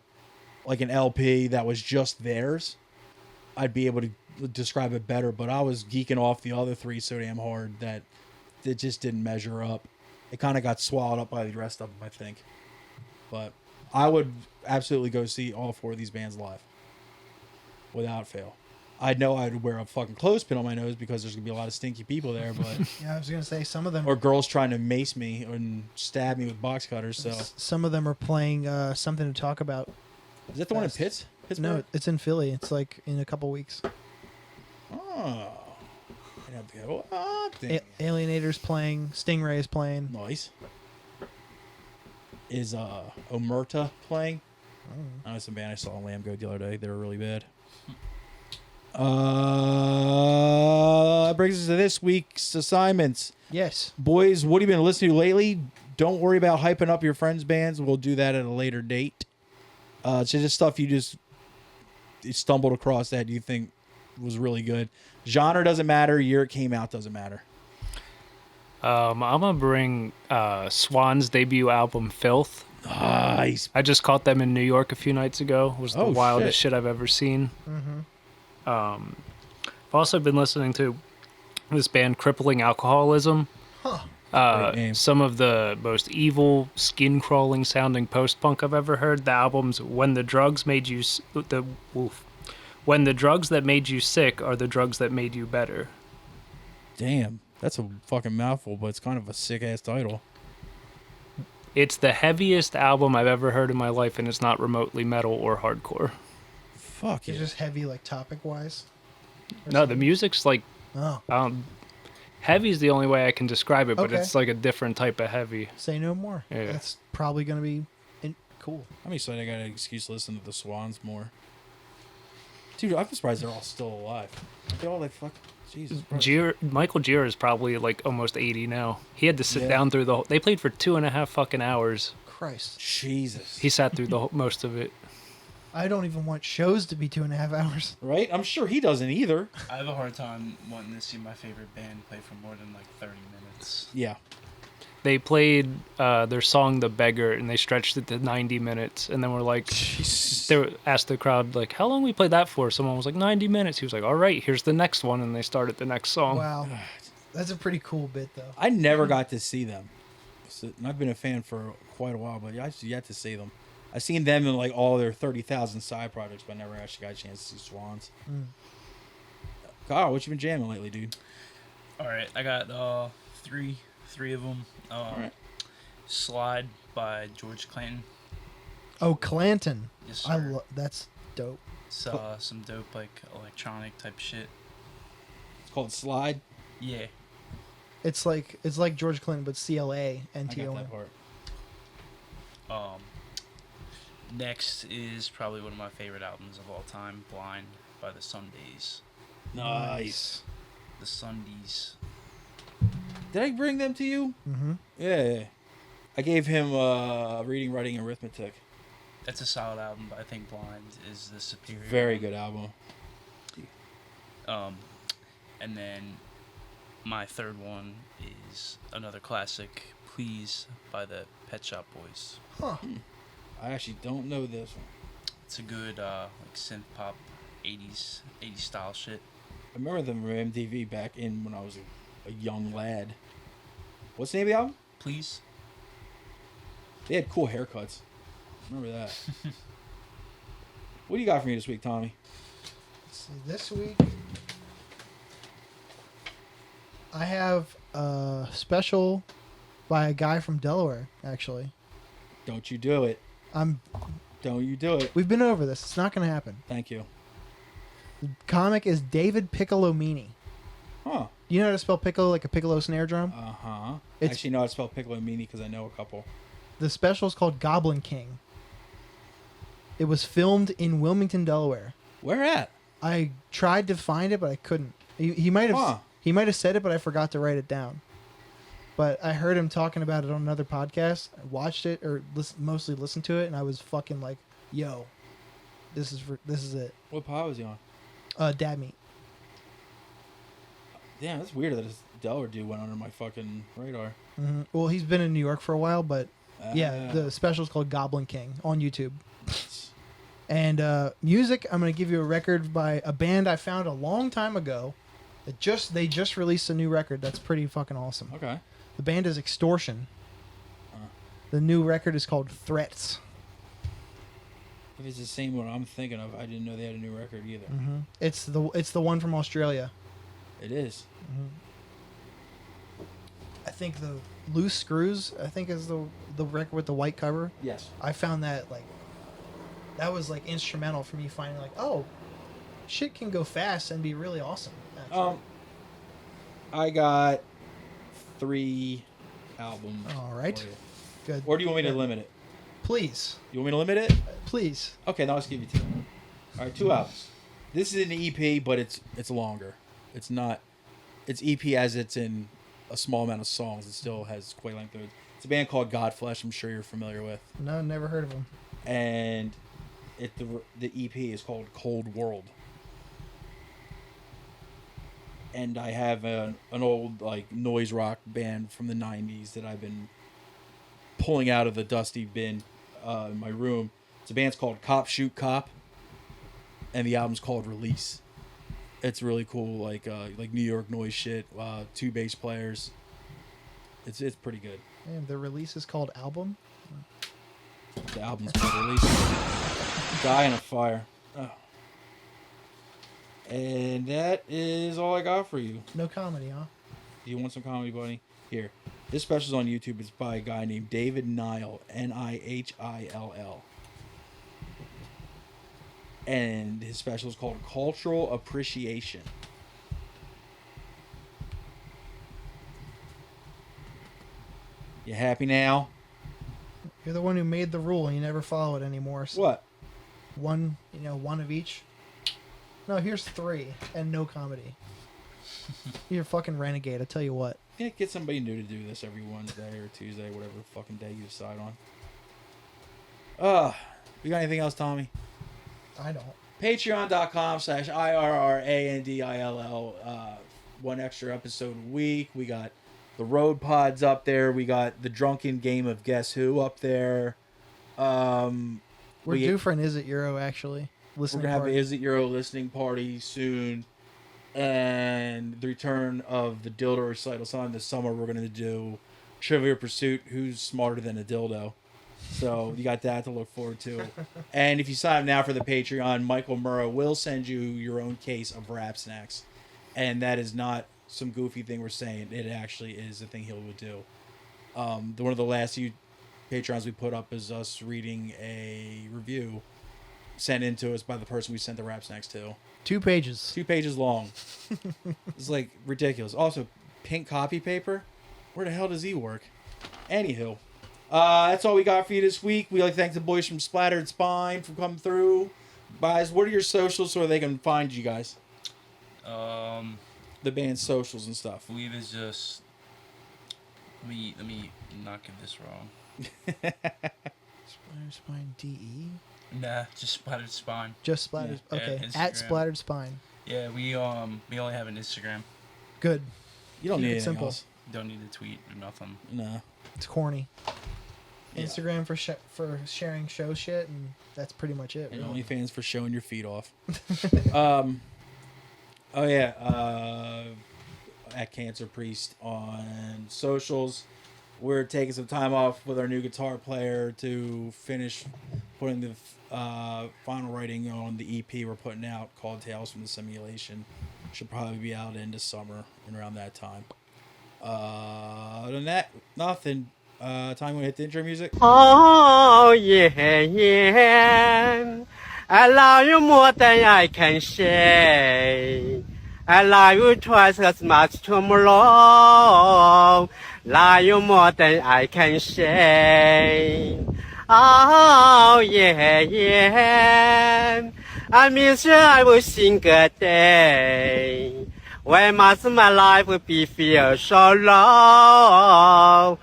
like an LP that was just theirs, I'd be able to describe it better. But I was geeking off the other three so damn hard that it just didn't measure up. It kind of got swallowed up by the rest of them, I think. But I would absolutely go see all four of these bands live. Without fail. I know I'd wear a fucking clothespin on my nose because there's going to be a lot of stinky people there, but... Yeah, I was going to say some of them... Or girls trying to mace me and stab me with box cutters, so... Some of them are playing Something to Talk About. Is that the one in Pittsburgh? No, it's in Philly. It's like in a couple weeks. Oh. I'd have to go. Alienator's playing. Stingray's playing. Nice. Is Omerta playing? Oh, it's a band I saw on Lamb Go the other day. They were really bad. That brings us to this week's assignments. Yes. Boys, what have you been listening to lately? Don't worry about hyping up your friends' bands. We'll do that at a later date. It's just stuff you stumbled across that you think was really good. Genre doesn't matter. Year it came out doesn't matter. I'm gonna bring Swans' debut album "Filth." Nice. I just caught them in New York a few nights ago. It was the wildest shit I've ever seen. Mm-hmm. I've also been listening to this band Crippling Alcoholism. Huh. Some of the most evil, skin-crawling sounding post-punk I've ever heard. The album's When the Drugs Made You... When the Drugs That Made You Sick Are the Drugs That Made You Better. Damn. That's a fucking mouthful, but it's kind of a sick-ass title. It's the heaviest album I've ever heard in my life, and it's not remotely metal or hardcore. Fuck It's yeah. just heavy, like, topic-wise? No, the music's like... Oh. Heavy is the only way I can describe it, but Okay. it's like a different type of heavy. Say no more. Yeah. That's probably going to be cool. I'm excited I got an excuse to listen to the Swans more. Dude, I'm surprised they're all still alive. They're all like, fuck, Jesus Christ. Michael Gira is probably like almost 80 now. He had to sit down through the whole... They played for 2.5 fucking hours. Christ. Jesus. He sat through most of it. I don't even want shows to be 2.5 hours. Right? I'm sure he doesn't either. I have a hard time wanting to see my favorite band play for more than like 30 minutes. Yeah. They played their song "The Beggar" and they stretched it to 90 minutes, and then we're like, they asked the crowd like, "How long we played that for?" Someone was like, 90 minutes. He was like, "All right, here's the next one," and they started the next song. Wow. That's a pretty cool bit, though. I never got to see them. And I've been a fan for quite a while, but I've yet to see them. I've seen them in like all their 30,000 side projects, but I never actually got a chance to see Swans. Kyle, what you been jamming lately, dude? All right, I got three of them. All right. Slide by George Clanton. Oh, Clanton. Yes, sir. That's dope. It's some dope like electronic type shit. It's called Slide. Yeah. It's like George Clinton, but CLA I got NTO. that part. Next is probably one of my favorite albums of all time, Blind by the Sundays. Nice. The Sundays. Did I bring them to you? Mm-hmm. Yeah. I gave him reading, writing, and arithmetic. That's a solid album, but I think Blind is the superior. Very good album. And then my third one is another classic, Please by the Pet Shop Boys. Huh. I actually don't know this one. It's a good like synth pop 80s style shit. I remember them from MTV back in when I was a young lad. What's the name of the album? Please. They had cool haircuts. Remember that. What do you got for me this week, Tommy? Let's see, this week I have a special by a guy from Delaware, actually. Don't you do it. Don't you do it. We've been over this. It's not going to happen. Thank you. The comic is David Piccolomini. Huh. You know how to spell piccolo, like a piccolo snare drum? I It's- actually know how to spell Piccolomini because I know a couple. The special is called Goblin King. It was filmed in Wilmington, Delaware. Where at? I tried to find it, but I couldn't. He might have he might have said it, but I forgot to write it down. But I heard him talking about it on another podcast. I watched it or mostly listened to it, and I was fucking like, "Yo, this is it." What pod was he on? Dad Meat. Damn, that's weird that this Delaware dude went under my fucking radar. Mm-hmm. Well, he's been in New York for a while, but yeah, the special is called Goblin King on YouTube. And music, I'm going to give you a record by a band I found a long time ago. They just released a new record that's pretty fucking awesome. Okay. The band is Extortion. The new record is called Threats. If it's the same one I'm thinking of, I didn't know they had a new record either. Mm-hmm. It's the one from Australia. It is. Mm-hmm. I think the Loose Screws, I think, is the record with the white cover. Yes. I found that that was instrumental for me finding oh, shit can go fast and be really awesome. Actually. I got 3 albums. All right. for you. Good. Or do you want me to limit it? Please. You want me to limit it? Please. Okay, now let's give you 2. All right, 2 albums. This is an EP, but it's longer. It's not. It's EP as it's in a small amount of songs. It still has quite length. It's a band called Godflesh. I'm sure you're familiar with. No, never heard of them. And the EP is called Cold World. And I have an old noise rock band from the 90s that I've been pulling out of the dusty bin in my room. It's a band's called Cop Shoot Cop, and the album's called Release. It's really cool, like New York noise shit. 2 bass players. It's pretty good. Man, the release is called Album. The album's called Release. Die in a Fire. Oh. And that is all I got for you. No comedy, huh? Do you want some comedy, buddy? Here. This special's on YouTube. It's by a guy named David Nihill. Nihill. And his special is called Cultural Appreciation. You happy now? You're the one who made the rule and you never follow it anymore. So What? one of each. No, here's 3 and no comedy. You're a fucking renegade, I tell you what. Yeah, get somebody new to do this every Wednesday or Tuesday, whatever fucking day you decide on. You got anything else, Tommy? I don't. Patreon.com/IRRANDILL. 1 extra episode a week. We got the road pods up there. We got the drunken game of Guess Who up there. We're due for an Is It Euro, actually. We're Listening going to have party. an Is It Euro listening party soon. And the return of the dildo recital. Sometime this summer we're going to do Trivia Pursuit, Who's Smarter Than a Dildo. So you got that to look forward to. And if you sign up now for the Patreon, Michael Murrow will send you your own case of rap snacks. And that is not some goofy thing we're saying. It actually is a thing he would do. One of the last few Patreons we put up is us reading a review sent in to us by the person we sent the rap snacks to. 2 pages. 2 pages long. It's ridiculous. Also, pink copy paper. Where the hell does he work? Anywho. That's all we got for you this week. We like to thank the boys from Splattered Spine for coming through. Guys, what are your socials so they can find you guys? The band's socials and stuff. I believe it's just. Let me not get this wrong. Splattered Spine DE? Nah, just Splattered Spine. Just Splattered. Yeah, Okay. Instagram. At Splattered Spine. Yeah, we only have an Instagram. Good. You don't Keep need it anything simple. else. Don't need to tweet or nothing. No. It's corny. Yeah. Instagram for sharing show shit, and that's pretty much it. And Really. OnlyFans for showing your feet off. Oh yeah. At Cancer Priest on socials. We're taking some time off with our new guitar player to finish putting the final writing on the EP we're putting out called Tales from the Simulation. Should probably be out into summer and around that time. Other than that, nothing. Time we hit the intro music. Oh yeah, yeah. I love you more than I can say. I love you twice as much tomorrow. Love you more than I can say. Oh, yeah, yeah. I miss you every single day. Why must my life be feel so low?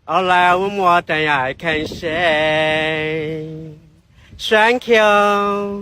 I love you more than I can say. Thank you.